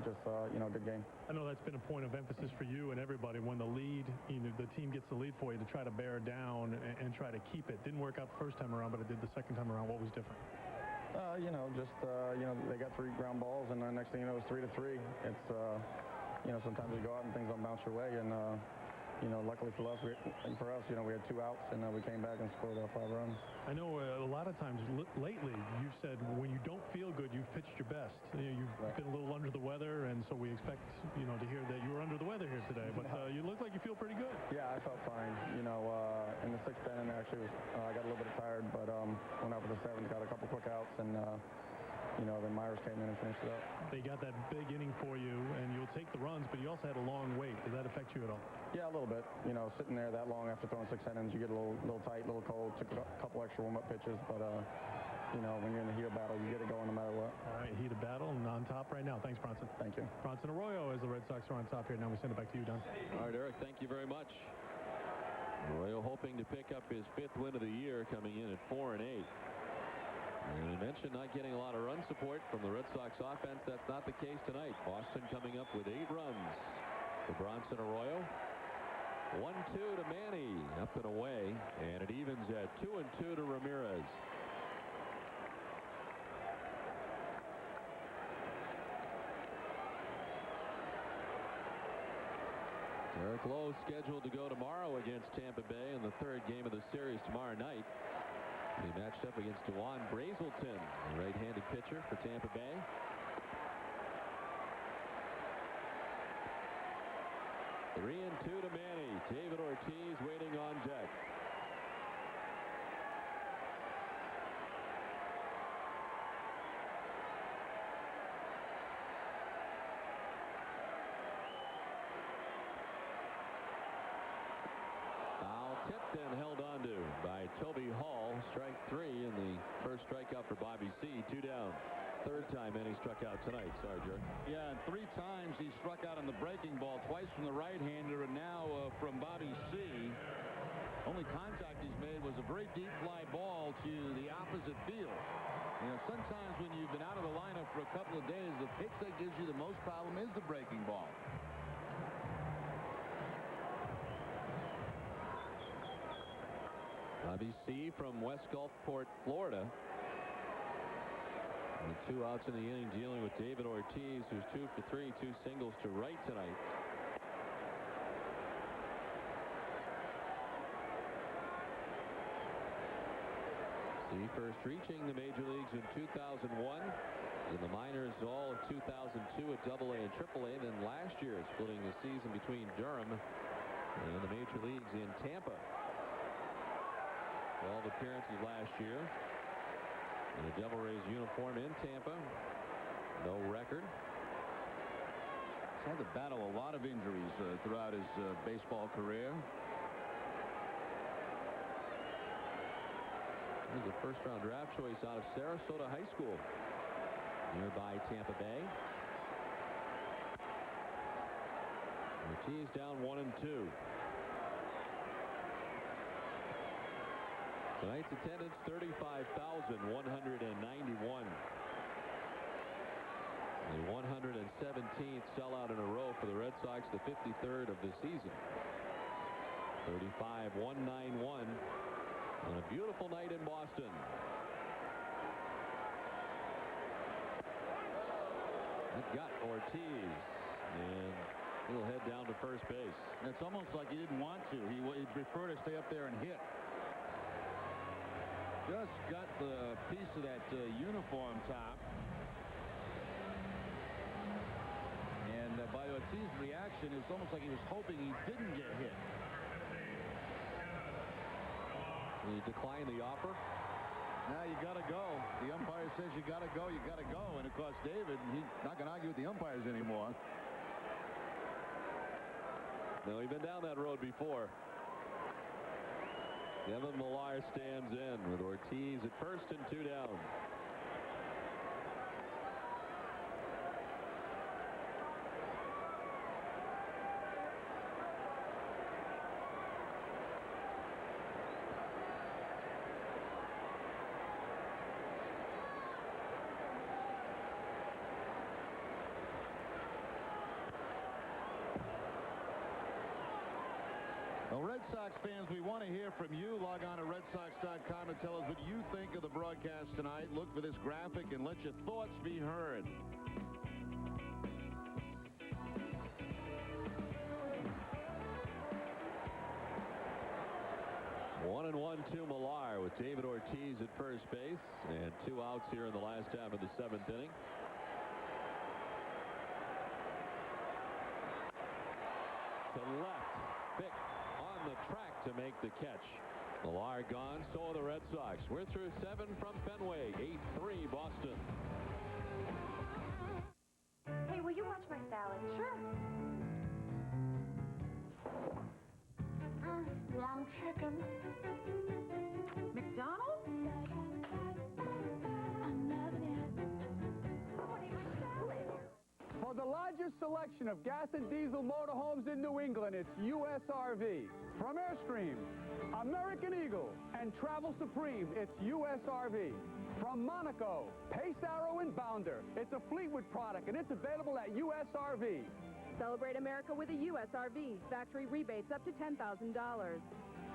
good game. I know that's been a point of emphasis for you and everybody when the lead, the team gets the lead for you to try to bear down and try to keep it. Didn't work out the first time around, but it did the second time around. What was different? They got 3 ground balls, and the next thing you know, it's 3-3. It's, sometimes you go out and things don't bounce your way, and, luckily for us, we had 2 outs, and we came back and scored 5 runs. I know a lot of times lately you've said when you don't feel good, you've pitched your best. You've been a little under the weather, and so we expect, to hear that you were under the weather here today. But you look like you feel pretty good. Yeah, I felt fine. In the 6th inning, actually, I got a little bit tired, but went out with the 7th, got a couple quick outs, and then Myers came in and finished it up. They got that big inning for you, and you'll take the runs, but you also had a long wait. Did that affect you at all? Yeah, a little bit. Sitting there that long after throwing 6 innings, you get a little tight, a little cold. Took a couple extra warm-up pitches, but, when you're in the heat of battle, you get it going no matter what. All right, heat of battle and on top right now. Thanks, Bronson. Thank you. Bronson Arroyo as the Red Sox are on top here. Now we send it back to you, Don. All right, Eric, thank you very much. Arroyo hoping to pick up his 5th win of the year, coming in at 4-8. And we mentioned not getting a lot of run support from the Red Sox offense. That's not the case tonight. Boston coming up with 8 runs for Bronson Arroyo. 1-2 to Manny, up and away, and it evens at 2-2 to Ramirez. Eric Lowe scheduled to go tomorrow against Tampa Bay in the 3rd game of the series tomorrow night. He matched up against Dewan Brazelton, the right-handed pitcher for Tampa Bay. Three and 2 to Manny. David Ortiz waiting on deck. Foul tipped and held on to by Toby Hall. Strike 3 in the first strikeout for Bobby C. 2 down. 3rd time Manny struck out tonight. Sorry, Jorge. Yeah, and 3 times he struck out on the breaking ball, twice from the right-hander, and now from Bobby C. Only contact he's made was a very deep fly ball to the opposite field. Sometimes when you've been out of the lineup for a couple of days, the pitch that gives you the most problem is the breaking ball. Bobby C. from West Gulfport, Florida. And 2 outs in the inning dealing with David Ortiz, who's 2 for 3, 2 singles to right tonight. C first reaching the major leagues in 2001. In the minors all of 2002 at AA and AAA. Then last year splitting the season between Durham and the major leagues in Tampa. 12 appearances last year in a Devil Rays uniform in Tampa. No record. He's had to battle a lot of injuries throughout his baseball career. He's a first-round draft choice out of Sarasota High School, nearby Tampa Bay. Ortiz down 1-2. Tonight's attendance 35,191. The 117th sellout in a row for the Red Sox, the 53rd of the season. 35,191 on a beautiful night in Boston. That got Ortiz, and he'll head down to first base. It's almost like he didn't want to. He'd prefer to stay up there and hit. Just got the piece of that uniform top. And by Ortiz's reaction, it's almost like he was hoping he didn't get hit. He declined the offer. Now you got to go. The umpire says you got to go. You got to go. And of course, David, he's not going to argue with the umpires anymore. No, he's been down that road before. Kevin Millar stands in with Ortiz at first and 2 down. Well, Red Sox fans, we want to hear from you. Log on to RedSox.com and tell us what you think of the broadcast tonight. Look for this graphic and let your thoughts be heard. One and 1 to Millar with David Ortiz at first base and 2 outs here in the last half of the 7th inning. To left, Vick on the track to make the catch. Millar gone, so are the Red Sox. We're through 7 from Fenway, 8-3 Boston. Hey, will you watch my salad? Sure. Long chicken. McDonald's? For the largest selection of gas and diesel motorhomes in New England, it's USRV. From Airstream, American Eagle, and Travel Supreme, it's USRV. From Monaco, Pace Arrow and Bounder, it's a Fleetwood product, and it's available at USRV. Celebrate America with a USRV. Factory rebates up to $10,000.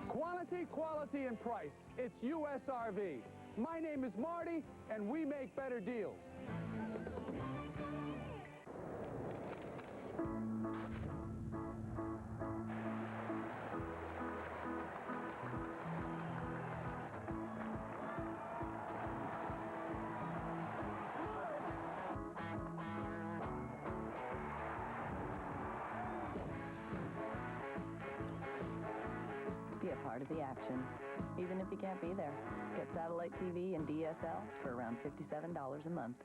Quantity, quality, and price. It's USRV. My name is Marty, and we make better deals. Be a part of the action, even if you can't be there. Get satellite TV and DSL for around $57 a month.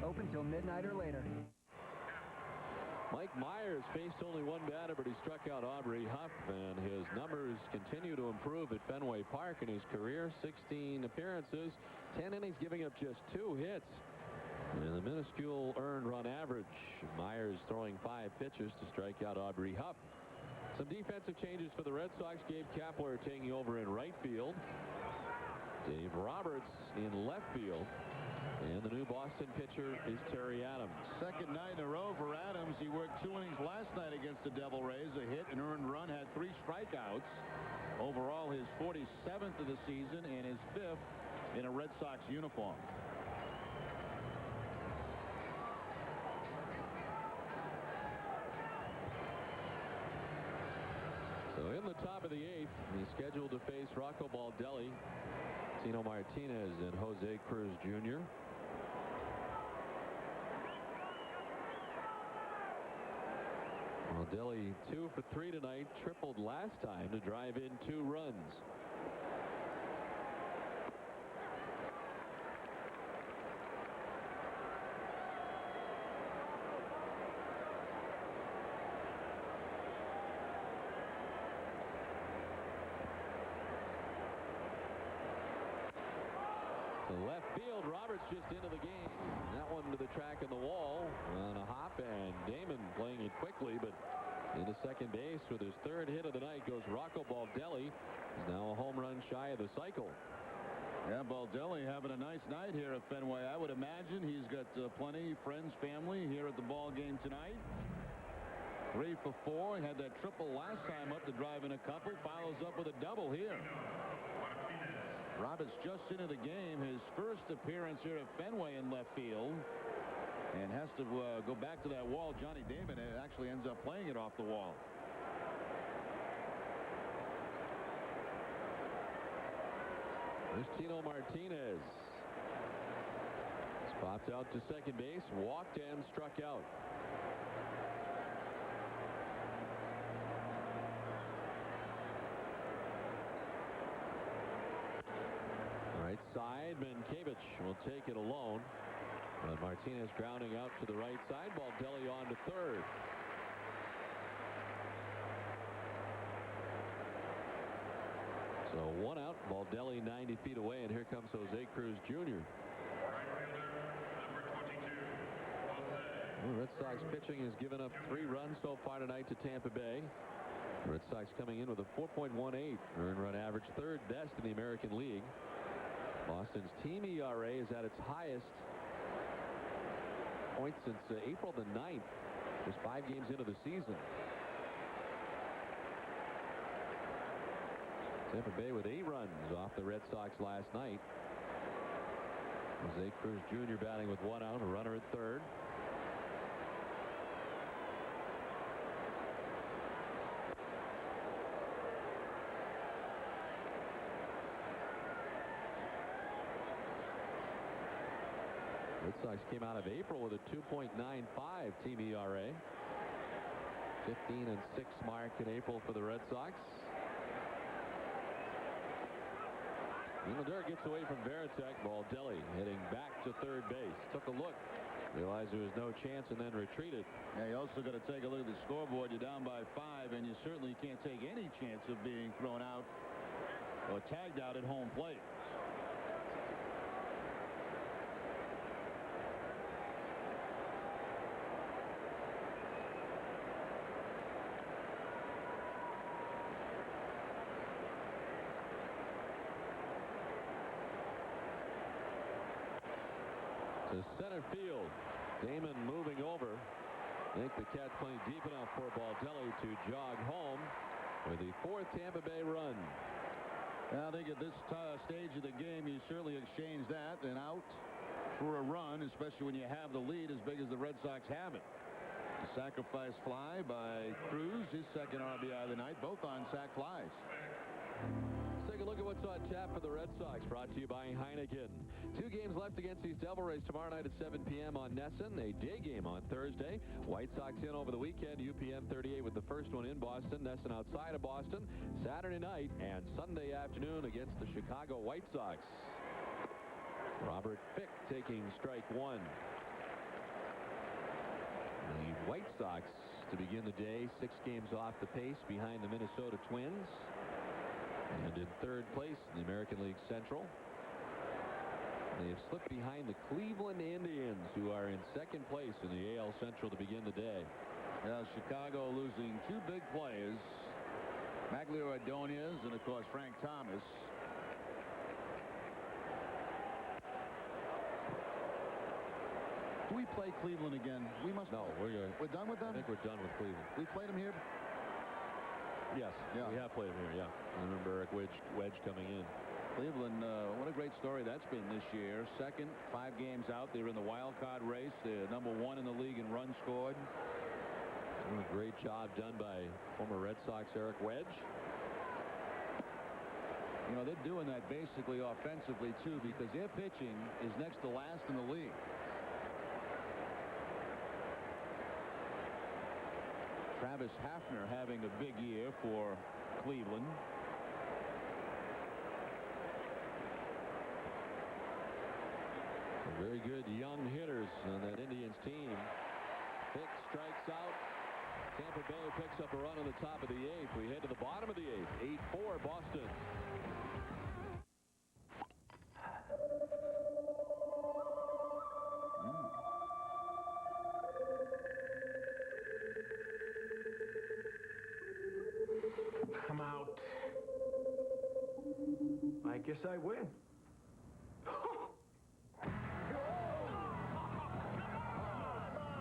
Open till midnight or later. Mike Myers faced only one batter, but he struck out Aubrey Huff, and his numbers continue to improve at Fenway Park in his career. 16 appearances, 10 innings, giving up just 2 hits. And the minuscule earned run average. Myers throwing 5 pitches to strike out Aubrey Huff. Some defensive changes for the Red Sox. Gabe Kapler taking over in right field. Dave Roberts in left field. And the new Boston pitcher is Terry Adams. Second night in a row for Adams. He worked 2 innings last night against the Devil Rays. A hit, an earned run, had 3 strikeouts. Overall, his 47th of the season and his 5th in a Red Sox uniform. So in the top of the 8th, he's scheduled to face Rocco Baldelli, Tino Martinez, and Jose Cruz Jr. Baldelli 2 for 3 tonight, tripled last time to drive in 2 runs. Left field, Roberts just into the game. That one to the track and the wall on a hop, and Damon playing it quickly, but into second base with his 3rd hit of the night goes Rocco Baldelli. He's now a home run shy of the cycle. Yeah, Baldelli having a nice night here at Fenway. I would imagine he's got plenty friends, family here at the ball game tonight. 3 for 4. He had that triple last time up to drive in a couple. Follows up with a double here. Roberts just into the game, his first appearance here at Fenway in left field, and has to go back to that wall. Johnny Damon actually ends up playing it off the wall. There's Tino Martinez. Popped out to second base, walked and struck out. Boardman Kavich will take it alone. Martinez grounding out to the right side. Baldelli on to third. So one out. Baldelli 90 feet away, and here comes Jose Cruz Jr. The Red Sox pitching has given up 3 runs so far tonight to Tampa Bay. The Red Sox coming in with a 4.18 earned run average, third best in the American League. Boston's team ERA is at its highest point since April the 9th, just 5 games into the season. Tampa Bay with 8 runs off the Red Sox last night. Jose Cruz Jr. batting with 1 out, a runner at third. Red Sox came out of April with a 2.95 team ERA. 15-6 mark in April for the Red Sox. Lindor gets away from Varitek. Baldelli heading back to third base. Took a look. Realized there was no chance and then retreated. Yeah, you also got to take a look at the scoreboard. You're down by 5, and you certainly can't take any chance of being thrown out or tagged out at home plate. To center field. Damon moving over. I think the catch playing deep enough for Baldelli to jog home with the 4th Tampa Bay run. I think at this stage of the game, you certainly exchange that and out for a run, especially when you have the lead as big as the Red Sox have it. The sacrifice fly by Cruz, his second RBI of the night, both on sac flies. Let's take a look at what's on tap for the Red Sox, brought to you by Heineken. 2 games left against these Devil Rays tomorrow night at 7 p.m. on Nesson. A day game on Thursday. White Sox in over the weekend. UPM 38 with the first one in Boston. Nesson outside of Boston. Saturday night and Sunday afternoon against the Chicago White Sox. Robert Fick taking strike 1. The White Sox to begin the day 6 games off the pace behind the Minnesota Twins. And in third place in the American League Central. They have slipped behind the Cleveland Indians, who are in second place in the AL Central to begin the day. Chicago losing 2 big players, Maglio Ordonez and, of course, Frank Thomas. Do we play Cleveland again? We must. No, we're done with them? I think we're done with Cleveland. We played them here? Yes, yeah. We have played them here, yeah. I remember Eric Wedge coming in. Cleveland, what a great story that's been this year. Second, 5 games out. They're in the wild card race. They're number 1 in the league in runs scored. A great job done by former Red Sox Eric Wedge. You know, they're doing that basically offensively, too, because their pitching is next to last in the league. Travis Hafner having a big year for Cleveland. Very good young hitters on that Indians team. Pick strikes out. Tampa Bay picks up a run on the top of the 8th. We head to the bottom of the 8th. 8-4 Boston. I'm out. I guess I win.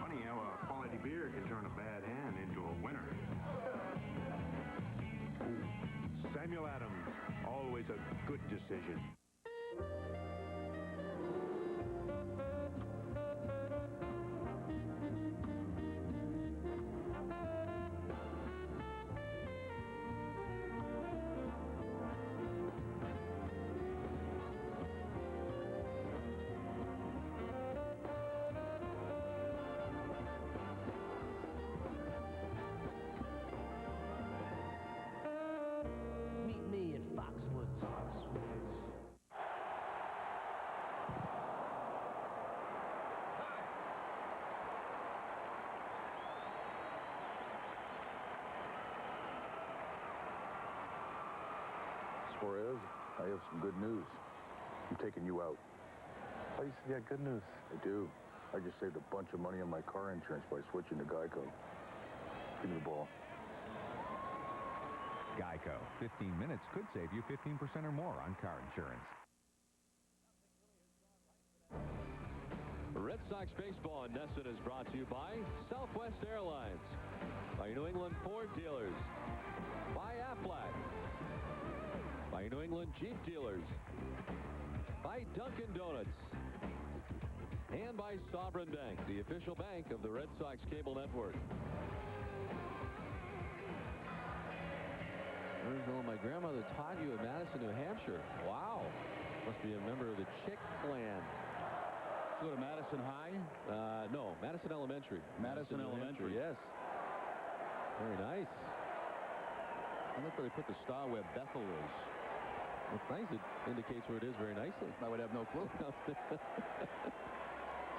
Funny how a quality beer can turn a bad hand into a winner. Samuel Adams, always a good decision. Torres, I have some good news. I'm taking you out. Oh, you said you had good news. I do. I just saved a bunch of money on my car insurance by switching to Geico. Give me the ball. Geico. 15 minutes could save you 15% or more on car insurance. Red Sox baseball in Nesson is brought to you by Southwest Airlines, by New England Ford dealers, by Aflac, by New England Jeep dealers, by Dunkin' Donuts, and by Sovereign Bank, the official bank of the Red Sox cable network. Well, my grandmother taught you in Madison, New Hampshire. Wow. Must be a member of the Chick clan. Go to Madison High? No, Madison Elementary. Madison Elementary. Yes. Very nice. I look where they put the star where Bethel is. It's nice. It indicates where it is very nicely. I would have no clue.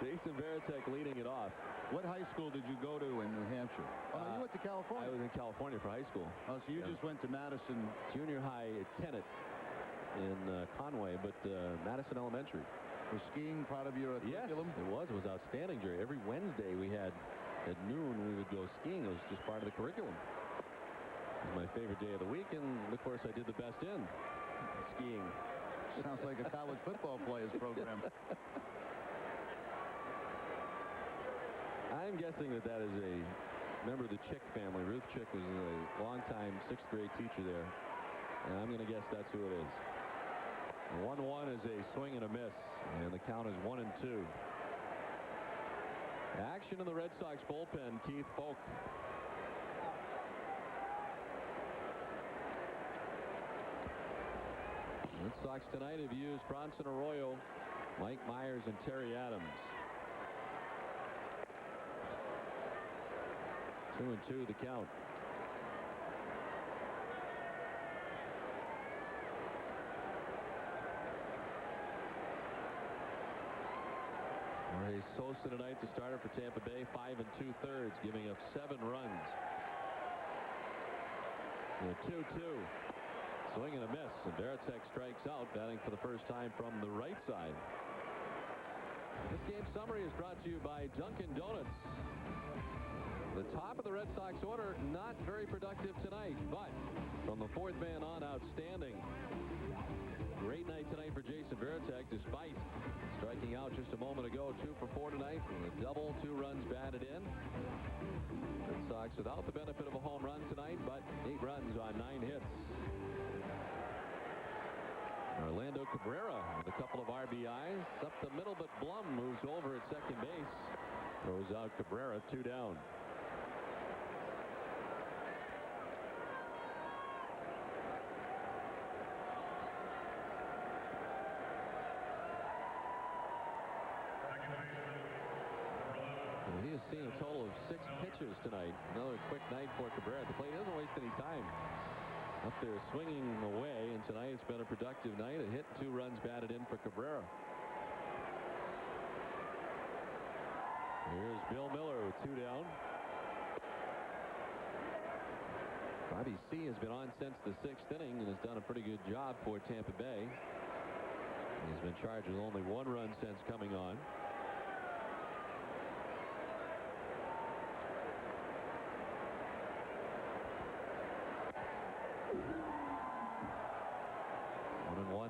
Jason Varitek leading it off. What high school did you go to in New Hampshire? Oh, no, you went to California. I was in California for high school. Oh, so you just went to Madison. Junior high at Kennett in Conway, but Madison Elementary. Was skiing part of your curriculum? Yes, it was. It was outstanding, Jerry. Every Wednesday we had, at noon, we would go skiing. It was just part of the curriculum. It was my favorite day of the week, and of course I did the best in skiing. Sounds like a college football player's program. I'm guessing that is a member of the Chick family. Ruth Chick was a longtime 6th grade teacher there, and I'm going to guess that's who it is. 1-1 is a swing and a miss, and the count is 1-2. Action in the Red Sox bullpen. Keith Folk. Red Sox tonight have used Bronson, Arroyo, Mike Myers, and Terry Adams. 2-2 the count. Jorge Sosa tonight, the starter for Tampa Bay, 5 2/3, giving up 7 runs. 2-2. Swing and a miss, and Varitek strikes out, batting for the first time from the right side. This game summary is brought to you by Dunkin' Donuts. The top of the Red Sox order, not very productive tonight, but from the 4th man on, outstanding. Great night tonight for Jason Varitek, despite striking out just a moment ago. 2 for 4 tonight, and a double, 2 runs batted in. Red Sox without the benefit of a home run tonight, but 8 runs on 9 hits. Orlando Cabrera with a couple of RBIs. Up the middle, but Blum moves over at second base. Throws out Cabrera, 2 down. He has seen a total of 6 pitches tonight. Another quick night for Cabrera at the plate. He doesn't waste any time. Up there swinging away, and tonight it's been a productive night. A hit, 2 runs batted in for Cabrera. Here's Bill Miller with 2 down. Bobby C. has been on since the 6th inning and has done a pretty good job for Tampa Bay. He's been charged with only 1 run since coming on.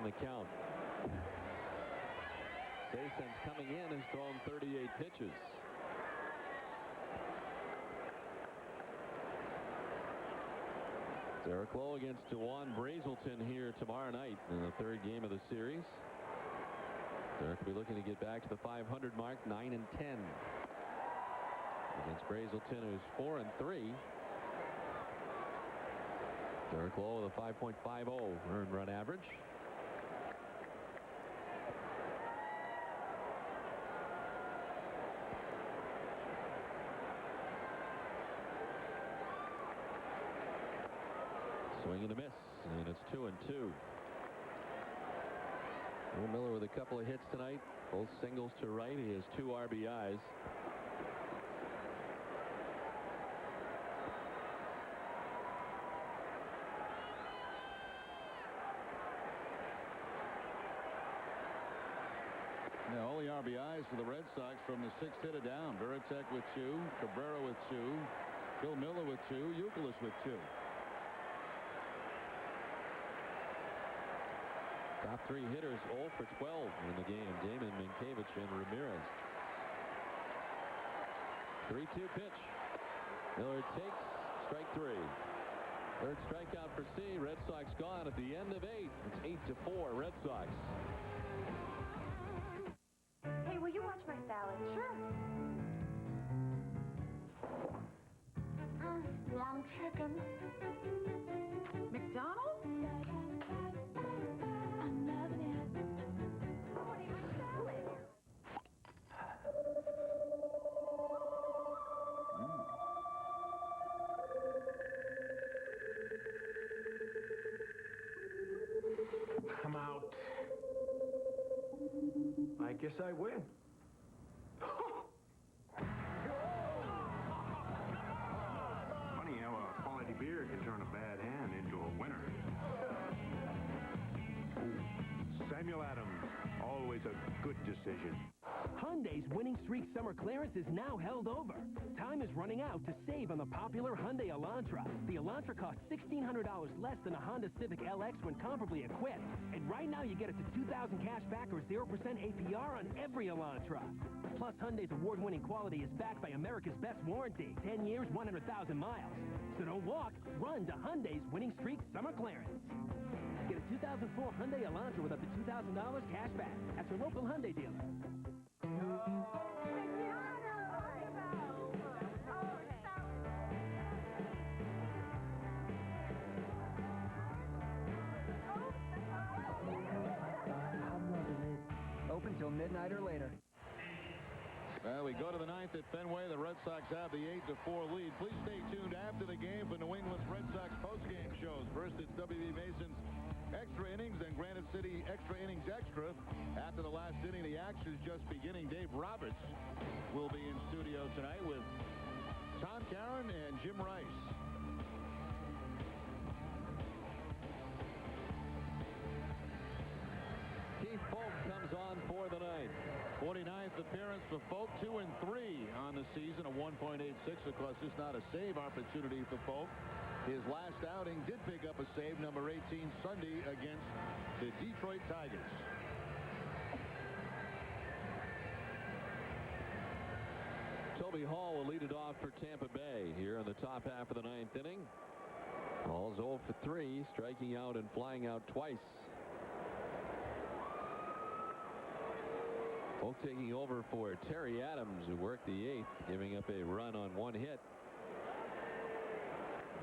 The count. Sason's coming in, has thrown 38 pitches. Derek Lowe against Juwan Brazelton here tomorrow night in the 3rd game of the series. Derek will be looking to get back to the 500 mark, 9-10. Against Brazelton, who's 4-3. Derek Lowe with a 5.50 earned run average. Swing and a miss, and it's 2-2. Will Miller with a couple of hits tonight, both singles to right. He has 2 RBIs. guys for the Red Sox from the sixth hitter down. Veritek with 2, Cabrera with 2, Bill Miller with 2, Youkilis with 2. Top 3 hitters 0 for 12 in the game. Damon, Mankiewicz, and Ramirez. 3-2 pitch. Miller takes strike 3. Third strikeout for C. Red Sox gone at the end of 8. It's 8-4 Red Sox. Hey, will you watch my salad? Sure. Long chicken. McDonald's? I'm out. I guess I win. Funny how a quality beer can turn a bad hand into a winner. Samuel Adams, always a good decision. Hyundai's winning streak summer clearance is now held over. Time is running out to save on the popular Hyundai Elantra. The Elantra costs $1,600 less than a Honda Civic LX when comparably equipped. And right now you get it to $2,000 cash back or 0% APR on every Elantra. Plus, Hyundai's award-winning quality is backed by America's best warranty. 10 years, 100,000 miles. So don't walk, run to Hyundai's winning streak summer clearance. Get a 2004 Hyundai Elantra with up to $2,000 cash back at your local Hyundai dealer. Open till midnight or later. Well, we go to the 9th at Fenway. The Red Sox have the 8-4 lead. Please stay tuned after the game for New England's Red Sox postgame shows. First, it's W.B. Mason's Extra Innings and Granite City Extra Innings Extra. After the last inning, the action's just beginning. Dave Roberts will be in studio tonight with Tom Caron and Jim Rice. Keith Folk comes on for the night. 49th appearance for Folk, 2-3 on the season, a 1.86. Of course, it's not a save opportunity for Folk. His last outing did pick up a save, number 18, Sunday against the Detroit Tigers. Toby Hall will lead it off for Tampa Bay here in the top half of the 9th inning. Hall's 0 for 3, striking out and flying out twice. Folk taking over for Terry Adams, who worked the 8th, giving up a run on 1 hit.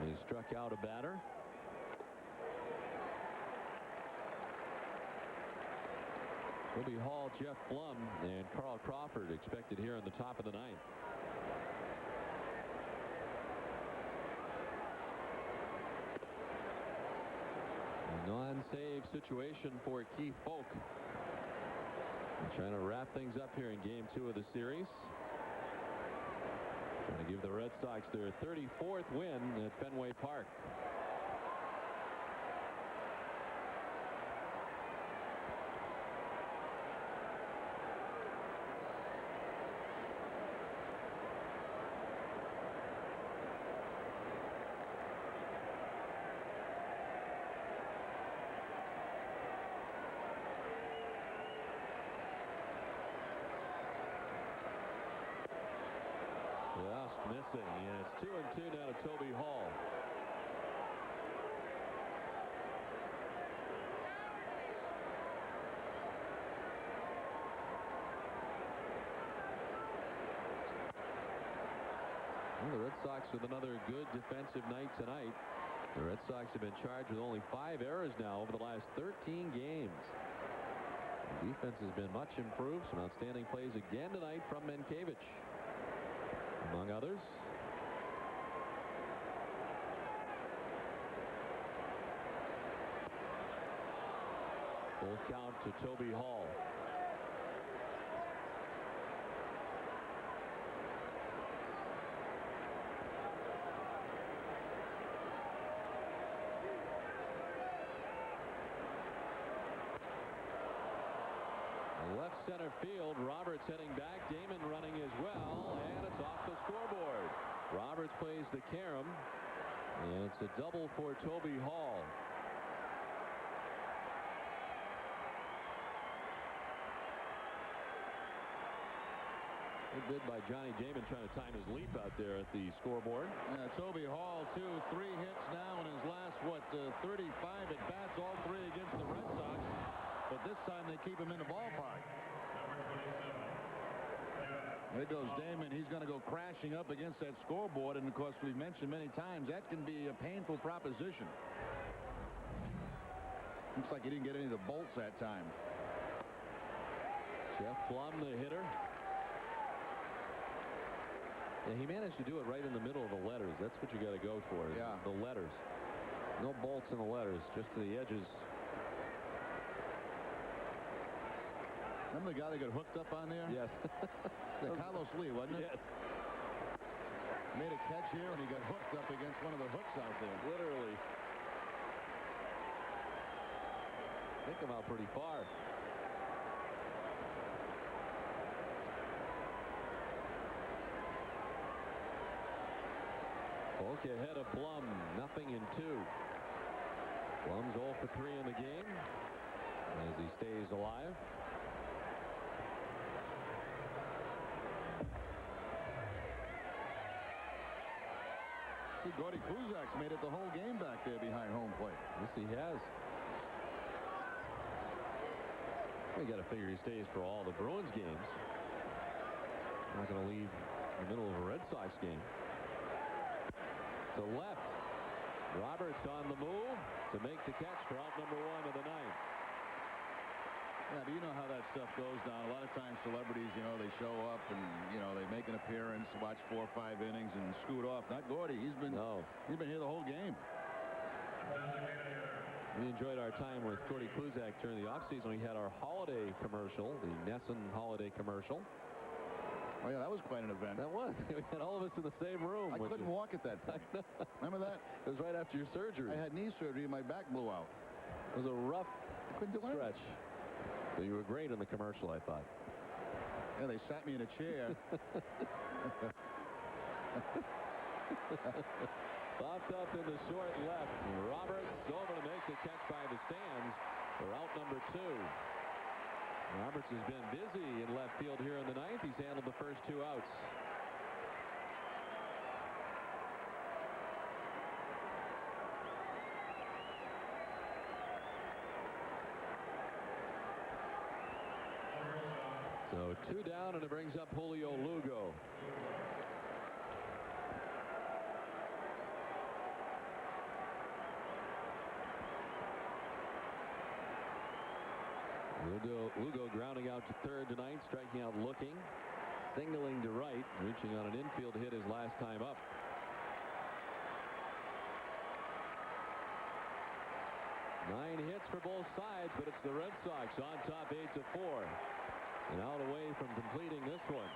He struck out a batter. Toby Hall, Jeff Blum, and Carl Crawford expected here in the top of the 9th. A non-save situation for Keith Folk. Trying to wrap things up here in Game 2 of the series. Trying to give the Red Sox their 34th win at Fenway Park. Missing, and it's 2-2 now to Toby Hall. Well, the Red Sox with another good defensive night tonight. The Red Sox have been charged with only 5 errors now over the last 13 games. The defense has been much improved. Some outstanding plays again tonight from Mankiewicz, among others. Full count to Toby Hall. The left center field. Roberts heading back. Damon running as well, and it's off the scoreboard. Roberts plays the carom, and it's a double for Toby Hall. Good bid by Johnny Damon trying to time his leap out there at the scoreboard. Toby Hall, too. 3 hits now in his last, 35 at bats, all 3 against the Red Sox. But this time they keep him in the ballpark. There goes Damon. He's going to go crashing up against that scoreboard. And, of course, we've mentioned many times that can be a painful proposition. Looks like he didn't get any of the bolts that time. Jeff Plum, the hitter. Yeah, he managed to do it right in the middle of the letters. That's what you got to go for. Yeah. The letters. No bolts in the letters, just to the edges. Remember the guy that got hooked up on there? Yes. Carlos Lee, wasn't it? Yes. Made a catch here, and he got hooked up against one of the hooks out there. Literally. Took him out pretty far. Polk ahead of Plum, 0-2. Plum's 0 for 3 in the game as he stays alive. See, Gordy Kuzak's made it the whole game back there behind home plate. Yes, he has. We got to figure he stays for all the Bruins games. Not going to leave in the middle of a Red Sox game. To left. Roberts on the move to make the catch for out number 1 of the ninth. Yeah, but you know how that stuff goes down. A lot of times celebrities, they show up and, they make an appearance, watch 4 or 5 innings and scoot off. Not Gordy. He's been here the whole game. We enjoyed our time with Gordy Kuzak during the offseason. We had our holiday commercial, the Nesson holiday commercial. Oh, yeah, that was quite an event. That was. We had all of us in the same room. I couldn't walk at that point. Remember that? It was right after your surgery. I had knee surgery and my back blew out. It was a rough couldn't do stretch. So you were great in the commercial, I thought. Yeah, they sat me in a chair. Popped up in the short left. Roberts over to make the catch by the stands for out number 2. Roberts has been busy in left field here in the ninth. He's handled the first 2 outs. So 2 down, and it brings up Julio Lugo. Lugo grounding out to third tonight, striking out looking, signaling to right, reaching on an infield hit his last time up. Nine hits for both sides, but it's the Red Sox on top 8-4. And out away from completing this one.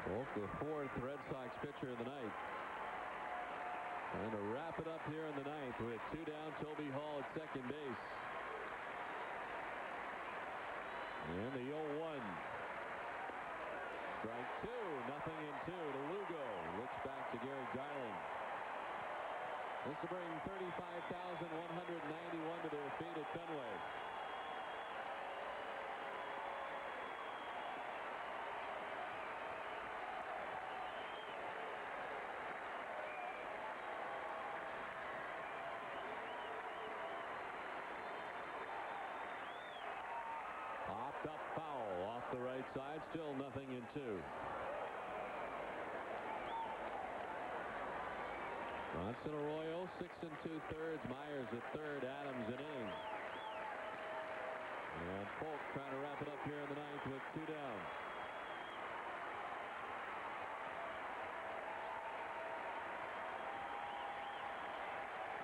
Polk, the 4th Red Sox pitcher of the night. Trying to wrap it up here in the ninth with 2 down. Toby Hall at second base. And the 0-1. Strike 2, 0-2 to Lugo. Looks back to Gary Garland. This will bring 35,191 to their feet at Fenway. Popped up foul off the right side. Still 0-2. Bronson Arroyo, 6 2/3. Myers at third. Adams an inning. And Polk trying to wrap it up here in the ninth with 2 down.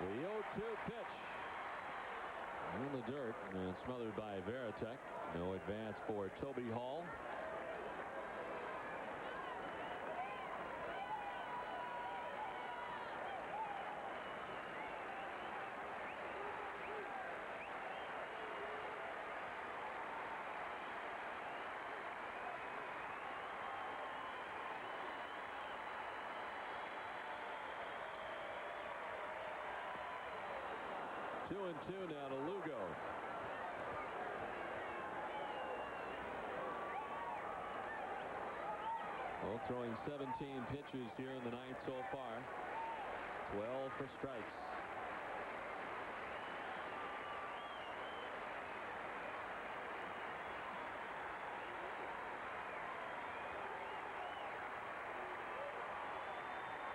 The 0-2 pitch. In the dirt and smothered by Veritek. No advance for Toby Hall. Two and two now to Lugo. Well, throwing 17 pitches here in the ninth so far. 12 for strikes.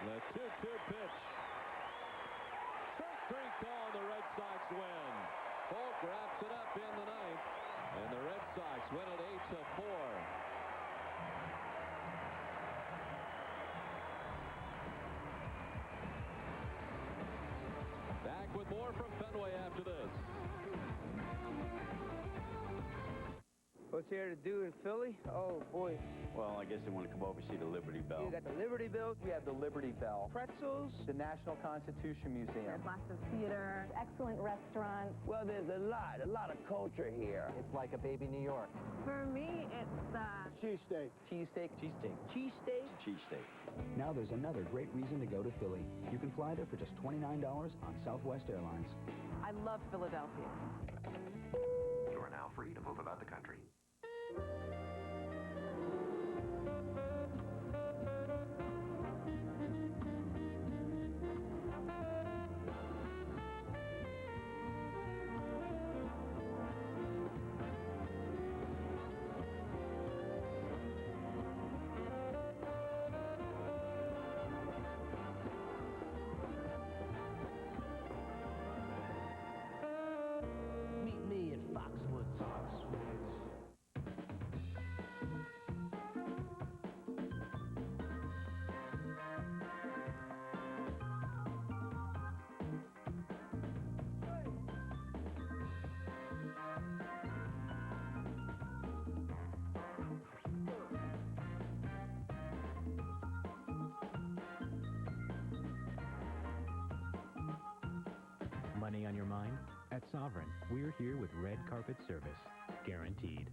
The 2-2 pitch. Strike three call, the Red Sox win. Folk wraps it up in the ninth, and the Red Sox win it 8-4. Back with more from Fenway after this. What's there to do in Philly? Oh, boy. Well, I guess they want to come over and see the Liberty Bell. You got the Liberty Bell. We have the Liberty Bell. Pretzels. The National Constitution Museum. Lots of theater, excellent restaurants. Well, there's a lot of culture here. It's like a baby New York. For me, it's cheesesteak. Cheesesteak. Cheesesteak. Cheesesteak? Cheesesteak. Now there's another great reason to go to Philly. You can fly there for just $29 on Southwest Airlines. I love Philadelphia. You are now free to move about the country. Meet me at Foxwoods. Money on your mind? At Sovereign, we're here with red carpet service. Guaranteed.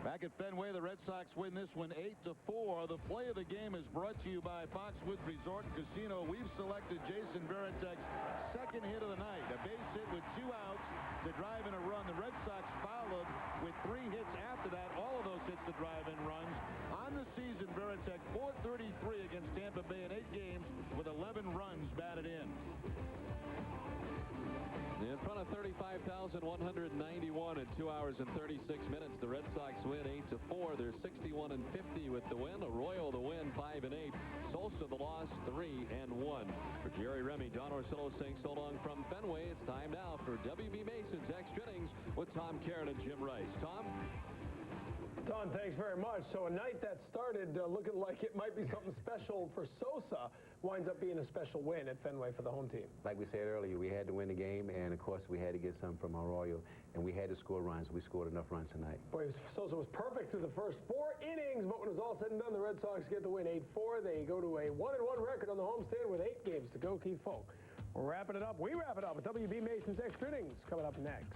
Back at Fenway, the Red Sox win this one 8-4. The play of the game is brought to you by Foxwoods Resort and Casino. We've selected Jason Veritek's second hit of the night. A base hit with 2 outs to drive in a run. The Red Sox followed with 3 hits after that. All of those hits to drive in runs. On the season, Veritek .433 against Tampa Bay in 8 games with 11 runs batted in. In front of 35,191 in 2 hours and 36 minutes, the Red Sox win 8-4. They're 61-50 with the win. Arroyo the win 5-8. Sosa the loss 3-1. For Jerry Remy, Don Orsillo saying so long from Fenway. It's time now for W.B. Mason's Extra Innings with Tom Caron and Jim Rice. Tom? Don, thanks very much. So a night that started looking like it might be something special for Sosa winds up being a special win at Fenway for the home team. Like we said earlier, we had to win the game, and of course we had to get some from Arroyo, and we had to score runs. We scored enough runs tonight. Boy, Sosa was perfect through the first 4 innings, but when it was all said and done, the Red Sox get the win 8-4. They go to a 1-1 record on the homestand with 8 games to go. Keith Folk. We're wrapping it up. We wrap it up with W.B. Mason's Extra Innings coming up next.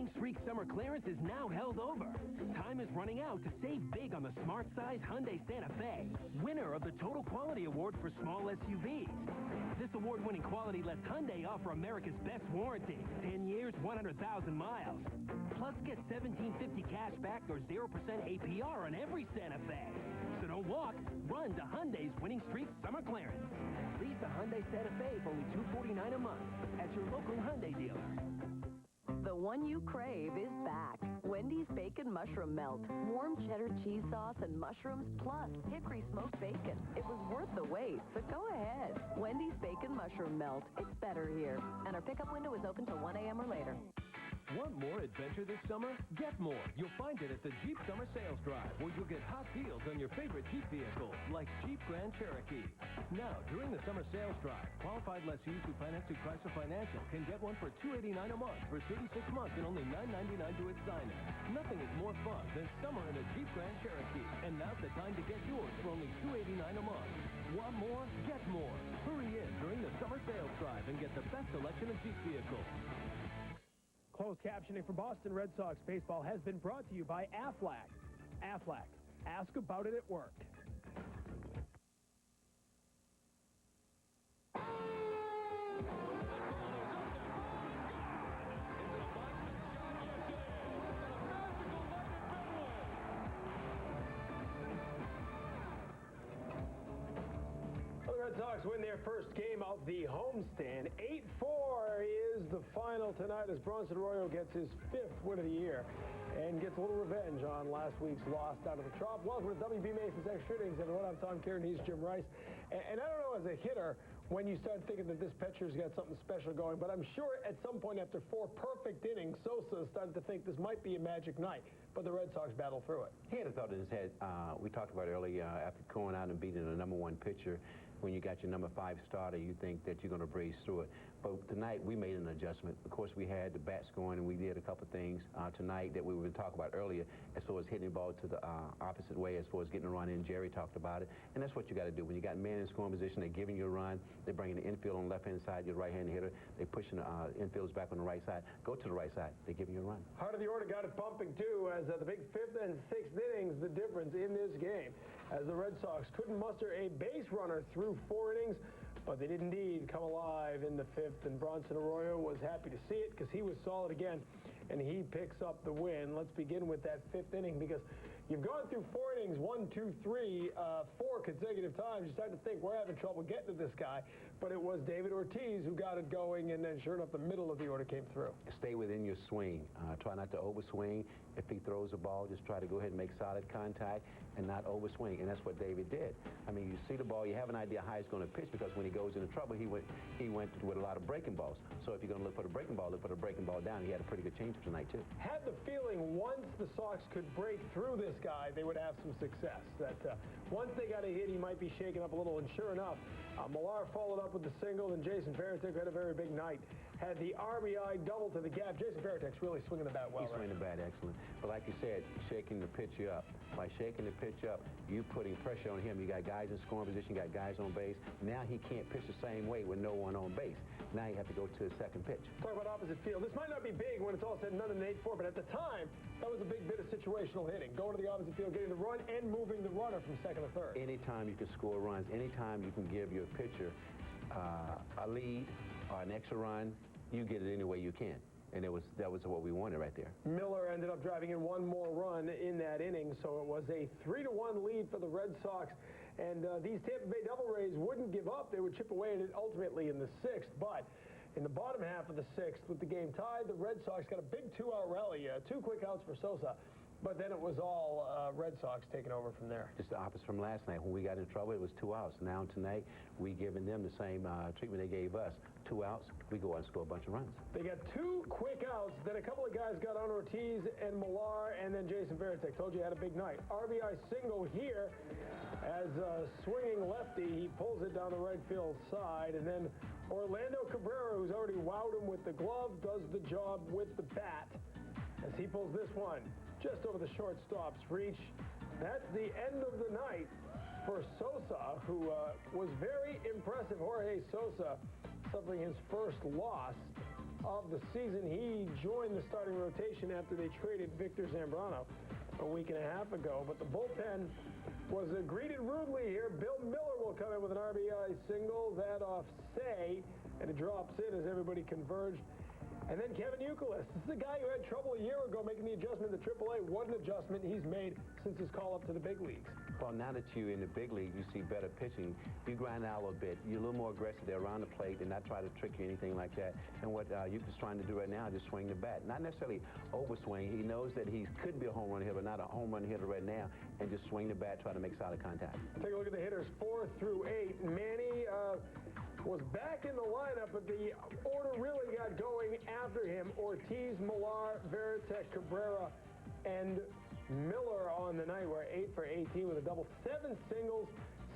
winning streak summer clearance is now held over. Time is running out to save big on the smart size Hyundai Santa Fe, winner of the Total Quality Award for small SUVs. This award-winning quality lets Hyundai offer America's best warranty, 10 years, 100,000 miles. Plus, get $1,750 cash back or 0% APR on every Santa Fe. So don't walk, run to Hyundai's winning streak summer clearance. Lease a Hyundai Santa Fe for only $249 a month at your local Hyundai dealer. The one you crave is back. Wendy's Bacon Mushroom Melt. Warm cheddar cheese sauce and mushrooms plus hickory smoked bacon. It was worth the wait, so go ahead. Wendy's Bacon Mushroom Melt. It's better here. And our pickup window is open till 1 a.m. or later. Want more adventure this summer? Get more. You'll find it at the Jeep Summer Sales Drive, where you'll get hot deals on your favorite Jeep vehicles, like Jeep Grand Cherokee. Now, during the Summer Sales Drive, qualified lessees who finance through Chrysler Financial can get one for $289 a month for 36 months and only $999 to its signing. Nothing is more fun than summer in a Jeep Grand Cherokee. And now's the time to get yours for only $289 a month. Want more? Get more. Hurry in during the Summer Sales Drive and get the best selection of Jeep vehicles. Closed captioning for Boston Red Sox baseball has been brought to you by Aflac. Aflac. Ask about it at work. The Red Sox win their first game of the homestand. 8-4 is the final tonight as Bronson Arroyo gets his 5th win of the year and gets a little revenge on last week's loss down to the Trop. Welcome to WB Mason's Extra Innings, everyone. I'm Tom Kieran. He's Jim Rice. And I don't know, as a hitter, when you start thinking that this pitcher's got something special going, but I'm sure at some point after 4 perfect innings, Sosa started to think this might be a magic night. But the Red Sox battle through it. He had a thought in his head. We talked about earlier, after going out and beating the #1 pitcher, when you got your #5 starter, you think that you're going to breeze through it. But tonight, we made an adjustment. Of course, we had the bats going, and we did a couple things tonight that we were talking about earlier, as far as hitting the ball to the opposite way, as far as getting a run in. Jerry talked about it, and that's what you got to do. When you got men in scoring position, they're giving you a run. They're bringing the infield on the left-hand side, your right-hand hitter. They're pushing the infielders back on the right side. Go to the right side. They're giving you a run. Heart of the order got it pumping, too, as the big 5th and 6th innings, the difference in this game, as the Red Sox couldn't muster a base runner through 4 innings, but they did indeed come alive in the 5th, and Bronson Arroyo was happy to see it because he was solid again, and he picks up the win. Let's begin with that 5th inning, because you've gone through 4 innings, 1, 2, 3, 4 consecutive times. You start to think we're having trouble getting to this guy, but it was David Ortiz who got it going, and then sure enough, the middle of the order came through. Stay within your swing. Try not to overswing. If he throws the ball, just try to go ahead and make solid contact and not overswing, and that's what David did. I mean, you see the ball, you have an idea how he's going to pitch, because when he goes into trouble, he went with a lot of breaking balls. So if you're going to look for the breaking ball, look for the breaking ball down. He had a pretty good changeup tonight, too. Had the feeling once the Sox could break through this guy, they would have some success. That once they got a hit, he might be shaken up a little, and sure enough, Millar followed up with the single, and Jason Varitek had a very big night. Had the RBI double to the gap. Jason Varitek's really swinging the bat well. He's swinging the bat excellent. But like you said, shaking the pitch up. By shaking the pitch up, you putting pressure on him. You got guys in scoring position, you got guys on base. Now he can't pitch the same way with no one on base. Now you have to go to the second pitch. Talk about opposite field. This might not be big when it's all said and done in an 8-4, but at the time, that was a big bit of situational hitting. Going to the opposite field, getting the run, and moving the runner from second to third. Anytime you can score runs, anytime you can give your pitcher a lead or an extra run, you get it any way you can. And that was what we wanted right there. Miller ended up driving in one more run in that inning, so it was a 3-1 lead for the Red Sox. And these Tampa Bay Devil Rays wouldn't give up. They would chip away at it ultimately in the 6th. But in the bottom half of the 6th, with the game tied, the Red Sox got a big 2-out rally, 2 quick outs for Sosa. But then it was all Red Sox taking over from there. Just the opposite from last night. When we got in trouble, it was 2 outs. Now tonight, we giving them the same treatment they gave us. 2 outs, we go out and score a bunch of runs. They got 2 quick outs. Then a couple of guys got on Ortiz and Millar, and then Jason Varitek. Told you had a big night. RBI single here as swinging lefty. He pulls it down the right field side, and then Orlando Cabrera, who's already wowed him with the glove, does the job with the bat as he pulls this one just over the shortstop's reach. That's the end of the night for Sosa, who was very impressive. Jorge Sosa suffering his first loss of the season. He joined the starting rotation after they traded Victor Zambrano a week and a half ago. But the bullpen was greeted rudely here. Bill Miller will come in with an RBI single. That off Say, and it drops in as everybody converged. And then Kevin Youkilis. This is a guy who had trouble a year ago making the adjustment to AAA. What an adjustment he's made since his call up to the big leagues. Well, now that you're in the big league, you see better pitching. You grind out a little bit. You're a little more aggressive there around the plate and not try to trick you or anything like that. And what Youkilis trying to do right now is just swing the bat. Not necessarily overswing. He knows that he could be a home run hitter, but not a home run hitter right now. And just swing the bat, try to make solid contact. Take a look at the hitters 4 through 8. Manny was back in the lineup, but the order really got going after him. Ortiz, Millar, Veritek, Cabrera, and Miller on the night were 8 for 18 with a double. 7 singles,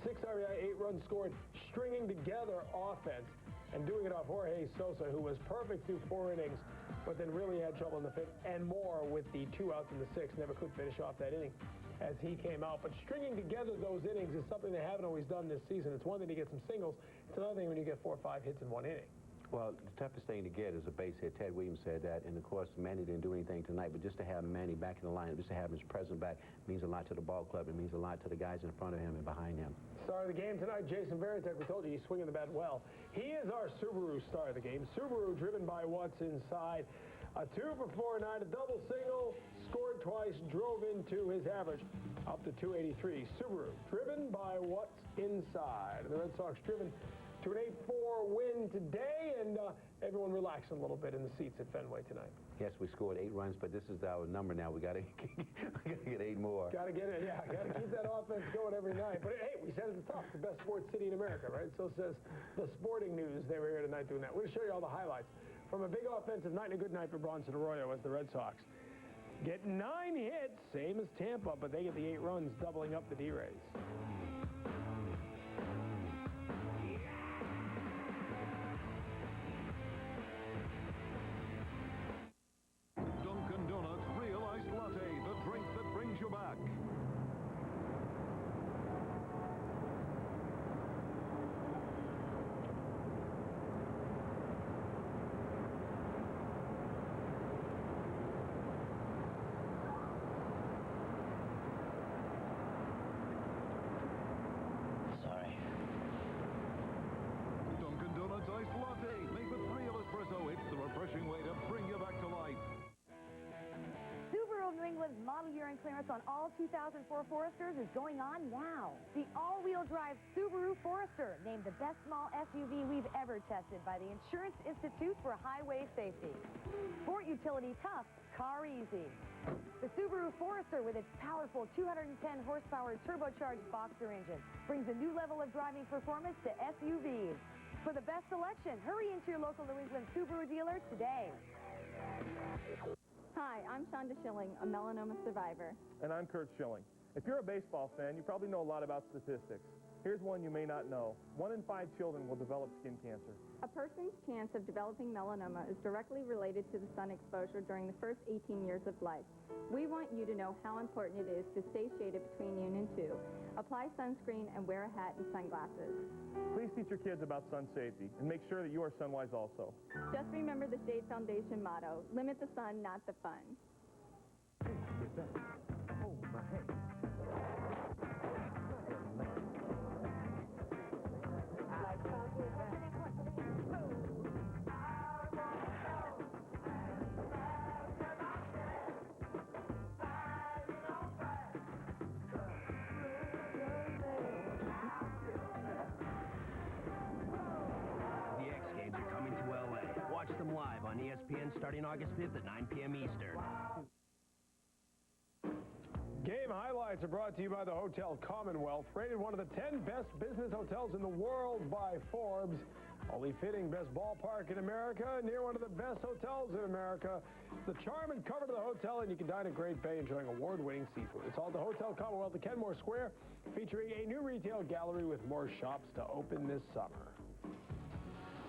6 RBI, 8 runs scored, stringing together offense and doing it off Jorge Sosa, who was perfect through 4 innings, but then really had trouble in the 5th and more with the 2 outs in the 6th. Never could finish off that inning as he came out. But stringing together those innings is something they haven't always done this season. It's one thing to get some singles. It's another thing when you get 4 or 5 hits in one inning. Well, the toughest thing to get is a base hit. Ted Williams said that, and of course, Manny didn't do anything tonight, but just to have Manny back in the lineup, just to have his presence back, means a lot to the ball club. It means a lot to the guys in front of him and behind him. Star of the game tonight, Jason Veritek. We told you he's swinging the bat well. He is our Subaru star of the game. Subaru driven by what's inside. A 2 for 4 night, a double single, scored twice, drove into his average up to 283. Subaru driven by what's inside. The Red Sox driven to an 8-4 win today, and everyone relaxing a little bit in the seats at Fenway tonight. Yes, we scored 8 runs, but this is our number now. We got to get 8 more. Got to get it, yeah. Got to keep that offense going every night. But hey, we said at the top, it's the best sports city in America, right? So says the Sporting News. They were here tonight doing that. We're going to show you all the highlights from a big offensive night and a good night for Bronson Arroyo as the Red Sox get 9 hits, same as Tampa, but they get the 8 runs, doubling up the D-Rays. Dunkin' Donuts Real Iced Latte, the drink that brings you back. Sorry. Dunkin' Donuts Iced Latte, made with real espresso. It's the refreshing way to bring you back to life. Subaru of New England's model year-end clearance on all 2004 Foresters is going on now. The all-wheel drive Subaru Forester, named the best small SUV we've ever tested by the Insurance Institute for Highway Safety. Sport utility tough, car easy. The Subaru Forester, with its powerful 210 horsepower turbocharged boxer engine, brings a new level of driving performance to SUVs. For the best selection, hurry into your local New England Subaru dealer today. Hi, I'm Shonda Schilling, a melanoma survivor. And I'm Kurt Schilling. If you're a baseball fan, you probably know a lot about statistics. Here's one you may not know. 1 in 5 children will develop skin cancer. A person's chance of developing melanoma is directly related to the sun exposure during the first 18 years of life. We want you to know how important it is to stay shaded between noon and 2. Apply sunscreen and wear a hat and sunglasses. Please teach your kids about sun safety and make sure that you are sunwise also. Just remember the Shade Foundation motto, limit the sun, not the fun. Oh, my head. Watch them live on ESPN starting August 5th at 9 p.m. Eastern. Game highlights are brought to you by the Hotel Commonwealth, rated one of the 10 best business hotels in the world by Forbes. Only fitting best ballpark in America, near one of the best hotels in America. The charm and comfort of the hotel, and you can dine at Great Bay enjoying award-winning seafood. It's all the Hotel Commonwealth at Kenmore Square, featuring a new retail gallery with more shops to open this summer.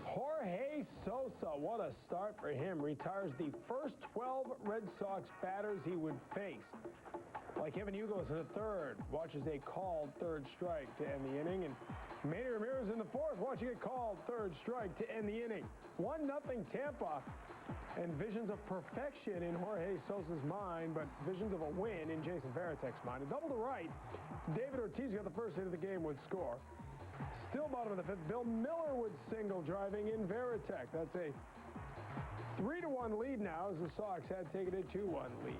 Jorge Sosa, what a start for him. Retires the first 12 Red Sox batters he would face. Like Kevin Youkilis in the third, watches a called third strike to end the inning, and Manny Ramirez in the fourth, watching it called. Third strike to end the inning. 1-0 Tampa. And visions of perfection in Jorge Sosa's mind, but visions of a win in Jason Varitek's mind. A double to right. David Ortiz got the first hit of the game, would score. Still bottom of the fifth. Bill Miller would single, driving in Varitek. That's a 3-1 lead now, as the Sox had taken a 2-1 lead.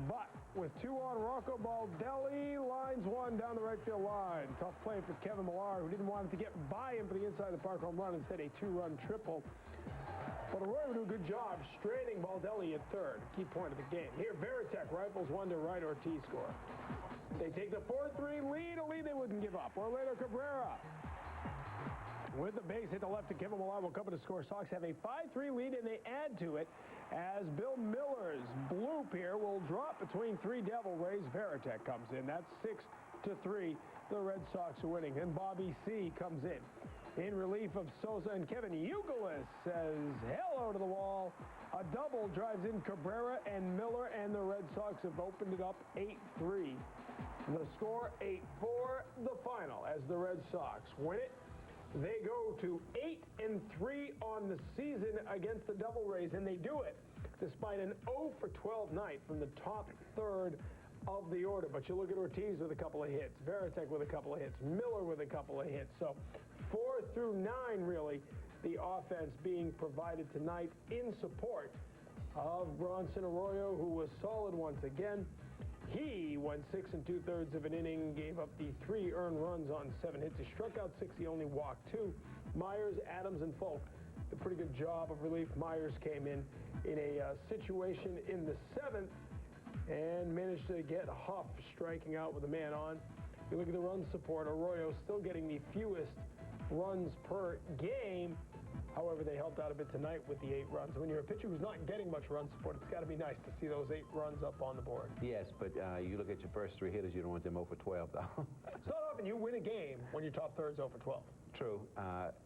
But with 2 on, Rocco Baldelli lines one down the right field line. Tough play for Kevin Millar, who didn't want him to get by him for the inside of the park home run. Instead, a 2-run triple. But Arroyo would do a good job straining Baldelli at third. Key point of the game. Here, Varitek rifles one to right. Ortiz score. They take the 4-3 lead, a lead they wouldn't give up. Orlando Cabrera with the base hit to left to Kevin Millar will come to score. Sox have a 5-3 lead, and they add to it as Bill Miller's bloop here will drop between 3 Devil Rays. Varitek comes in. That's 6-3. The Red Sox are winning. And Bobby C. comes in relief of Sosa, and Kevin Youkilis says hello to the wall. A double drives in Cabrera and Miller, and the Red Sox have opened it up 8-3. The score 8-4, the final, as the Red Sox win it. They go to 8-3 on the season against the Devil Rays, and they do it despite an 0-for-12 night from the top third of the order. But you look at Ortiz with a couple of hits, Varitek with a couple of hits, Miller with a couple of hits. So 4 through 9, really, the offense being provided tonight in support of Bronson Arroyo, who was solid once again. He went 6 2/3 of an inning, gave up the 3 earned runs on 7 hits. He struck out 6, he only walked 2. Myers, Adams, and Folk did a pretty good job of relief. Myers came in a situation in the 7th and managed to get Huff striking out with a man on. You look at the run support, Arroyo still getting the fewest runs per game. However, they helped out a bit tonight with the 8 runs. When you're a pitcher who's not getting much run support, it's got to be nice to see those 8 runs up on the board. Yes, but you look at your first 3 hitters, you don't want them 0-for-12, though. It's not often you win a game when your top third's 0-for-12. True.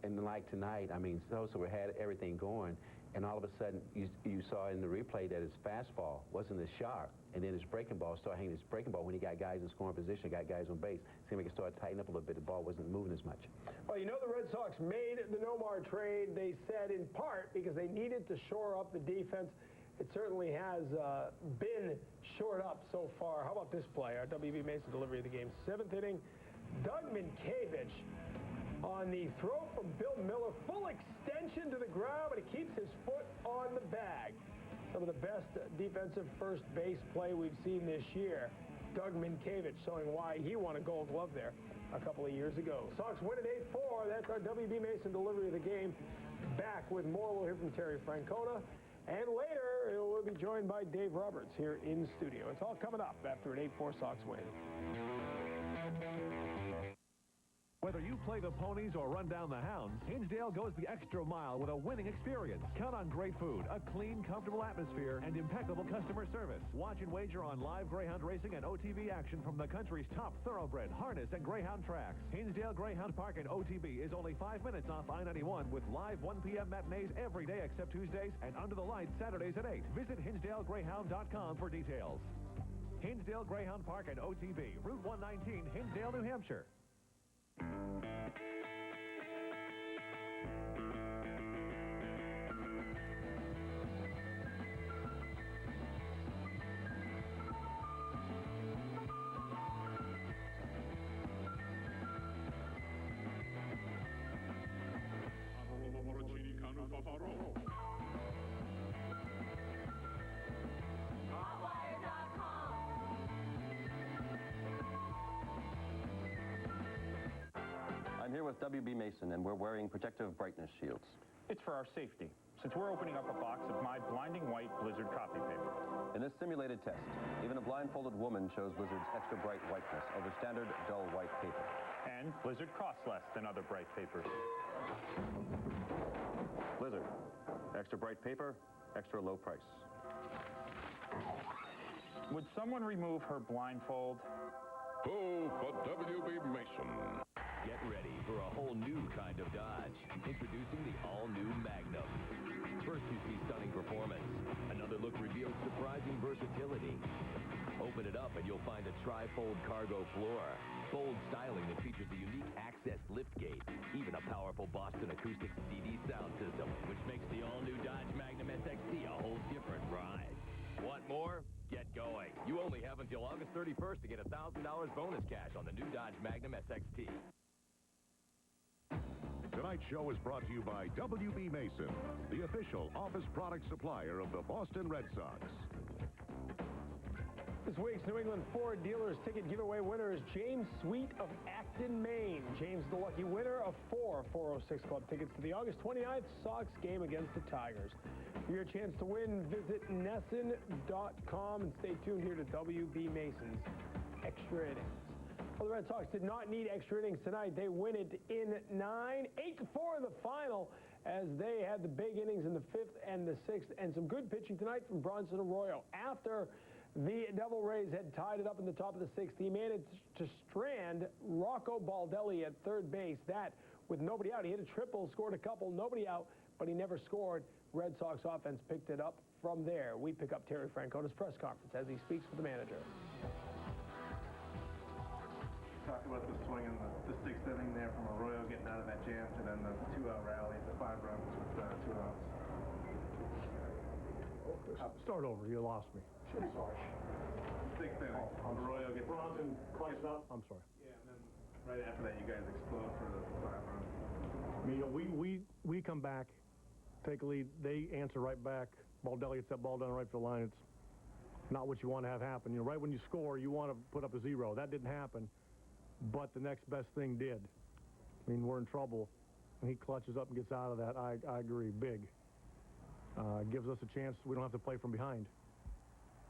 And like tonight, I mean, Sosa had everything going, and all of a sudden, you saw in the replay that his fastball wasn't as sharp, and then his breaking ball started hanging. His breaking ball, when he got guys in scoring position, got guys on base, seemed like it started tightening up a little bit. The ball wasn't moving as much. Well, you know the Red Sox made the Nomar trade, they said, in part because they needed to shore up the defense. It certainly has been shored up so far. How about this play? Our W.B. Mason delivery of the game. 7th inning, Doug Minkiewicz on the throw from Bill Miller. Full extension to the ground, but he keeps his foot on the bag. Some of the best defensive first base play we've seen this year. Doug Minkiewicz showing why he won a Gold Glove there a couple of years ago. Sox win at 8-4. That's our W.B. Mason delivery of the game. Back with more. We'll hear from Terry Francona. And later, we'll be joined by Dave Roberts here in studio. It's all coming up after an 8-4 Sox win. Whether you play the ponies or run down the hounds, Hinsdale goes the extra mile with a winning experience. Count on great food, a clean, comfortable atmosphere, and impeccable customer service. Watch and wager on live greyhound racing and OTB action from the country's top thoroughbred, harness, and greyhound tracks. Hinsdale Greyhound Park and OTB is only 5 minutes off I-91 with live 1 p.m. matinees every day except Tuesdays and under the lights Saturdays at 8. Visit HinsdaleGreyhound.com for details. Hinsdale Greyhound Park and OTB, Route 119, Hinsdale, New Hampshire. I'm here with W.B. Mason, and we're wearing protective brightness shields. It's for our safety, since we're opening up a box of my blinding white Blizzard copy paper. In this simulated test, even a blindfolded woman shows Blizzard's extra bright whiteness over standard dull white paper. And Blizzard costs less than other bright papers. Blizzard, extra bright paper, extra low price. Would someone remove her blindfold? Boo for W.B. Mason. Get ready for a whole new kind of Dodge. Introducing the all-new Magnum. First you see stunning performance. Another look reveals surprising versatility. Open it up and you'll find a tri-fold cargo floor. bold styling that features a unique access liftgate, even a powerful Boston Acoustics CD sound system, which makes the all-new Dodge Magnum SXT a whole different ride. Want more? Get going. You only have until August 31st to get $1,000 bonus cash on the new Dodge Magnum SXT. Tonight's show is brought to you by W.B. Mason, the official office product supplier of the Boston Red Sox. This week's New England Ford Dealers Ticket Giveaway winner is James Sweet of Acton, Maine. James is the lucky winner of 4 406 Club tickets to the August 29th Sox game against the Tigers. For your chance to win, visit Nesson.com and stay tuned here to W.B. Mason's Extra Innings. Well, the Red Sox did not need extra innings tonight. They win it in 9, 8-4 in the final, as they had the big innings in the 5th and the 6th, and some good pitching tonight from Bronson Arroyo. After the Devil Rays had tied it up in the top of the 6th, he managed to strand Rocco Baldelli at third base. That, with nobody out, he hit a triple, scored a couple, nobody out, but he never scored. Red Sox offense picked it up from there. We pick up Terry Francona's press conference as he speaks with the manager. Talk about the swing in the 6th inning there from Arroyo getting out of that jam to then the 2-out rally, the 5 runs with 2 outs. Start over. You lost me. I'm sorry. 6th inning. Arroyo gets Bronson clutched up. I'm sorry. Yeah, and then right after that, you guys explode for the 5 runs. I mean, we come back, take a lead. They answer right back. Baldelli gets that ball down right for the line. It's not what you want to have happen. You know, right when you score, you want to put up a 0. That didn't happen. But the next best thing did. I mean, we're in trouble, and he clutches up and gets out of that. I agree, big. Gives us a chance. We don't have to play from behind.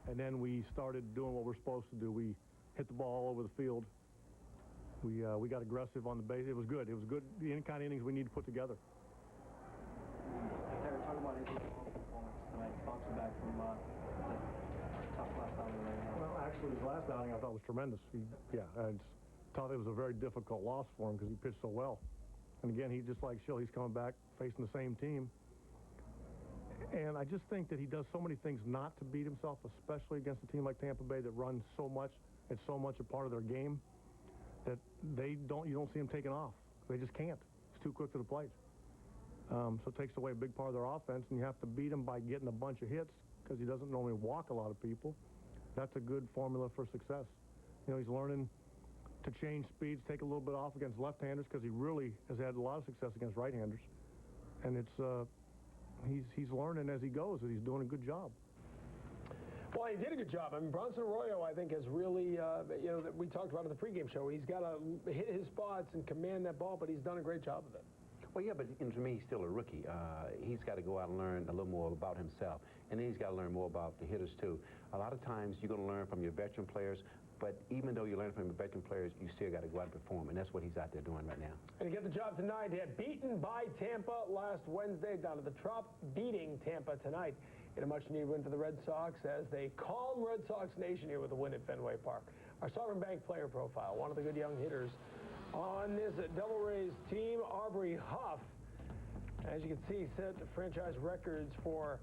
And then we started doing what we're supposed to do. We hit the ball all over the field. We got aggressive on the base. It was good. It was good. The kind of innings we need to put together. Terry, talk about his performance tonight, bouncing back from the tough last outing right now. Well, actually, his last outing I thought was tremendous. I thought it was a very difficult loss for him because he pitched so well. And again, he just like Schill, he's coming back facing the same team. And I just think that he does so many things not to beat himself, especially against a team like Tampa Bay that runs so much. It's so much a part of their game that you don't see him taking off. They just can't. It's too quick to the plate. So it takes away a big part of their offense, and you have to beat him by getting a bunch of hits because he doesn't normally walk a lot of people. That's a good formula for success. You know, he's learning to change speeds, take a little bit off against left-handers because he really has had a lot of success against right-handers. And it's he's learning as he goes, and he's doing a good job. Well, he did a good job. I mean, Bronson Arroyo, I think, has really, we talked about in the pregame show. He's got to hit his spots and command that ball, but he's done a great job of it. Well, yeah, but to me, he's still a rookie. He's got to go out and learn a little more about himself. And then he's got to learn more about the hitters, too. A lot of times, you're going to learn from your veteran players, but even though you learn from your veteran players, you still got to go out and perform, and that's what he's out there doing right now. And he got the job tonight. He had beaten by Tampa last Wednesday, down to the Trop, beating Tampa tonight in a much-needed win for the Red Sox as they calm Red Sox Nation here with a win at Fenway Park. Our Sovereign Bank player profile, one of the good young hitters on this Devil Rays team, Aubrey Huff. As you can see, set franchise records for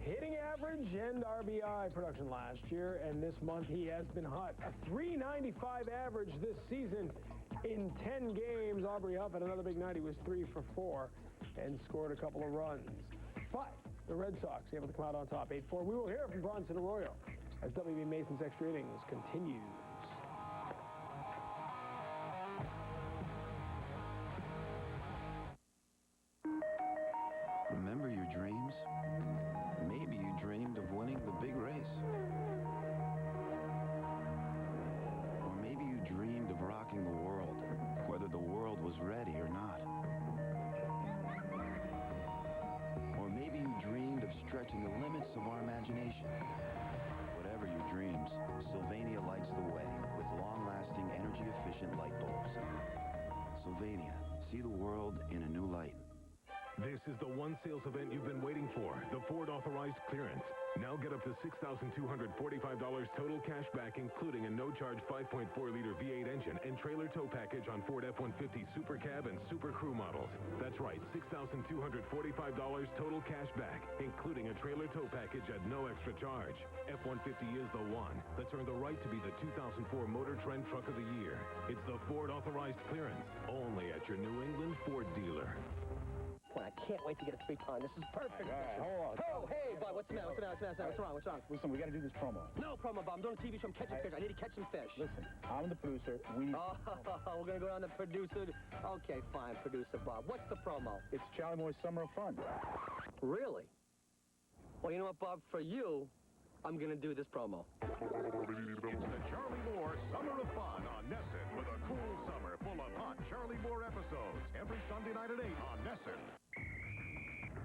hitting average and RBI production last year, and this month he has been hot. A .395 average this season in 10 games. Aubrey Huff had another big night. He was 3 for 4 and scored a couple of runs. But the Red Sox able to come out on top, 8-4. We will hear from Bronson Arroyo as W.B. Mason's Extra Innings continues. Remember your dreams? Maybe you dreamed of winning the big race. Or maybe you dreamed of rocking the world, whether the world was ready or not. Or maybe you dreamed of stretching the limits of our imagination. Whatever your dreams, Sylvania lights the way. sales event you've been waiting for, the Ford Authorized Clearance. Now get up to $6,245 total cash back, including a no-charge 5.4-liter V8 engine and trailer tow package on Ford F-150 Super Cab and Super Crew models. That's right, $6,245 total cash back, including a trailer tow package at no extra charge. F-150 is the one that's earned the right to be the 2004 Motor Trend Truck of the Year. It's the Ford Authorized Clearance, only at your New England Ford dealer. Boy, I can't wait to get a sweet pie. This is perfect. All right, hold on. Oh, hey, bud, what's the matter? What's wrong? Listen, we got to do this promo. No promo, Bob. I'm doing a TV show. I'm catching fish. I need to catch some fish. Listen, I'm the producer. We need... we're going to go down to producer. Okay, fine, producer Bob. What's the promo? It's Charlie Moore's Summer of Fun. Really? Well, you know what, Bob? For you, I'm going to do this promo. It's the Charlie Moore Summer of Fun on Nessun, with a cool summer full of hot Charlie Moore episodes every Sunday night at 8 on Nessun.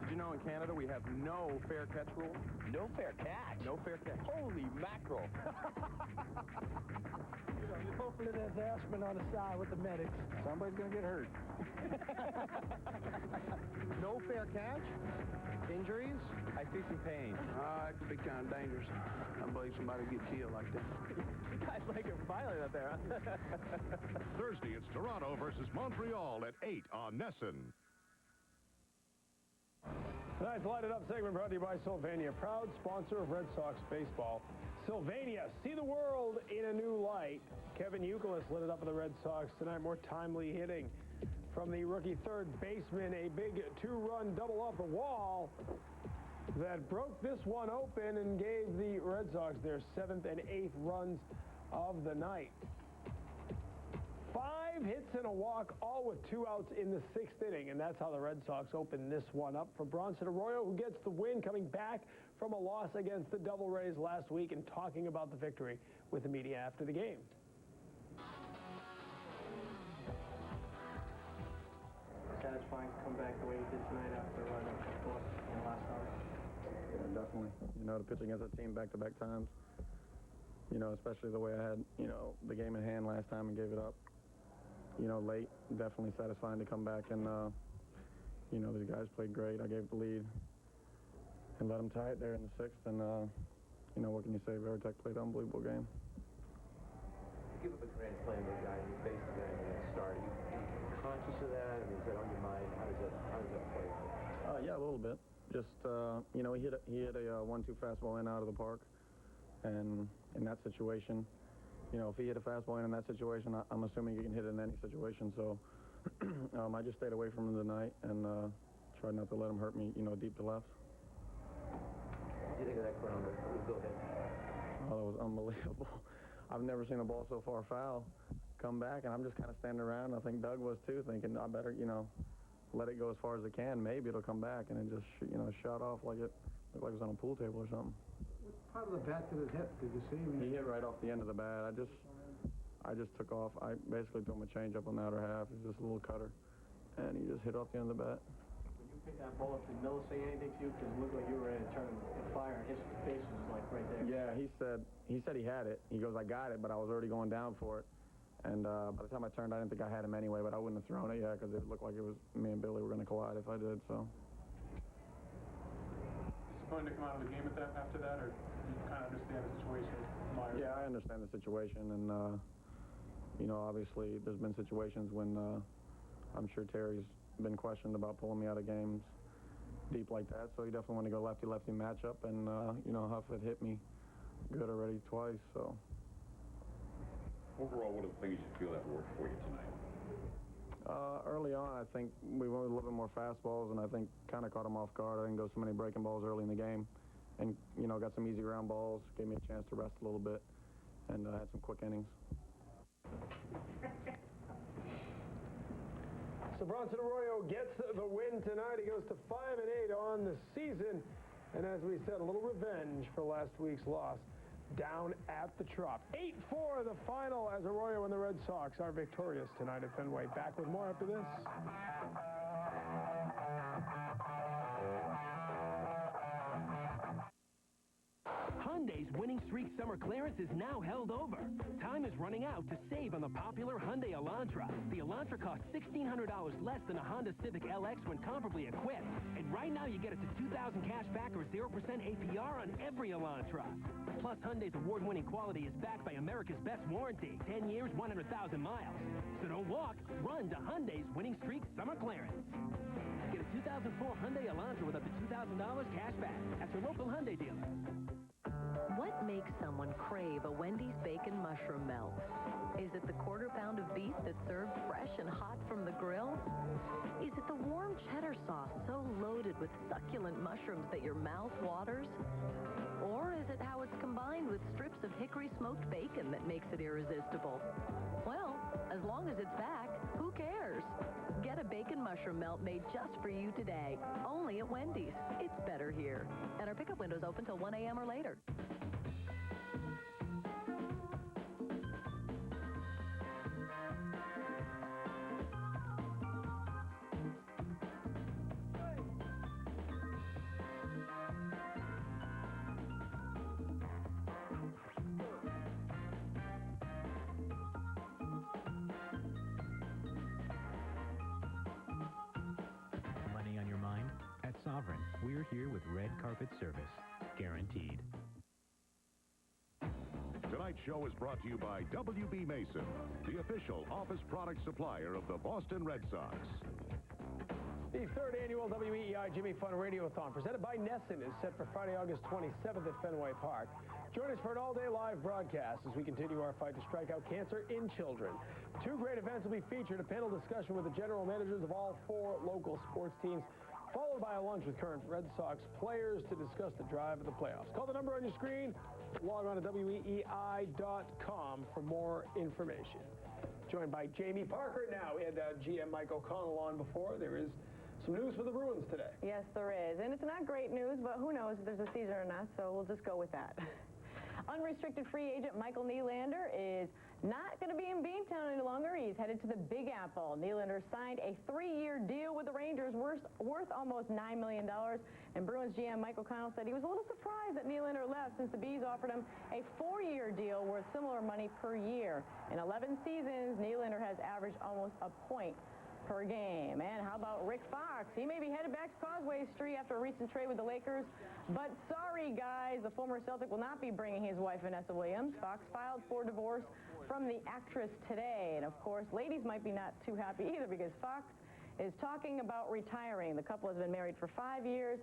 Did you know in Canada we have no fair catch rule? No fair catch? No fair catch. Holy mackerel. Hopefully there's aspirin on the side with the medics. Somebody's going to get hurt. No fair catch? Injuries? I see some pain. It could be kind of dangerous. I believe somebody would get killed like that. You guys like it violent out there, huh? Thursday, it's Toronto versus Montreal at 8 on Nessun. Tonight's Lighted Up segment brought to you by Sylvania, proud sponsor of Red Sox baseball. Sylvania, see the world in a new light. Kevin Youkilis lit it up for the Red Sox tonight. More timely hitting from the rookie third baseman. A big two-run double off the wall that broke this one open and gave the Red Sox their 7th and 8th runs of the night. 5 hits and a walk, all with 2 outs in the 6th inning, and that's how the Red Sox open this one up for Bronson Arroyo, who gets the win, coming back from a loss against the Devil Rays last week and talking about the victory with the media after the game. Satisfying to come back the way he did tonight after running last time. Yeah, definitely. You know, to pitch against a team back-to-back times, you know, especially the way I had, you know, the game in hand last time and gave it up, you know, late. Definitely satisfying to come back and, you know, these guys played great. I gave the lead and let them tie it there in the 6th. And, you know, what can you say? Veritek played an unbelievable game. Give up a grand slam to a guy who faced the guy in the start. Are you conscious of that? I mean, is that on your mind? How does that play? Yeah, a little bit. Just, you know, he hit a 1-2 fastball in out of the park. And in that situation, you know, if he hit a fastball in that situation, I'm assuming he can hit it in any situation. So I just stayed away from him tonight and tried not to let him hurt me, you know, deep to left. What do you think of that ground? Go ahead. Oh, that was unbelievable. I've never seen a ball so far foul come back, and I'm just kind of standing around. I think Doug was too, thinking I better, you know, let it go as far as it can. Maybe it'll come back, and it just, you know, shot off like it looked like it was on a pool table or something. What part of the bat did it hit? Did you see him? He hit right off the end of the bat. I just took off. I basically threw him a changeup on the outer half. It was just a little cutter, and he just hit off the end of the bat. When you picked that ball up, did Miller say anything to you? Because it looked like you were ready to turn the fire, and his face was like right there. Yeah, he said he had it. He goes, I got it, but I was already going down for it. And by the time I turned, I didn't think I had him anyway, but I wouldn't have thrown it yet because it looked like it was me and Billy were going to collide if I did. So. Disappointed to come out of the game after that, or you kind of understand the situation? Yeah, I understand the situation, and you know, obviously there's been situations when I'm sure Terry's been questioned about pulling me out of games deep like that, so he definitely wanted to go lefty-lefty matchup, and you know, Huff had hit me good already twice, so. Overall, what are the things you feel that worked for you tonight? Early on, I think we went with a little bit more fastballs, and I think kind of caught him off guard. I didn't go so many breaking balls early in the game, and you know, got some easy ground balls, gave me a chance to rest a little bit, and had some quick innings. So Bronson Arroyo gets the win tonight. He goes to 5-8 on the season, and as we said, a little revenge for last week's loss down at the Trop. 8-4 the final as Arroyo and the Red Sox are victorious tonight at Fenway. Back with more after this. Hyundai's winning streak summer clearance is now held over. Time is running out to save on the popular Hyundai Elantra. The Elantra costs $1,600 less than a Honda Civic LX when comparably equipped. And right now you get it to $2,000 cash back or 0% APR on every Elantra. Plus, Hyundai's award-winning quality is backed by America's best warranty. 10 years, 100,000 miles. So don't walk, run to Hyundai's winning streak summer clearance. Get a 2004 Hyundai Elantra with up to $2,000 cash back at your local Hyundai dealer. What makes someone crave a Wendy's bacon mushroom melt? Is it the quarter pound of beef that's served fresh and hot from the grill? Is it the warm cheddar sauce so loaded with succulent mushrooms that your mouth waters? Or is it how it's combined with strips of hickory smoked bacon that makes it irresistible? Well, as long as it's back, who cares? Get a bacon mushroom melt made just for you today. Only at Wendy's. It's better here. And our pickup window's open till 1 a.m. or later. Money on your mind? At Sovereign, we're here with red carpet service. Guaranteed. Tonight's show is brought to you by W.B. Mason, the official office product supplier of the Boston Red Sox. The third annual WEEI Jimmy Fun Radiothon, presented by Nesson, is set for Friday, August 27th at Fenway Park. Join us for an all-day live broadcast as we continue our fight to strike out cancer in children. Two great events will be featured, a panel discussion with the general managers of all 4 local sports teams, followed by a lunch with current Red Sox players to discuss the drive of the playoffs. Call the number on your screen. Log on to WEEI.com for more information. Joined by Jamie Parker now. We had GM Mike O'Connell on before. There is some news for the Bruins today. Yes, there is. And it's not great news, but who knows if there's a season or not, so we'll just go with that. Unrestricted free agent Michael Nylander is not going to be in Beantown any longer. He's headed to the Big Apple. Nylander signed a 3-year deal with the Rangers worth almost $9 million. And Bruins GM Mike O'Connell said he was a little surprised that Nylander left since the Bees offered him a 4-year deal worth similar money per year. In 11 seasons, Nylander has averaged almost a point per game. And how about Rick Fox? He may be headed back to Causeway Street after a recent trade with the Lakers. But sorry, guys, the former Celtic will not be bringing his wife, Vanessa Williams. Fox filed for divorce from the actress today. And, of course, ladies might be not too happy either because Fox is talking about retiring. The couple has been married for 5 years,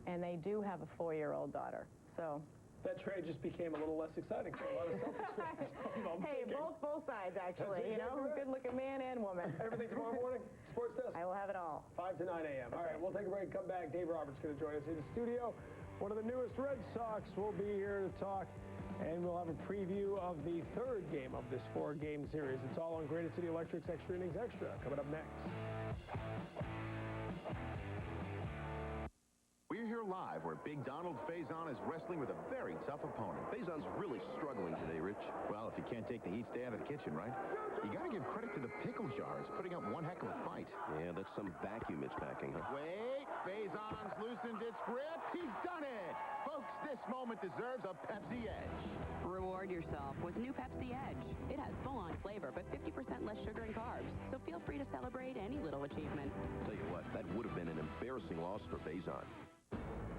and they do have a 4-year-old daughter. So that trade just became a little less exciting for a lot of Celtics fans. Hey, both sides, actually. You know, good-looking man and woman. Everything tomorrow morning? Sports Desk? I will have it all. 5 to 9 a.m. All right, we'll take a break, come back. Dave Roberts going to join us in the studio. One of the newest Red Sox will be here to talk, and we'll have a preview of the third game of this 4-game series. It's all on Granite City Electric's Extra Innings Extra, coming up next. We're here live where Big Donald Faison is wrestling with a very tough opponent. Faison's really struggling today, Rich. Well, if you can't take the heat, stay out of the kitchen, right? You got to give credit to the pickle jar. It's putting up one heck of a fight. Yeah, that's some vacuum it's packing, huh? Wait, Faison's loosened its grip. He's done it. Folks, this moment deserves a Pepsi Edge. Reward yourself with new Pepsi Edge. It has full-on flavor, but 50% less sugar and carbs. So feel free to celebrate any little achievement. Tell you what, that would have been an embarrassing loss for Faison.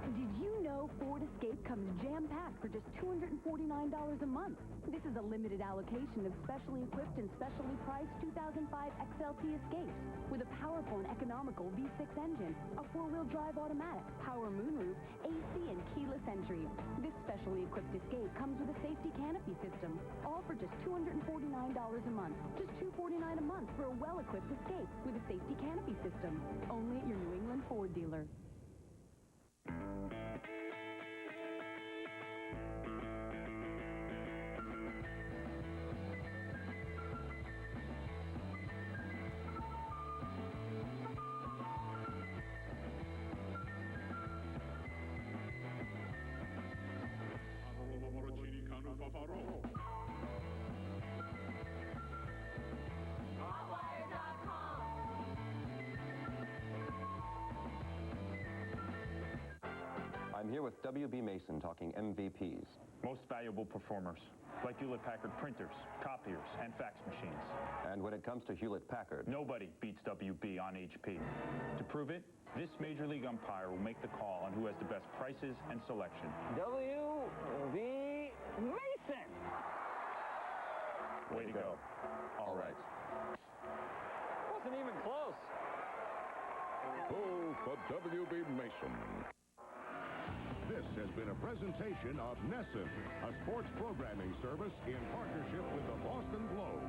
Did you know Ford Escape comes jam-packed for just $249 a month? This is a limited allocation of specially equipped and specially priced 2005 XLT Escapes with a powerful and economical V6 engine, a 4-wheel drive automatic, power moonroof, AC, and keyless entry. This specially equipped Escape comes with a safety canopy system, all for just $249 a month. Just $249 a month for a well-equipped Escape with a safety canopy system. Only at your New England Ford dealer. I'm here with W.B. Mason talking MVPs. Most valuable performers, like Hewlett-Packard printers, copiers, and fax machines. And when it comes to Hewlett-Packard, nobody beats WB on HP. To prove it, this Major League umpire will make the call on who has the best prices and selection. W.B. Mason! Way to go. All right. Wasn't even close. Go for W.B. Mason. This has been a presentation of Nesson, a sports programming service in partnership with the Boston Globe.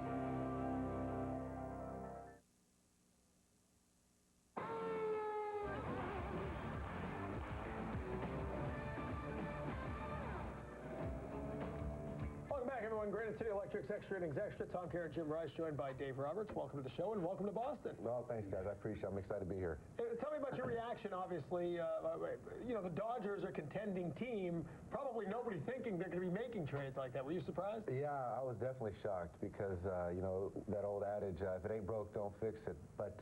Welcome back, everyone. Granite City Electric's Extra Innings Extra. Tom Kerr and Jim Rice, joined by Dave Roberts. Welcome to the show, and welcome to Boston. Well, thanks, guys. I appreciate it. I'm excited to be here. Tell me about your reaction. Obviously, the Dodgers are a contending team. Probably nobody thinking they're going to be making trades like that. Were you surprised? Yeah, I was definitely shocked because, that old adage, if it ain't broke, don't fix it. But,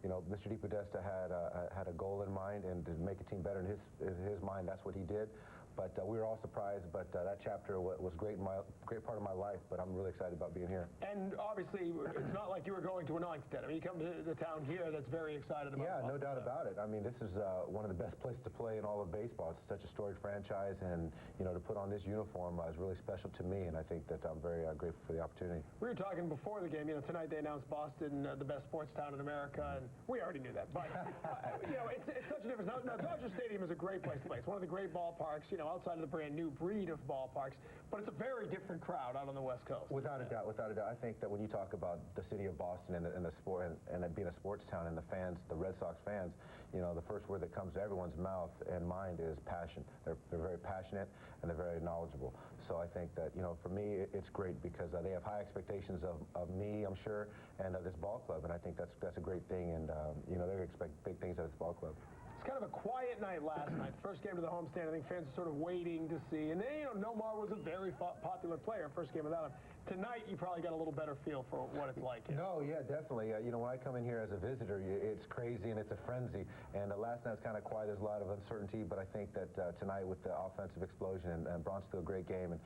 Mr. DePodesta had a goal in mind, and to make a team better in his mind, that's what he did. But we were all surprised, but that chapter was great part of my life, but I'm really excited about being here. And obviously, it's not like you were going to an Arlington. I mean, you come to the town here that's very excited about it. Yeah, no doubt about it. I mean, this is one of the best places to play in all of baseball. It's such a storied franchise, and, to put on this uniform is really special to me, and I think that I'm very grateful for the opportunity. We were talking before the game, tonight they announced Boston the best sports town in America, and we already knew that. But, it's such a difference. Now, Dodger Stadium is a great place to play. It's one of the great ballparks, outside of the brand new breed of ballparks, but it's a very different crowd out on the West Coast. Without a doubt, without a doubt. I think that when you talk about the city of Boston and the sport and it being a sports town and the fans, the Red Sox fans, the first word that comes to everyone's mouth and mind is passion. They're very passionate and they're very knowledgeable. So I think that, for me, it's great because they have high expectations of me, I'm sure, and of this ball club, and I think that's a great thing, and, they expect big things out of this ball club. It's kind of a quiet night last night. First game to the homestand, I think fans are sort of waiting to see. And then, Nomar was a very popular player, first game without him. Tonight, you probably got a little better feel for what it's like here. No, yeah, definitely. When I come in here as a visitor, it's crazy and it's a frenzy. And last night's kind of quiet. There's a lot of uncertainty, but I think that tonight with the offensive explosion and Bronson did a great game and,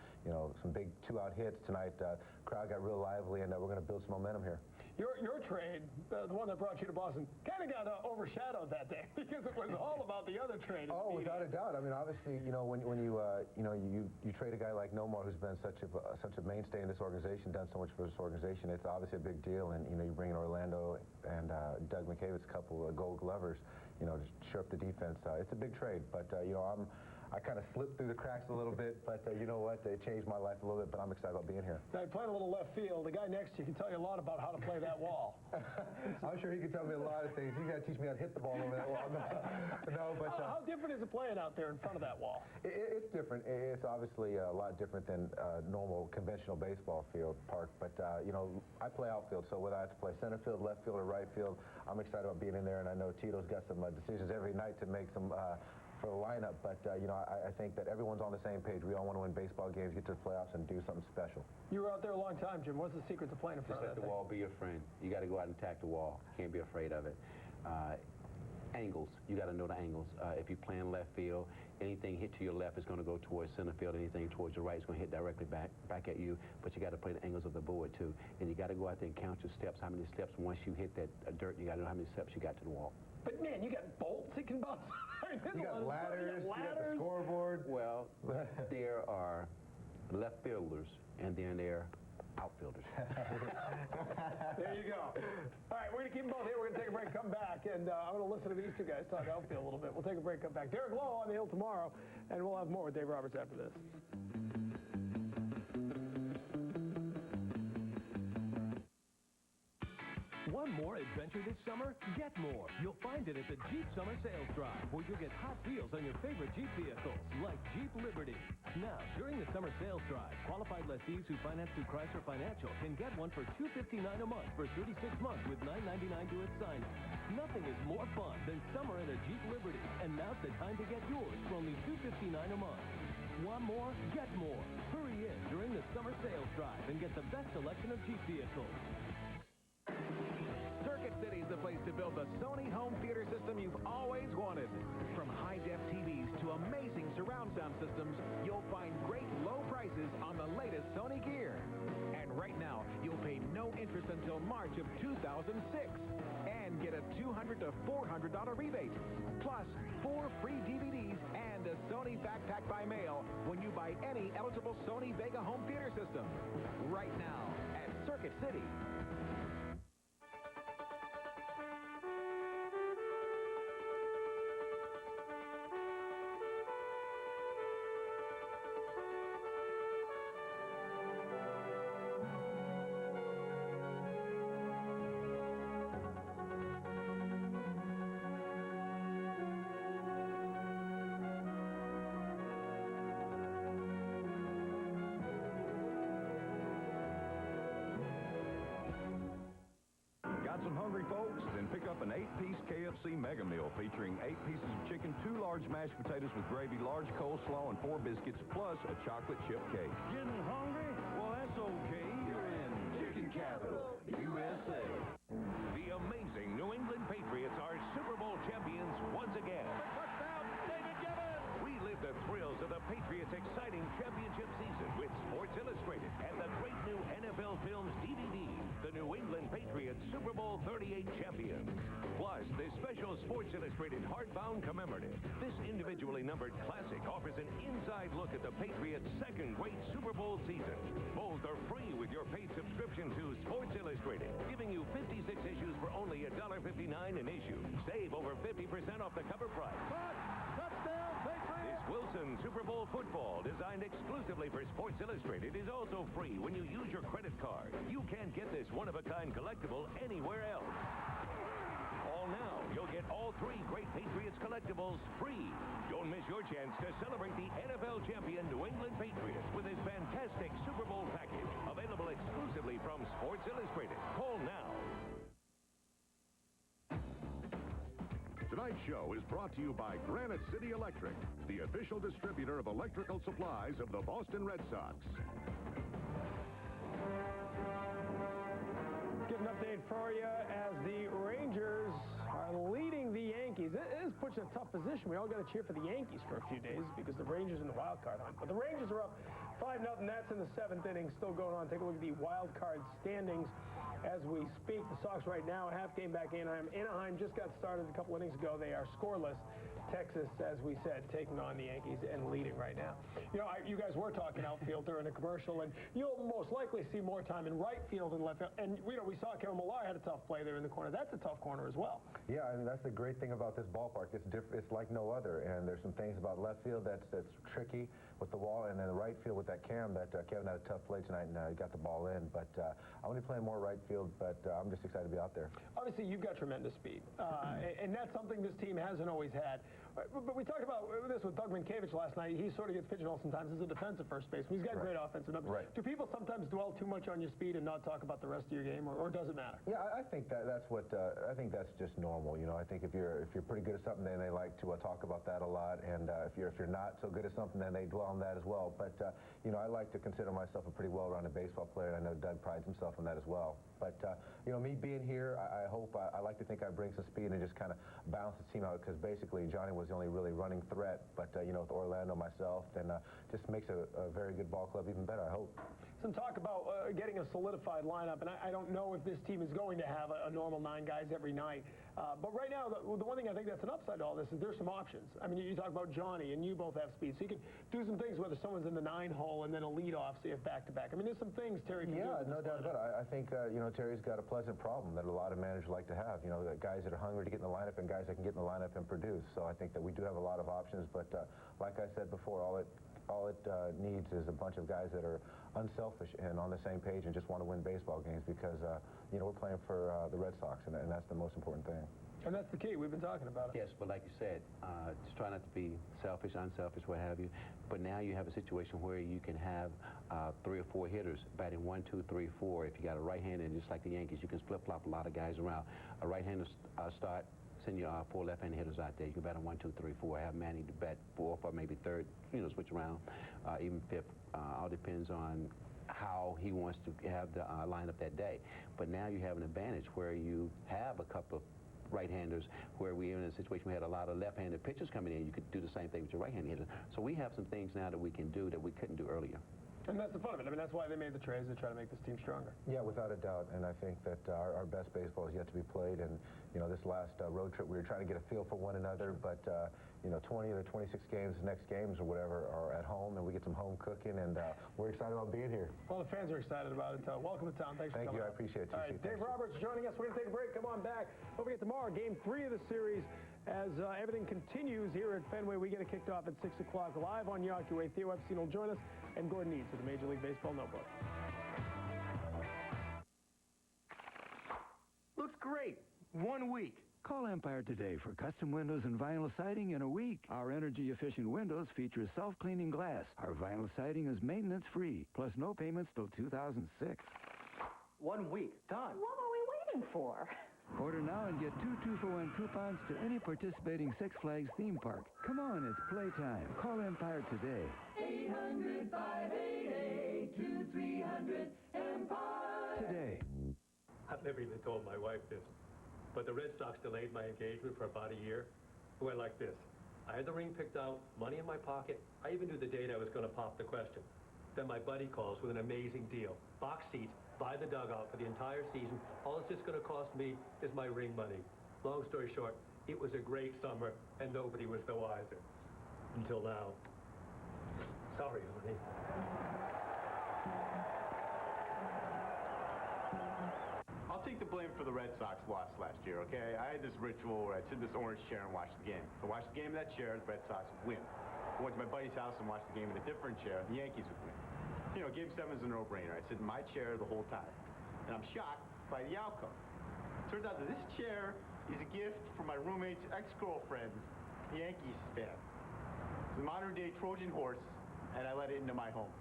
some big two-out hits tonight, crowd got real lively, and we're going to build some momentum here. Your trade, the one that brought you to Boston, kind of got overshadowed that day because it was all about the other trade. Oh, without a doubt. I mean, obviously, when you trade a guy like Nomar, who's been such a mainstay in this organization, done so much for this organization, it's obviously a big deal. And you bring in Orlando and Doug McKavitt's couple of Gold Glovers, to shore up the defense. It's a big trade, but I kind of slipped through the cracks a little bit, but you know what? It changed my life a little bit, but I'm excited about being here. Now, you're playing a little left field. The guy next to you can tell you a lot about how to play that wall. I'm sure he can tell me a lot of things. He's got to teach me how to hit the ball over that wall. No, but... How different is it playing out there in front of that wall? It's different. It's obviously a lot different than normal conventional baseball field park, but, I play outfield, so whether I have to play center field, left field, or right field, I'm excited about being in there, and I know Tito's got some decisions every night to make some... for the lineup, but I think that everyone's on the same page. We all want to win baseball games, get to the playoffs, and do something special. You were out there a long time, Jim. What's the secret to playing in front of that Just let the wall be your friend. You got to go out and attack the wall. You can't be afraid of it. Angles. You got to know the angles. If you play in left field, anything hit to your left is going to go towards center field. Anything towards your right is going to hit directly back at you. But you got to play the angles of the board too, and you got to go out there and count your steps. How many steps once you hit that dirt? You got to know how many steps you got to the wall. But man, you got bolts that can bounce. You got ladders. You got the scoreboard. Well, there are left fielders, and then there are outfielders. There you go. All right, we're going to keep them both here. We're going to take a break, come back, and I'm going to listen to these two guys talk outfield a little bit. We'll take a break, come back. Derek Lowe on the Hill tomorrow, and we'll have more with Dave Roberts after this. Want more adventure this summer? Get more. You'll find it at the Jeep Summer Sales Drive, where you'll get hot deals on your favorite Jeep vehicles, like Jeep Liberty. Now, during the Summer Sales Drive, qualified lessees who finance through Chrysler Financial can get one for $259 a month for 36 months with $999 due at signing. Nothing is more fun than summer in a Jeep Liberty, and now's the time to get yours for only $259 a month. Want more? Get more. Hurry in during the Summer Sales Drive and get the best selection of Jeep vehicles. Circuit City is the place to build the Sony home theater system you've always wanted. From high-def TVs to amazing surround sound systems, you'll find great low prices on the latest Sony gear. And right now, you'll pay no interest until March of 2006 and get a $200 to $400 rebate, plus 4 free DVDs and a Sony backpack by mail when you buy any eligible Sony Vega home theater system. Right now at Circuit City. Got some hungry folks? Then pick up an 8-piece KFC Mega Meal featuring 8 pieces of chicken, 2 large mashed potatoes with gravy, large coleslaw, and 4 biscuits, plus a chocolate chip cake. Getting hungry? Well, that's okay. You're in Chicken Capital, USA. The amazing New England Patriots are Super Bowl champions once again. Relive the thrills of the Patriots' exciting championship season with Sports Illustrated and the great new NFL Films DVD, the New England Patriots Super Bowl 38 champions. Plus, this special Sports Illustrated hardbound commemorative. This individually numbered classic offers an inside look at the Patriots' second great Super Bowl season. Both are free with your paid subscription to Sports Illustrated, giving you 56 issues for only $1.59 an issue. Save over 50% off the cover price. Touchdown, Patriots! This Wilson Super Bowl football, designed exclusively for Sports Illustrated, is also free when you use your credit card. You can't get this one-of-a-kind collectible anywhere else. Call now. You'll get all 3 great Patriots collectibles free. Don't miss your chance to celebrate the NFL champion New England Patriots with this fantastic Super Bowl package, available exclusively from Sports Illustrated. Call now. Tonight's show is brought to you by Granite City Electric, the official distributor of electrical supplies of the Boston Red Sox. Give an update for you as the Rangers are leading the Yankees. It is pushing a tough position. We all got to cheer for the Yankees for a few days because the Rangers in the wild card hunt. But the Rangers are up 5-0. That's in the 7th inning. Still going on. Take a look at the wild card standings as we speak. The Sox right now, a half game back in Anaheim. Anaheim just got started a couple innings ago. They are scoreless. Texas, as we said, taking on the Yankees and leading right now. You know, you guys were talking outfield during a commercial, and you'll most likely see more time in right field than left field. And, you know, we saw Kevin Millar had a tough play there in the corner. That's a tough corner as well. Yeah, I mean, that's the great thing about this ballpark. It's like no other, and there's some things about left field that's tricky with the wall, and then the right field with that cam that Kevin had a tough play tonight, and he got the ball in. But I'm only playing more right field, but I'm just excited to be out there. Obviously, you've got tremendous speed, and that's something this team hasn't always had. But we talked about this with Doug Minkiewicz last night. He sort of gets pigeonholed sometimes as a defensive first baseman. He's got great offensive numbers. Right. Do people sometimes dwell too much on your speed and not talk about the rest of your game, or does it matter? Yeah, I think that's what I think that's just normal. You know, I think if you're pretty good at something, then they like to talk about that a lot. And if you're not so good at something, then they dwell on that as well. But you know, I like to consider myself a pretty well-rounded baseball player. And I know Doug prides himself on that as well. But you know, me being here, I hope I like to think I bring some speed and just kind of balance the team out, because basically Johnny was the only really running threat. But you know, with Orlando, myself, then just makes a very good ball club even better, I hope. Some talk about getting a solidified lineup, and I don't know if this team is going to have a normal 9 guys every night. But right now, the one thing I think that's an upside to all this is there's some options. I mean, you talk about Johnny, and you both have speed, so you can do some things whether someone's in the 9 hole and then a leadoff, so you have back-to-back. I mean, there's some things Terry can do. Yeah, no doubt about it. I think, you know, Terry's got a pleasant problem that a lot of managers like to have. You know, guys that are hungry to get in the lineup and guys that can get in the lineup and produce. So I think that we do have a lot of options, but like I said before, all it needs is a bunch of guys that are unselfish and on the same page and just want to win baseball games, because you know, we're playing for the Red Sox, and that's the most important thing. And that's the key. We've been talking about it. Yes, but like you said, just try not to be selfish, unselfish, what have you. But now you have a situation where you can have 3 or 4 hitters batting 1, 2, 3, 4. If you got a right-hander, and just like the Yankees, you can flip-flop a lot of guys around. A right-hander start, send your 4 left-handed hitters out there. You can bat on 1, 2, 3, 4. Have Manny to bat 4th or maybe 3rd. You know, switch around, even 5th. All depends on how he wants to have the lineup that day. But now you have an advantage where you have a couple of right-handers, where we were in a situation we had a lot of left-handed pitchers coming in. You could do the same thing with your right-handed hitters. So we have some things now that we can do that we couldn't do earlier. And that's the fun of it. I mean, that's why they made the trades, to try to make this team stronger. Yeah, without a doubt. And I think that our best baseball is yet to be played. And, you know, this last road trip, we were trying to get a feel for one another. But, you know, 20 of the 26 games, next games or whatever, are at home. And we get some home cooking. And we're excited about being here. Well, the fans are excited about it. Welcome to town. Thanks for coming. Thank you. I appreciate it. All right, Dave Roberts joining us. We're going to take a break. Come on back. Don't forget tomorrow, Game 3 of the series. As everything continues here at Fenway, we get it kicked off at 6 o'clock live on Yawkey Way. Theo Epstein will join us, and Gordon Eads with the Major League Baseball Notebook. Looks great. 1 week. Call Empire today for custom windows and vinyl siding in a week. Our energy-efficient windows feature self-cleaning glass. Our vinyl siding is maintenance-free, plus no payments till 2006. 1 week. Done. What are we waiting for? Order now and get 2 2-for-1 coupons to any participating Six Flags theme park. Come on, it's playtime. Call Empire today. 800-588-2300 Today. I've never even told my wife this, but the Red Sox delayed my engagement for about a year. It went like this. I had the ring picked out, money in my pocket. I even knew the date I was going to pop the question. Then my buddy calls with an amazing deal. Box seats by the dugout for the entire season. All it's just going to cost me is my ring money. Long story short, it was a great summer, and nobody was the wiser. Until now. Sorry, honey. I'll take the blame for the Red Sox loss last year, okay? I had this ritual where I'd sit in this orange chair and watch the game. If I watched the game in that chair, the Red Sox would win. I went to my buddy's house and watched the game in a different chair, the Yankees would win. You know, Game 7 is a no-brainer. I sit in my chair the whole time. And I'm shocked by the outcome. Turns out that this chair is a gift from my roommate's ex-girlfriend, Yankees fan. It's a modern-day Trojan horse, and I let it into my home.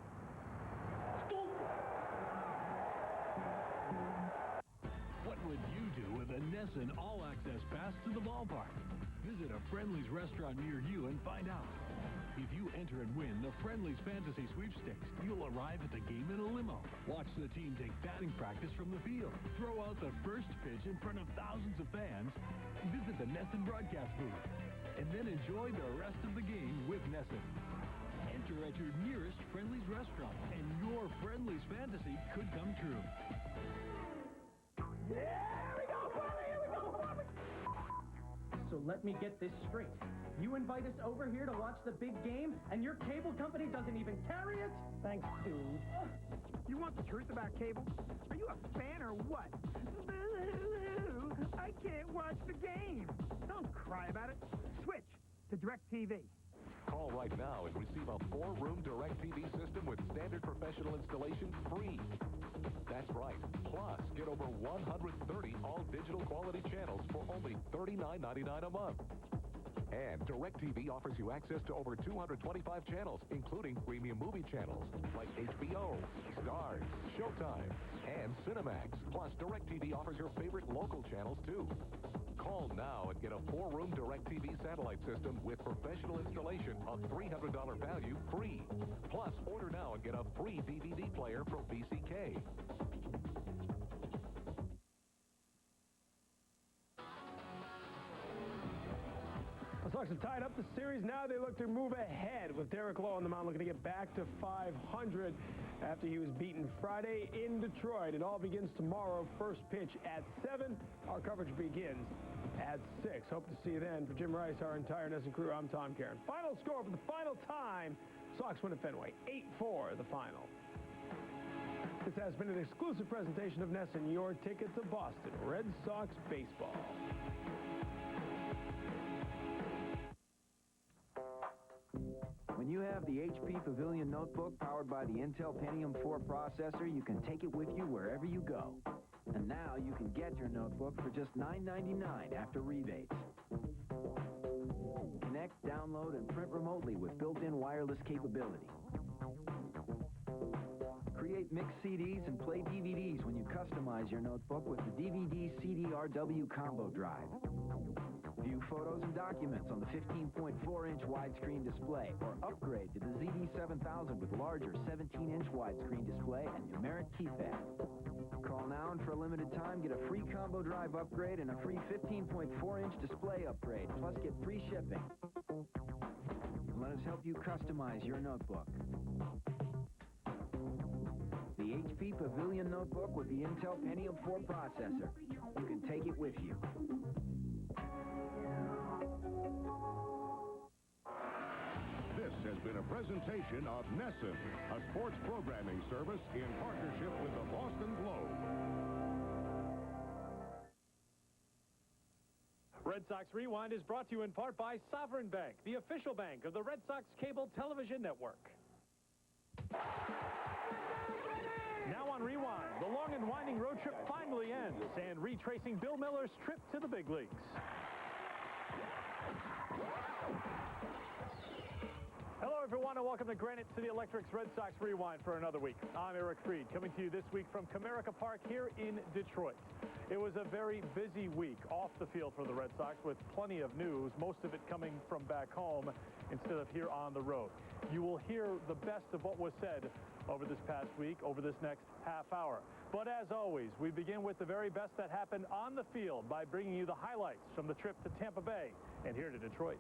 What would you do with a Nesson All-Access Pass to the ballpark? Visit a Friendly's restaurant near you and find out. If you enter and win the Friendly's Fantasy Sweepstakes, you'll arrive at the game in a limo. Watch the team take batting practice from the field. Throw out the first pitch in front of thousands of fans. Visit the Nesson broadcast booth. And then enjoy the rest of the game with Nesson. Enter at your nearest Friendly's restaurant, and your Friendly's fantasy could come true. Here we go, So let me get this straight. You invite us over here to watch the big game, and your cable company doesn't even carry it? Thanks, dude. You want the truth about cable? Are you a fan or what? Boo! I can't watch the game. Don't cry about it. Switch to DirecTV. Call right now and receive a 4-room DirecTV system with standard professional installation free. That's right. Plus, get over 130 all-digital quality channels for only $39.99 a month. And DirecTV offers you access to over 225 channels, including premium movie channels like HBO, Stars, Showtime, and Cinemax. Plus, DirecTV offers your favorite local channels, too. Call now and get a 4-room DirecTV satellite system with professional installation, a $300 value free. Plus, order now and get a free DVD player from VCK. The Sox have tied up the series. Now they look to move ahead with Derek Lowe on the mound looking to get back to 500 after he was beaten Friday in Detroit. It all begins tomorrow. First pitch at 7. Our coverage begins at 6. Hope to see you then. For Jim Rice, our entire Nesson crew, I'm Tom Caron. Final score for the final time. Sox win at Fenway. 8-4 the final. This has been an exclusive presentation of Nesson, your ticket to Boston Red Sox baseball. When you have the HP Pavilion Notebook powered by the Intel Pentium 4 processor, you can take it with you wherever you go. And now you can get your notebook for just $9.99 after rebates. Connect, download, and print remotely with built-in wireless capability. Create mixed CDs and play DVDs when you customize your notebook with the DVD CD-RW Combo Drive. View photos and documents on the 15.4-inch widescreen display, or upgrade to the ZD7000 with larger 17-inch widescreen display and numeric keypad. Call now and for a limited time get a free Combo Drive upgrade and a free 15.4-inch display upgrade, plus get free shipping. Let us help you customize your notebook. The HP Pavilion Notebook with the Intel Pentium 4 processor. You can take it with you. This has been a presentation of Nesson, a sports programming service in partnership with the Boston Globe. Red Sox Rewind is brought to you in part by Sovereign Bank, the official bank of the Red Sox Cable Television Network. Now on Rewind, the long and winding road trip finally ends, and retracing Bill Miller's trip to the big leagues. Hello, everyone, and welcome to Granite City Electric's Red Sox Rewind for another week. I'm Eric Freed, coming to you this week from Comerica Park here in Detroit. It was a very busy week off the field for the Red Sox with plenty of news, most of it coming from back home instead of here on the road. You will hear the best of what was said over this past week, over this next half hour. But as always, we begin with the very best that happened on the field by bringing you the highlights from the trip to Tampa Bay and here to Detroit.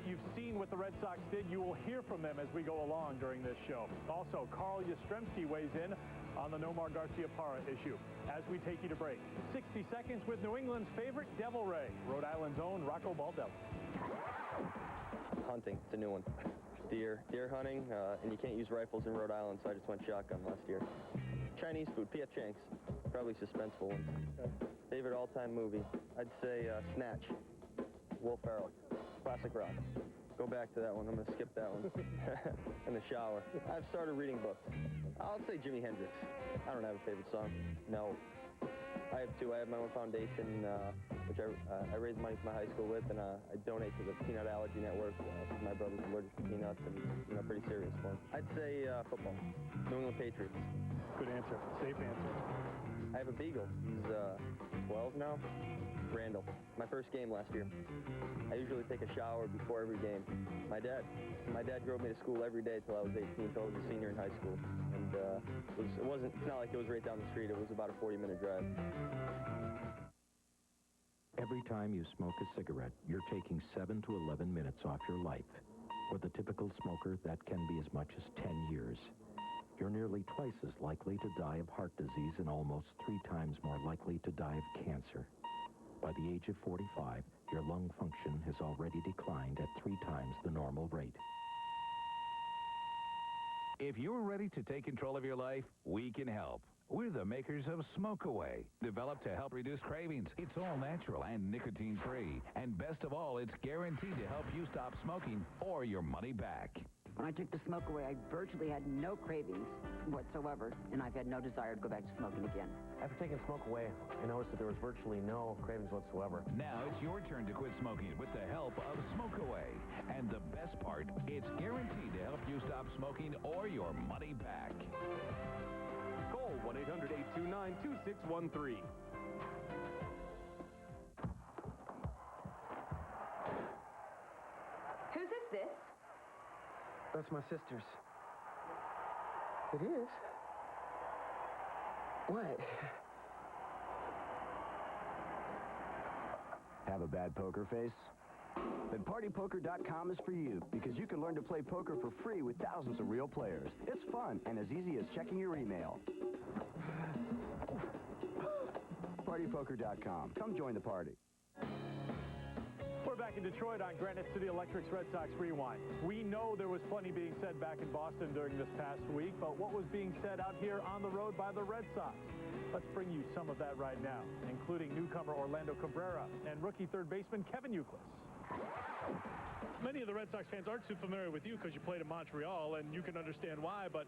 You've seen what the Red Sox did. You will hear from them as we go along during this show. Also, Carl Yastrzemski weighs in on the Nomar Garciaparra issue as we take you to break. 60 seconds with New England's favorite Devil Ray, Rhode Island's own Rocco Baldelli. Hunting, it's a new one. Deer hunting, and you can't use rifles in Rhode Island, so I just went shotgun last year. Chinese food, P.F. Chang's, probably suspenseful one. Favorite all-time movie, I'd say Snatch, Will Ferrell. Classic rock. Go back to that one. I'm going to skip that one. In the shower. I've started reading books. I'll say Jimi Hendrix. I don't have a favorite song. No. I have two. I have my own foundation, which I raise money for my high school with, and I donate to the Peanut Allergy Network because my brother's allergic to peanuts, and pretty serious for him. I'd say football. New England Patriots. Good answer. Safe answer. I have a beagle. He's 12 now. Randall. My first game last year. I usually take a shower before every game. My dad drove me to school every day till I was 18, till I was a senior in high school. And it's not like it was right down the street. It was about a 40-minute drive. Every time you smoke a cigarette, you're taking 7 to 11 minutes off your life. For the typical smoker, that can be as much as 10 years. You're nearly twice as likely to die of heart disease and almost 3 times more likely to die of cancer. By the age of 45, your lung function has already declined at 3 times the normal rate. If you're ready to take control of your life, we can help. We're the makers of Smoke Away, developed to help reduce cravings. It's all natural and nicotine-free. And best of all, it's guaranteed to help you stop smoking or your money back. When I took the smoke away, I virtually had no cravings whatsoever, and I've had no desire to go back to smoking again. After taking smoke away, I noticed that there was virtually no cravings whatsoever. Now it's your turn to quit smoking with the help of Smoke Away. And the best part, it's guaranteed to help you stop smoking or your money back. Call 1-800-829-2613. Whose is this? That's my sister's. It is? What? Have a bad poker face? Then PartyPoker.com is for you, because you can learn to play poker for free with thousands of real players. It's fun and as easy as checking your email. PartyPoker.com. Come join the party. We're back in Detroit on Granite City Electric's Red Sox Rewind. We know there was plenty being said back in Boston during this past week, but what was being said out here on the road by the Red Sox? Let's bring you some of that right now, including newcomer Orlando Cabrera and rookie third baseman Kevin Youkilis. Many of the Red Sox fans aren't too familiar with you because you played in Montreal, and you can understand why, but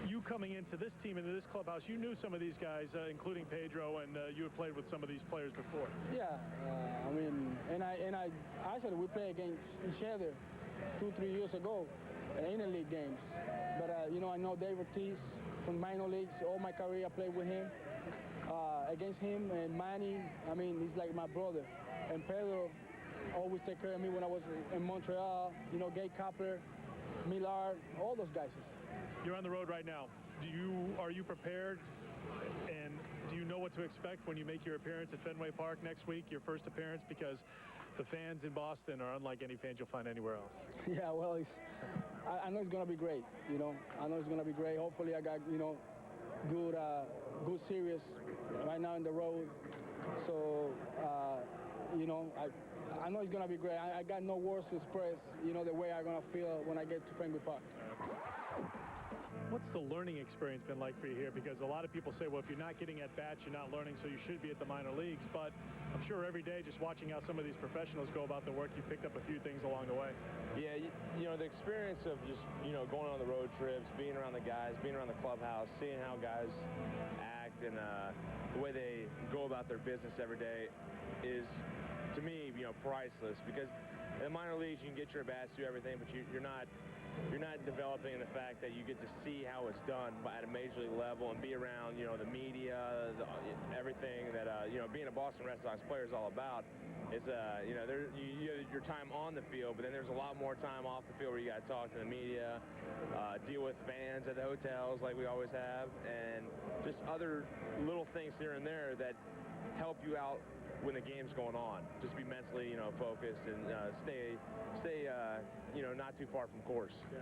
you coming into this team, into this clubhouse, you knew some of these guys, including Pedro, and you had played with some of these players before. Yeah, I mean, and I actually, we played against each other 2-3 years ago in the league games. But, you know, I know Dave Ortiz from minor leagues. All my career I played with him. Against him and Manny, I mean, he's like my brother. And Pedro always take care of me when I was in Montreal. You know, Gay Copper, Millard, all those guys. You're on the road right now. Are you prepared, and do you know what to expect when you make your appearance at Fenway Park next week, your first appearance? Because the fans in Boston are unlike any fans you'll find anywhere else. Yeah, well, I know it's going to be great, you know. I know it's going to be great. Hopefully I got, you know, good series right now in the road. So, you know, I know it's going to be great. I got no words to express, you know, the way I'm going to feel when I get to Fenway Park. What's the learning experience been like for you here? Because a lot of people say, well, if you're not getting at bats, you're not learning, so you should be at the minor leagues. But I'm sure every day just watching how some of these professionals go about their work, you picked up a few things along the way. Yeah, you know, the experience of just, you know, going on the road trips, being around the guys, being around the clubhouse, seeing how guys act and the way they go about their business every day is, to me, you know, priceless. Because in the minor leagues, you can get your bats, do everything, but you're not developing the fact that you get to see how it's done at a major league level and be around, you know, the media, everything that, you know, being a Boston Red Sox player is all about. Is, you know, you have your time on the field, but then there's a lot more time off the field where you got to talk to the media, deal with fans at the hotels like we always have, and just other little things here and there that help you out when the game's going on. Just be mentally, you know, focused and stay, you know, not too far from course. Yeah.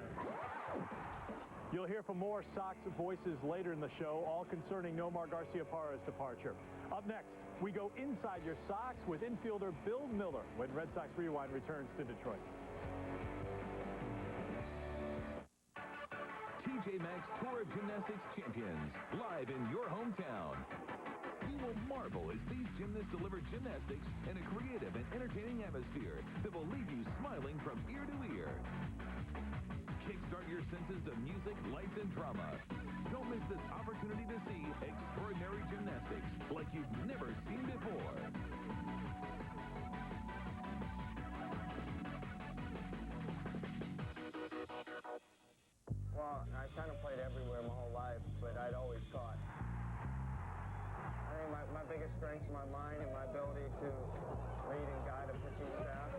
You'll hear from more Sox voices later in the show, all concerning Nomar Garciaparra's departure. Up next, we go inside your Sox with infielder Bill Miller when Red Sox Rewind returns to Detroit. TJ Maxx Tour of Gymnastics Champions, live in your hometown. You will marvel as these gymnasts deliver gymnastics in a creative and entertaining atmosphere that will leave you smiling from ear to ear. Kickstart your senses to music, lights, and drama. Don't miss this opportunity to see extraordinary gymnastics like you've never seen before. Well, I kind of played everywhere my whole life, but I'd always caught. I think my biggest strength is my mind and my ability to lead and guide a pitching staff.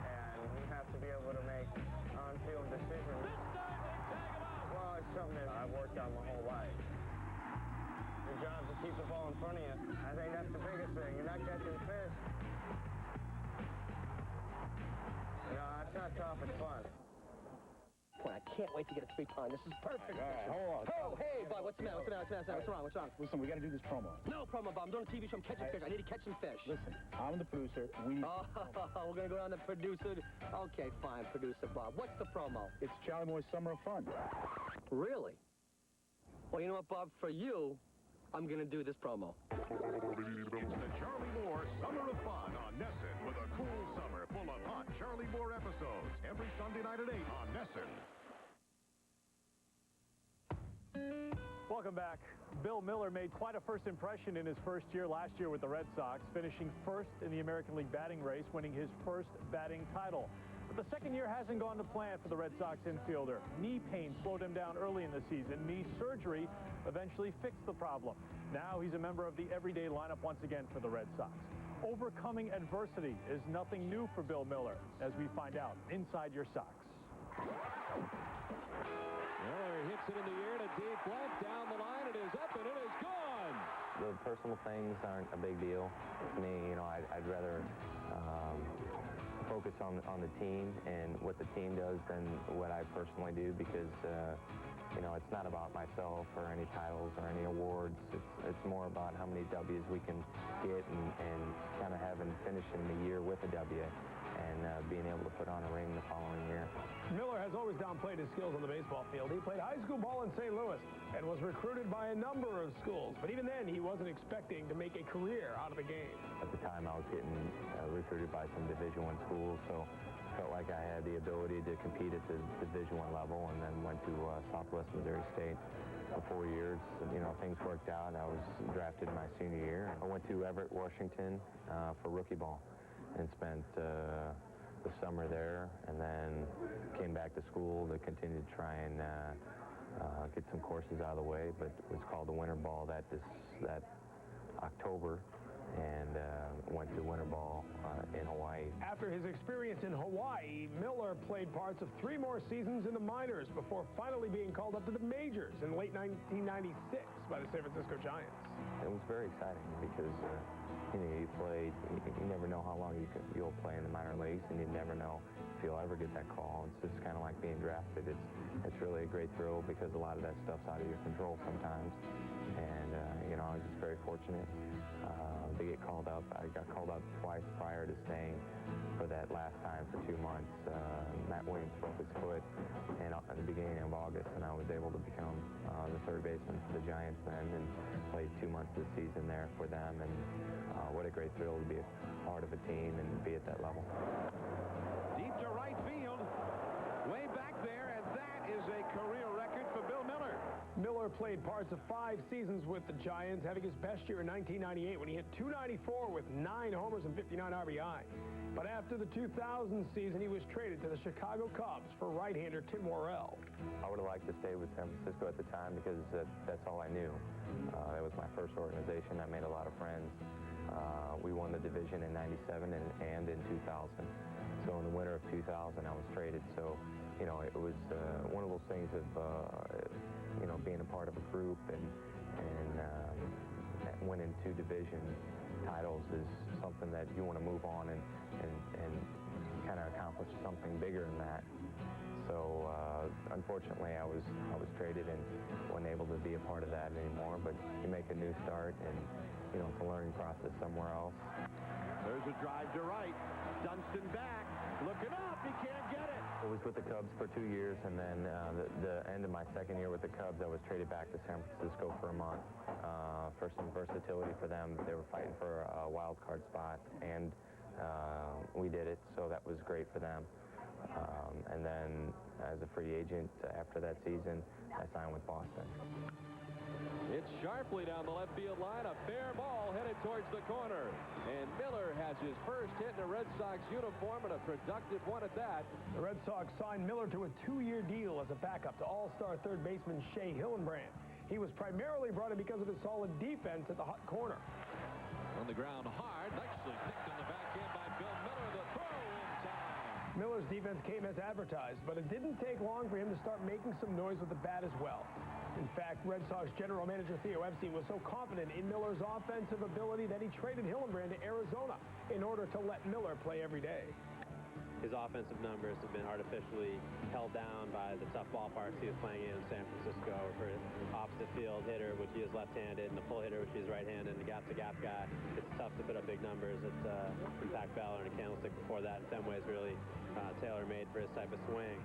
And we have to be able to make on-field decisions. Well, it's something that I've worked on my whole life. Your job is to keep the ball in front of you. I think that's the biggest thing. You're not catching fish. You know, it's not tough, it's fun. Boy, I can't wait to get a free time. This is perfect. All right, hold on. Oh, hey, bud, what's the matter? What's wrong? Listen, we got to do this promo. No promo, Bob. I'm doing a TV show. I'm catching fish. I need to catch some fish. Listen, I'm the producer. We need... we're going to go down to producer. Okay, fine, producer Bob. What's the promo? It's Charlie Moore's Summer of Fun. Really? Well, you know what, Bob? For you, I'm going to do this promo. It's the Charlie Moore Summer of Fun on Nesson with a cool summer full of hot Charlie more episodes every Sunday night at 8 on Nesson. Welcome back. Bill Miller made quite a first impression in his first year last year with the Red Sox, finishing first in the American League batting race, winning his first batting title. But the second year hasn't gone to plan for the Red Sox infielder. Knee pain slowed him down early in the season. Knee surgery eventually fixed the problem. Now he's a member of the everyday lineup once again for the Red Sox. Overcoming adversity is nothing new for Bill Miller, as we find out inside your Sox. Miller hits it in the air to deep left, down the line, it is up and it is gone. The personal things aren't a big deal to me. You know, I'd rather focus on the team and what the team does than what I personally do, because you know, it's not about myself or any titles or any awards. It's more about how many W's we can get and kind of finishing the year with a W and being able to put on a ring the following year. Miller has always downplayed his skills on the baseball field. He played high school ball in St. Louis and was recruited by a number of schools. But even then, he wasn't expecting to make a career out of the game. At the time, I was getting recruited by some Division I schools, so I felt like I had the ability to compete at the Division I level, and then went to Southwest Missouri State for 4 years. You know, things worked out. I was drafted my senior year. I went to Everett, Washington for rookie ball and spent the summer there, and then came back to school to continue to try and get some courses out of the way, but it was called the winter ball that October, and went to winter ball in Hawaii. After his experience in Hawaii, Miller played parts of 3 more seasons in the minors before finally being called up to the majors in late 1996 by the San Francisco Giants. It was very exciting because you know, you never know how long you'll play in the minor leagues, and you never know if you'll ever get that call. It's just kind of like being drafted. It's really a great thrill because a lot of that stuff's out of your control sometimes. And you know, I was just very fortunate to get called up. I got called up twice prior to staying for that last time for 2 months. Matt Williams broke his foot at the beginning of August, and I was able to become the third baseman for the Giants then, and played 2 months of the season there for them. And what a great thrill to be a part of a team and be at that level. Deep to right field, way back there, and that is a career record for Bill Miller. Miller played parts of 5 seasons with the Giants, having his best year in 1998 when he hit .294 with 9 homers and 59 RBI. But after the 2000 season, he was traded to the Chicago Cubs for right-hander Tim Worrell. I would have liked to stay with San Francisco at the time because that's all I knew. That was my first organization. I made a lot of friends. We won the division in '97 and in 2000. So in the winter of 2000, I was traded. So, you know, it was one of those things of, you know, being a part of a group and winning 2 division titles is something that you want to move on and kind of accomplish something bigger than that. So unfortunately, I was traded and wasn't able to be a part of that anymore. But you make a new start, and you know, it's a learning process somewhere else. There's a drive to right. Dunston back, looking up, he can't get it. I was with the Cubs for 2 years, and then the end of my second year with the Cubs, I was traded back to San Francisco for a month for some versatility for them. They were fighting for a wild card spot, and we did it, so that was great for them. And then as a free agent after that season, I signed with Boston. It's sharply down the left field line, a fair ball headed towards the corner. And Miller has his first hit in a Red Sox uniform, and a productive one at that. The Red Sox signed Miller to a 2-year deal as a backup to all-star third baseman Shea Hillenbrand. He was primarily brought in because of his solid defense at the hot corner. On the ground hard, nicely picked in the backhand by Bill Miller. The throw in time. Miller's defense came as advertised, but it didn't take long for him to start making some noise with the bat as well. In fact, Red Sox general manager Theo Epstein was so confident in Miller's offensive ability that he traded Hillenbrand to Arizona in order to let Miller play every day. His offensive numbers have been artificially held down by the tough ballparks he was playing in San Francisco. For an opposite field hitter, which he is left-handed, and the pull hitter, which he is right-handed, and the gap-to-gap guy, it's tough to put up big numbers. It's Impact Valor and a Candlestick before that, in some ways, really tailor-made for his type of swing.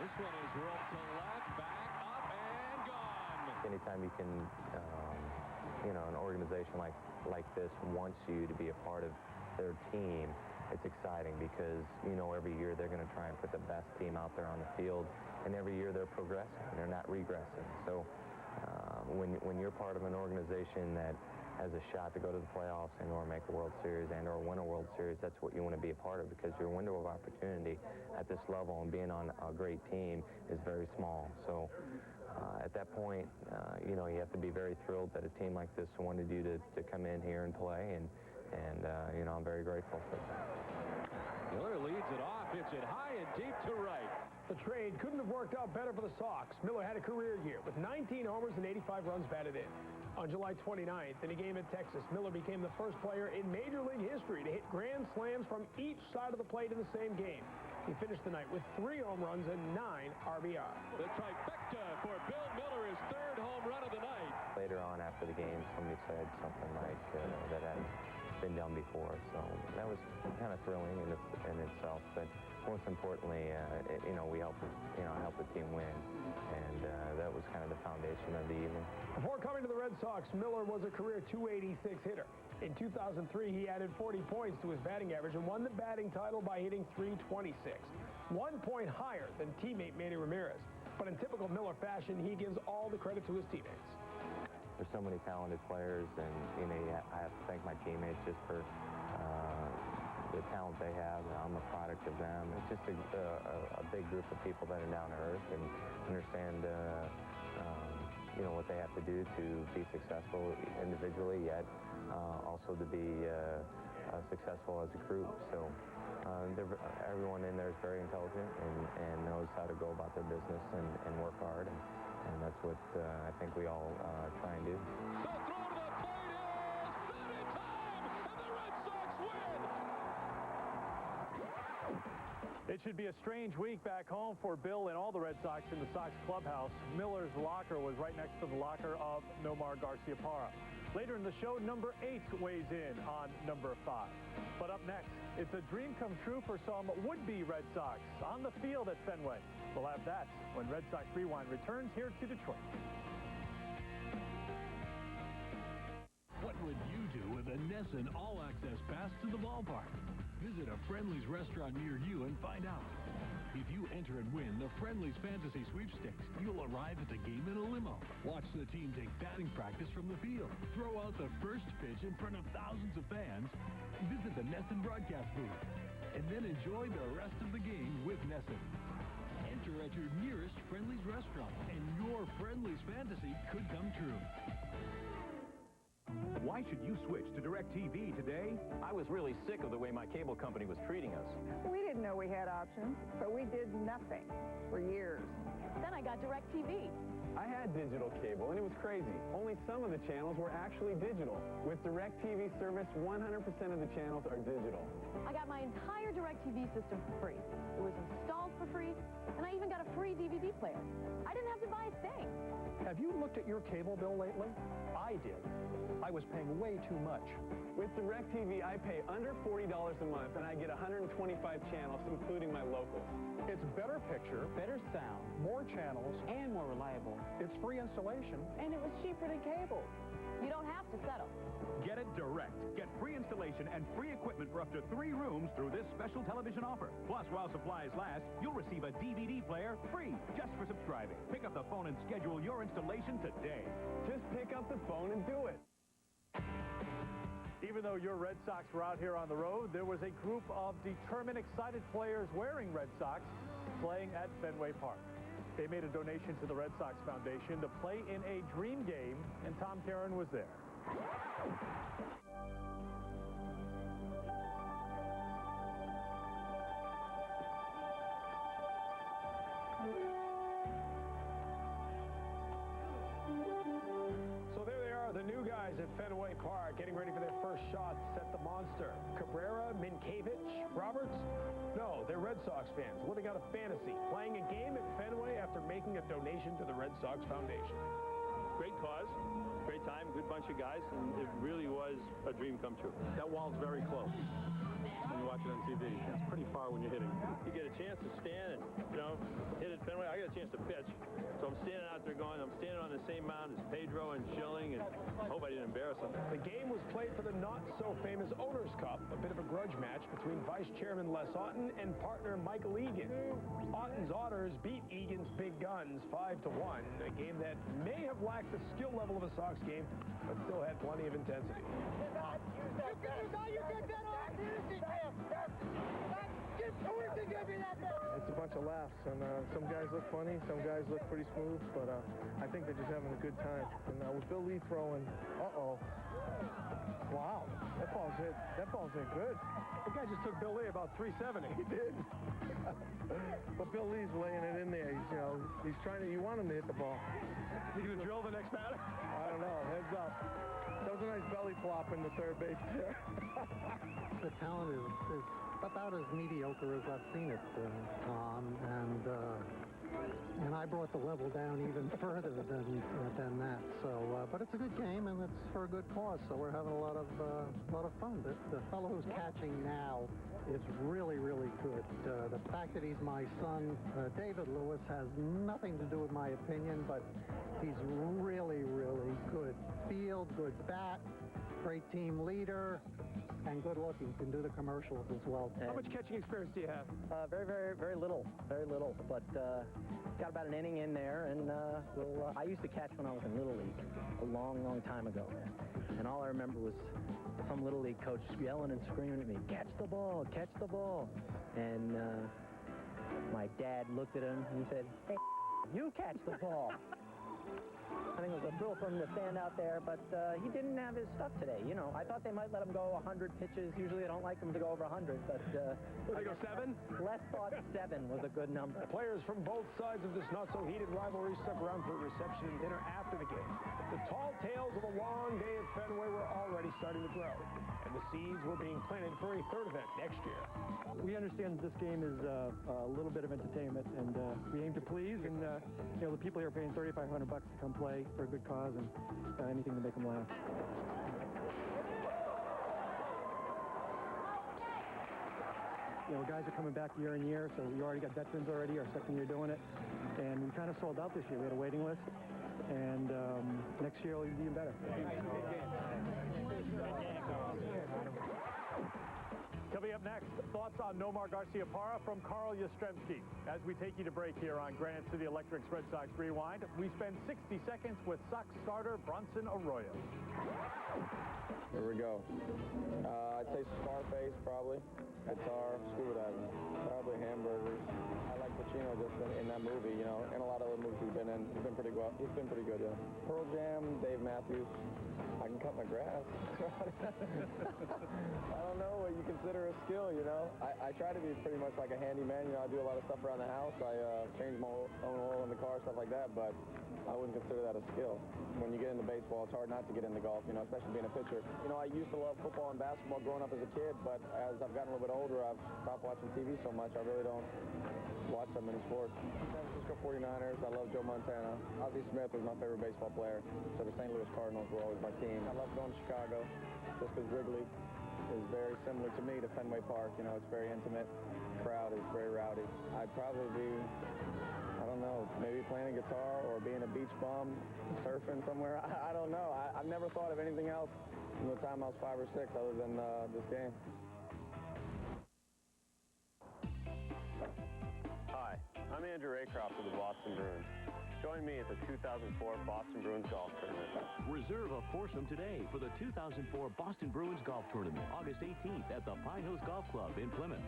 This one is rolled to left, back, up, and gone. Anytime you can, you know, an organization like this wants you to be a part of their team, it's exciting because, you know, every year they're going to try and put the best team out there on the field, and every year they're progressing. They're not regressing. So when you're part of an organization that has a shot to go to the playoffs and or make a World Series and or win a World Series, that's what you want to be a part of, because your window of opportunity at this level and being on a great team is very small. So at that point, you know, you have to be very thrilled that a team like this wanted you to come in here and play, and you know, I'm very grateful for that. Miller leads it off, hits it high and deep to right. The trade couldn't have worked out better for the Sox. Miller had a career year with 19 homers and 85 runs batted in. On July 29th, in a game in Texas, Miller became the first player in Major League history to hit grand slams from each side of the plate in the same game. He finished the night with 3 home runs and 9 RBI. The trifecta for Bill Miller, his 3rd home run of the night. Later on after the game, somebody said something like that hadn't been done before, so that was kind of thrilling in itself. But most importantly, you know, we helped the team win, and that was kind of the foundation of the evening. Before coming to the Red Sox, Miller was a career .286 hitter. In 2003, he added 40 points to his batting average and won the batting title by hitting .326, 1 point higher than teammate Manny Ramirez. But in typical Miller fashion, he gives all the credit to his teammates. There's so many talented players, and you know, I have to thank my teammates just for the talent they have. I'm a product of them. It's just a big group of people that are down to earth and understand you know, what they have to do to be successful individually, yet also to be successful as a group. So everyone in there is very intelligent and knows how to go about their business and work hard, and that's what I think we all try and do. The throw to the plate is not in time, and the Red Sox win! It should be a strange week back home for Bill and all the Red Sox in the Sox clubhouse. Miller's locker was right next to the locker of Nomar Garciaparra. Later in the show, number 8 weighs in on number 5. But up next, it's a dream come true for some would-be Red Sox on the field at Fenway. We'll have that when Red Sox Rewind returns here to Detroit. What would you do with a Nesson all-access pass to the ballpark? Visit a Friendly's restaurant near you and find out. If you enter and win the Friendly's Fantasy Sweepstakes, you'll arrive at the game in a limo. Watch the team take batting practice from the field. Throw out the first pitch in front of thousands of fans. Visit the Nesson broadcast booth. And then enjoy the rest of the game with Nesson. Enter at your nearest Friendly's restaurant, and your Friendly's fantasy could come true. Why should you switch to DirecTV today? I was really sick of the way my cable company was treating us. We didn't know we had options, but we did nothing for years. Then I got DirecTV. I had digital cable, and it was crazy. Only some of the channels were actually digital. With DirecTV service, 100% of the channels are digital. I got my entire DirecTV system for free. It was installed for free, and I even got a free DVD player. I didn't have to buy a thing. Have you looked at your cable bill lately? I did. I was paying way too much. With DirecTV, I pay under $40 a month, and I get 125 channels, including my locals. It's better picture, Better sound, more channels, and more reliable. it's free installation. And it was cheaper than cable. You don't have to settle. Get it direct. Get free installation and free equipment for up to 3 rooms through this special television offer. Plus, while supplies last, you'll receive a DVD player free just for subscribing. Pick up the phone and schedule your installation today. Just pick up the phone and do it. Even though your Red Sox were out here on the road, there was a group of determined, excited players wearing Red Sox playing at Fenway Park. They made a donation to the Red Sox Foundation to play in a dream game, and Tom Caron was there. So there they are, the new guys at Fenway Park, getting ready for their first shots at the monster. Cabrera, Minkiewicz, Roberts? No, they're Red Sox fans living out a fantasy, playing a game at Fenway after making a donation to the Red Sox Foundation. Great cause, great time, good bunch of guys, and it really was a dream come true. That wall's very close when you watch it on TV. It's pretty far are when you're hitting. You get a chance to stand and, you know, hit it Fenway. I got a chance to pitch. So I'm standing out there going, I'm standing on the same mound as Pedro and Schilling, and I hope I didn't embarrass them. The game was played for the not-so-famous Owners' Cup, a bit of a grudge match between Vice Chairman Les Otten and partner Michael Egan. Otten's Otters beat Egan's Big Guns 5-1, a game that may have lacked the skill level of a Sox game, but still had plenty of intensity. It's a bunch of laughs, and some guys look funny, some guys look pretty smooth, but I think they're just having a good time. And with Bill Lee throwing, wow, that ball's hit good. The guy just took Bill Lee about 370. He did. But Bill Lee's laying it in there. He's trying to. You want him to hit the ball. You gonna drill the next batter? I don't know. Heads up. That was a nice belly flop in the third base there. The talent is about as mediocre as I've seen it, Tom, and I brought the level down even further than that. So, but it's a good game and it's for a good cause. So we're having a lot of fun. The fellow who's catching now is really, really good. The fact that he's my son, David Lewis, has nothing to do with my opinion, but he's really, really good field, good bat, great team leader, and good looking. Can do the commercials as well. How much catching experience do you have? Very, very, very little. Very little. But got about an inning in there, and I used to catch when I was in Little League a long, long time ago. And all I remember was some Little League coach yelling and screaming at me, "Catch the ball, catch the ball." And my dad looked at him and he said, "Hey, you catch the ball." I think it was a thrill for him to stand out there, but he didn't have his stuff today. You know, I thought they might let him go 100 pitches. Usually I don't like him to go over 100, but... Would they go 7? Les thought 7 was a good number. Players from both sides of this not-so-heated rivalry stuck around for a reception and dinner after the game. The tall tales of a long day at Fenway were already starting to grow, and the seeds were being planted for a third event next year. We understand this game is a little bit of entertainment, and we aim to please, and you know, the people here are paying $3,500 to come play for a good cause, and anything to make them laugh. You know, guys are coming back year and year, so we already got veterans already, our second year doing it, and we kind of sold out this year. We had a waiting list, and next year will be even better. Coming up next, thoughts on Nomar Garciaparra from Carl Yastrzemski. As we take you to break here on Granite City Electric's Red Sox Rewind, we spend 60 seconds with Sox starter Bronson Arroyo. Here we go. I'd say Scarface, probably. Guitar, scuba diving, probably hamburgers. I like Pacino just in that movie, you know, and a lot of other movies he's been in. He's been pretty good, yeah. Pearl Jam, Dave Matthews. I can cut my grass. I don't know what you consider a skill, you know. I try to be pretty much like a handyman. You know, I do a lot of stuff around the house. I change my own oil in the car, stuff like that, but I wouldn't consider that a skill. When you get into baseball, it's hard not to get into golf, you know, especially being a pitcher. You know, I used to love football and basketball growing up as a kid, but as I've gotten a little bit older, I've stopped watching TV so much, I really don't watch that many sports. San Francisco 49ers, I love Joe Montana. Ozzie Smith was my favorite baseball player, so the St. Louis Cardinals were always my team. I love going to Chicago, just because Wrigley is very similar to me to Fenway Park. You know, it's very intimate. The crowd is very rowdy. I'd probably be, I don't know, maybe playing a guitar or being a beach bum, surfing somewhere. I don't know. I've never thought of anything else from the time I was 5 or 6 other than this game. Hi, I'm Andrew Raycroft of the Boston Bruins. Join me at the 2004 Boston Bruins Golf Tournament. Reserve a foursome today for the 2004 Boston Bruins Golf Tournament, August 18th at the Pine Hills Golf Club in Plymouth.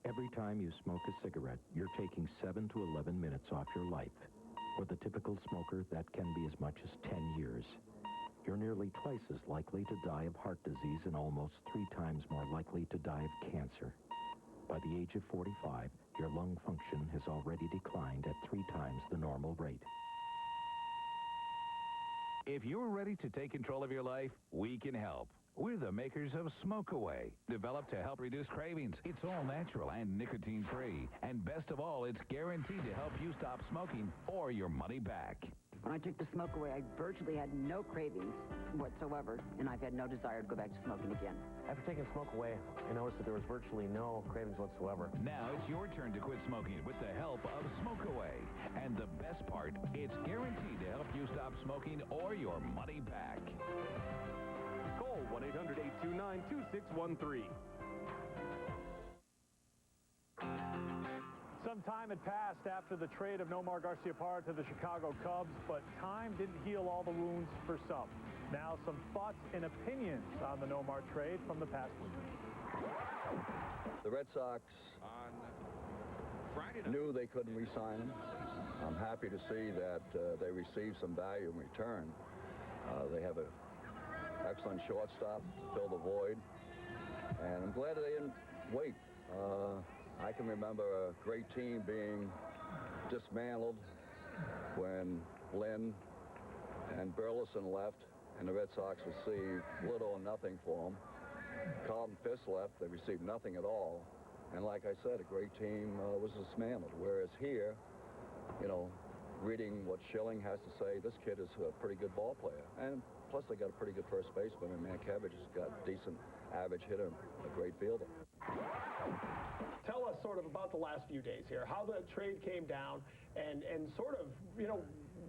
Every time you smoke a cigarette, you're taking 7 to 11 minutes off your life. For the typical smoker, that can be as much as 10 years. You're nearly twice as likely to die of heart disease and almost 3 times more likely to die of cancer. By the age of 45, your lung function has already declined at 3 times the normal rate. If you're ready to take control of your life, we can help. We're the makers of Smoke Away, developed to help reduce cravings. It's all natural and nicotine-free. And best of all, it's guaranteed to help you stop smoking or your money back. When I took the Smoke Away, I virtually had no cravings whatsoever, and I've had no desire to go back to smoking again. After taking Smoke Away, I noticed that there was virtually no cravings whatsoever. Now it's your turn to quit smoking with the help of Smoke Away. And the best part, it's guaranteed to help you stop smoking or your money back. Call 1-800-829-2613. Some time had passed after the trade of Nomar Garciaparra to the Chicago Cubs, but time didn't heal all the wounds for some. Now some thoughts and opinions on the Nomar trade from the past week. The Red Sox knew they couldn't re-sign him. I'm happy to see that they received some value in return. They have an excellent shortstop to fill the void, and I'm glad they didn't wait. I can remember a great team being dismantled when Lynn and Burleson left, and the Red Sox received little or nothing for them. Carlton Fisk left, they received nothing at all. And like I said, a great team was dismantled. Whereas here, you know, reading what Schilling has to say, this kid is a pretty good ball player. And plus they got a pretty good first baseman, and Mankiewicz has got a decent average hitter, a great fielder. Tell us sort of about the last few days here, how the trade came down, and sort of, you know,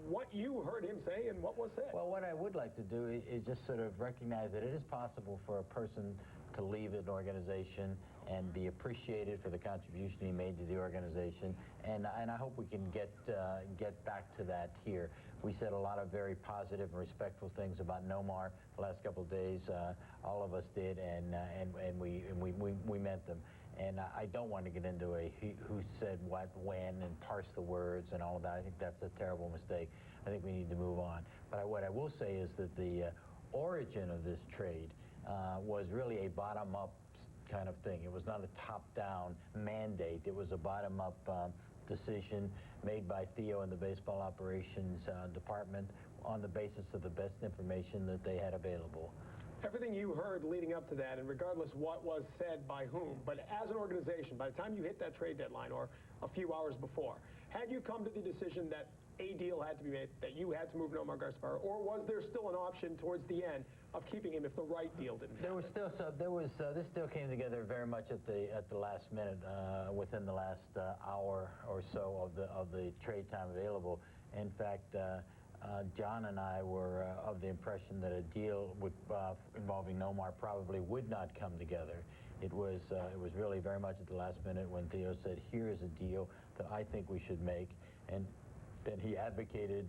what you heard him say and what was said. Well, what I would like to do is just sort of recognize that it is possible for a person to leave an organization and be appreciated for the contribution he made to the organization, and I hope we can get back to that here. We said a lot of very positive and respectful things about Nomar the last couple of days. All of us did, and we meant them. And I don't want to get into a who said what, when, and parse the words and all of that. I think that's a terrible mistake. I think we need to move on. But what I will say is that the origin of this trade was really a bottom-up kind of thing. It was not a top-down mandate. It was a bottom-up decision made by Theo and the baseball operations department on the basis of the best information that they had available. Everything you heard leading up to that, and regardless what was said by whom, but as an organization, by the time you hit that trade deadline or a few hours before, had you come to the decision that a deal had to be made, that you had to move Nomar Garciaparra, or was there still an option towards the end of keeping him if the right deal didn't happen? There was this still came together very much at the last minute, within the last hour or so of the trade time available. In fact, John and I were of the impression that a deal involving Nomar probably would not come together. It was really very much at the last minute when Theo said, "Here is a deal that I think we should make," and then he advocated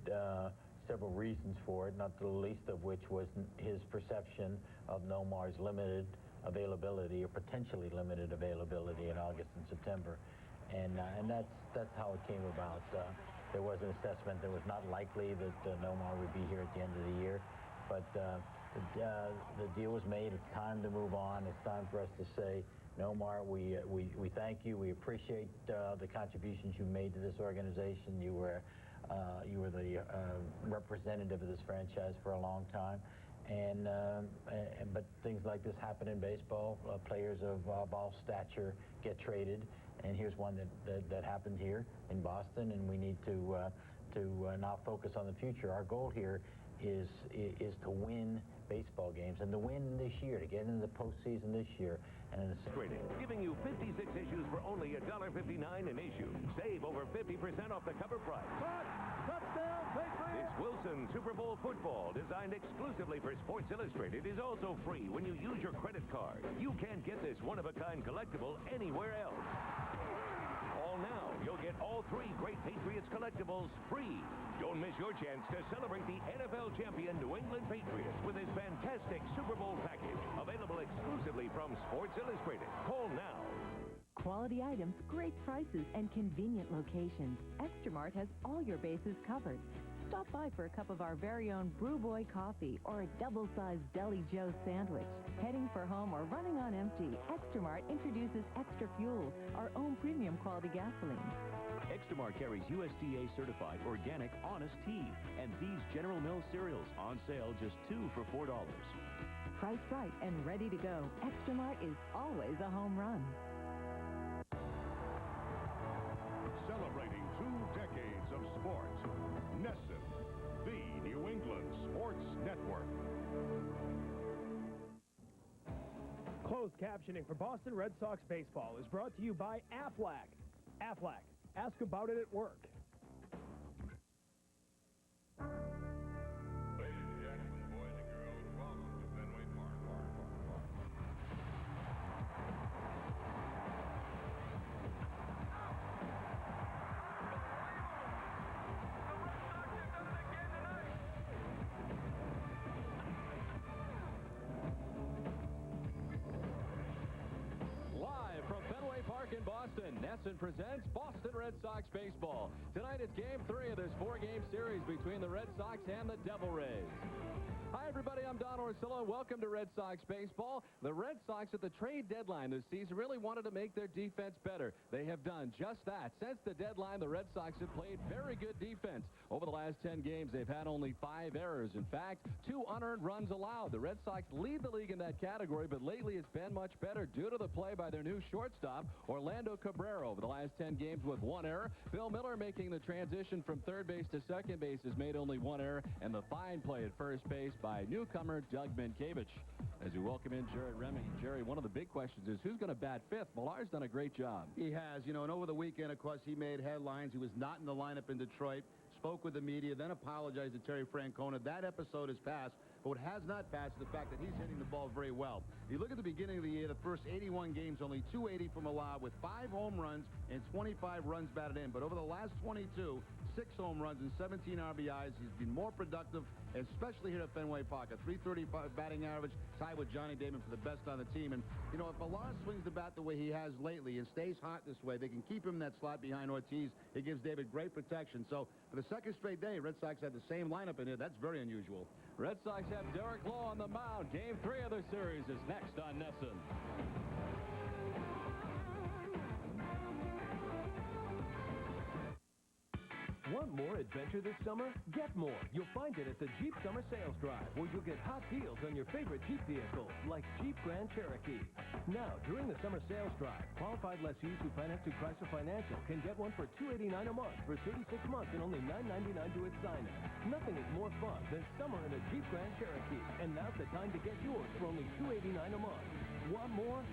several reasons for it, not the least of which was his perception of Nomar's limited availability or potentially limited availability in August and September, and that's how it came about. There was an assessment that was not likely that Nomar would be here at the end of the year, but the deal was made. It's time to move on. It's time for us to say, Nomar, we thank you. We appreciate the contributions you made to this organization. You were the representative of this franchise for a long time, but things like this happen in baseball. Players of all stature get traded. And here's one that happened here in Boston, and we need to now focus on the future. Our goal here is to win baseball games and to win this year, to get into the postseason this year. And giving you 56 issues for only $1.59 an issue. Save over 50% off the cover price. Touchdown, Patriots! This Wilson Super Bowl football, designed exclusively for Sports Illustrated, is also free when you use your credit card. You can't get this one-of-a-kind collectible anywhere else. Now, you'll get all 3 great Patriots collectibles free. Don't miss your chance to celebrate the NFL champion New England Patriots with this fantastic Super Bowl package, available exclusively from Sports Illustrated. Call now. Quality items, great prices, and convenient locations. Extramart has all your bases covered. Stop by for a cup of our very own Brew Boy coffee or a double-sized Deli Joe sandwich. Heading for home or running on empty, Extramart introduces Extra Fuel, our own premium quality gasoline. Extramart carries USDA-certified organic Honest Tea and these General Mills cereals on sale just 2 for $4. Priced right and ready to go, Extramart is always a home run. Celebrating 2 decades of sports. Nesson, the New England Sports Network. Closed captioning for Boston Red Sox baseball is brought to you by Aflac. Aflac, ask about it at work. In Boston, Nesson presents Boston Red Sox baseball. Tonight it's Game 3 of this 4-game series between the Red Sox and the Devil Rays. Hi, everybody. I'm Don Orsillo, and welcome to Red Sox baseball. The Red Sox at the trade deadline this season really wanted to make their defense better. They have done just that. Since the deadline, the Red Sox have played very good defense. Over the last 10 games, they've had only 5 errors. In fact, 2 unearned runs allowed. The Red Sox lead the league in that category, but lately it's been much better due to the play by their new shortstop, Orlando Cabrera. Over the last 10 games with 1 error. Bill Miller, making the transition from third base to second base, has made only 1 error, and the fine play at first base by newcomer Doug Minkiewicz. As we welcome in Jerry Remy. Jerry, one of the big questions is who's going to bat 5th? Millar's done a great job. He has, and over the weekend, of course, he made headlines. He was not in the lineup in Detroit, spoke with the media, then apologized to Terry Francona. That episode has passed, but what has not passed is the fact that he's hitting the ball very well. You look at the beginning of the year, the first 81 games, only 280 from Millar with 5 home runs and 25 runs batted in. But over the last 22, 6 home runs and 17 RBIs. He's been more productive, especially here at Fenway Park. A .335 batting average, tied with Johnny Damon for the best on the team. And, if Millar swings the bat the way he has lately and stays hot this way, they can keep him in that slot behind Ortiz. It gives David great protection. So, for the second straight day, Red Sox had the same lineup in here. That's very unusual. Red Sox have Derek Lowe on the mound. Game 3 of the series is next on Nesson. Want more adventure this summer? Get more. You'll find it at the Jeep Summer Sales Drive, where you'll get hot deals on your favorite Jeep vehicles, like Jeep Grand Cherokee. Now, during the Summer Sales Drive, qualified lessees who finance through Chrysler Financial can get one for $289 a month for 36 months and only $999 to its signing. Nothing is more fun than summer in a Jeep Grand Cherokee. And now's the time to get yours for only $289 a month. Want more?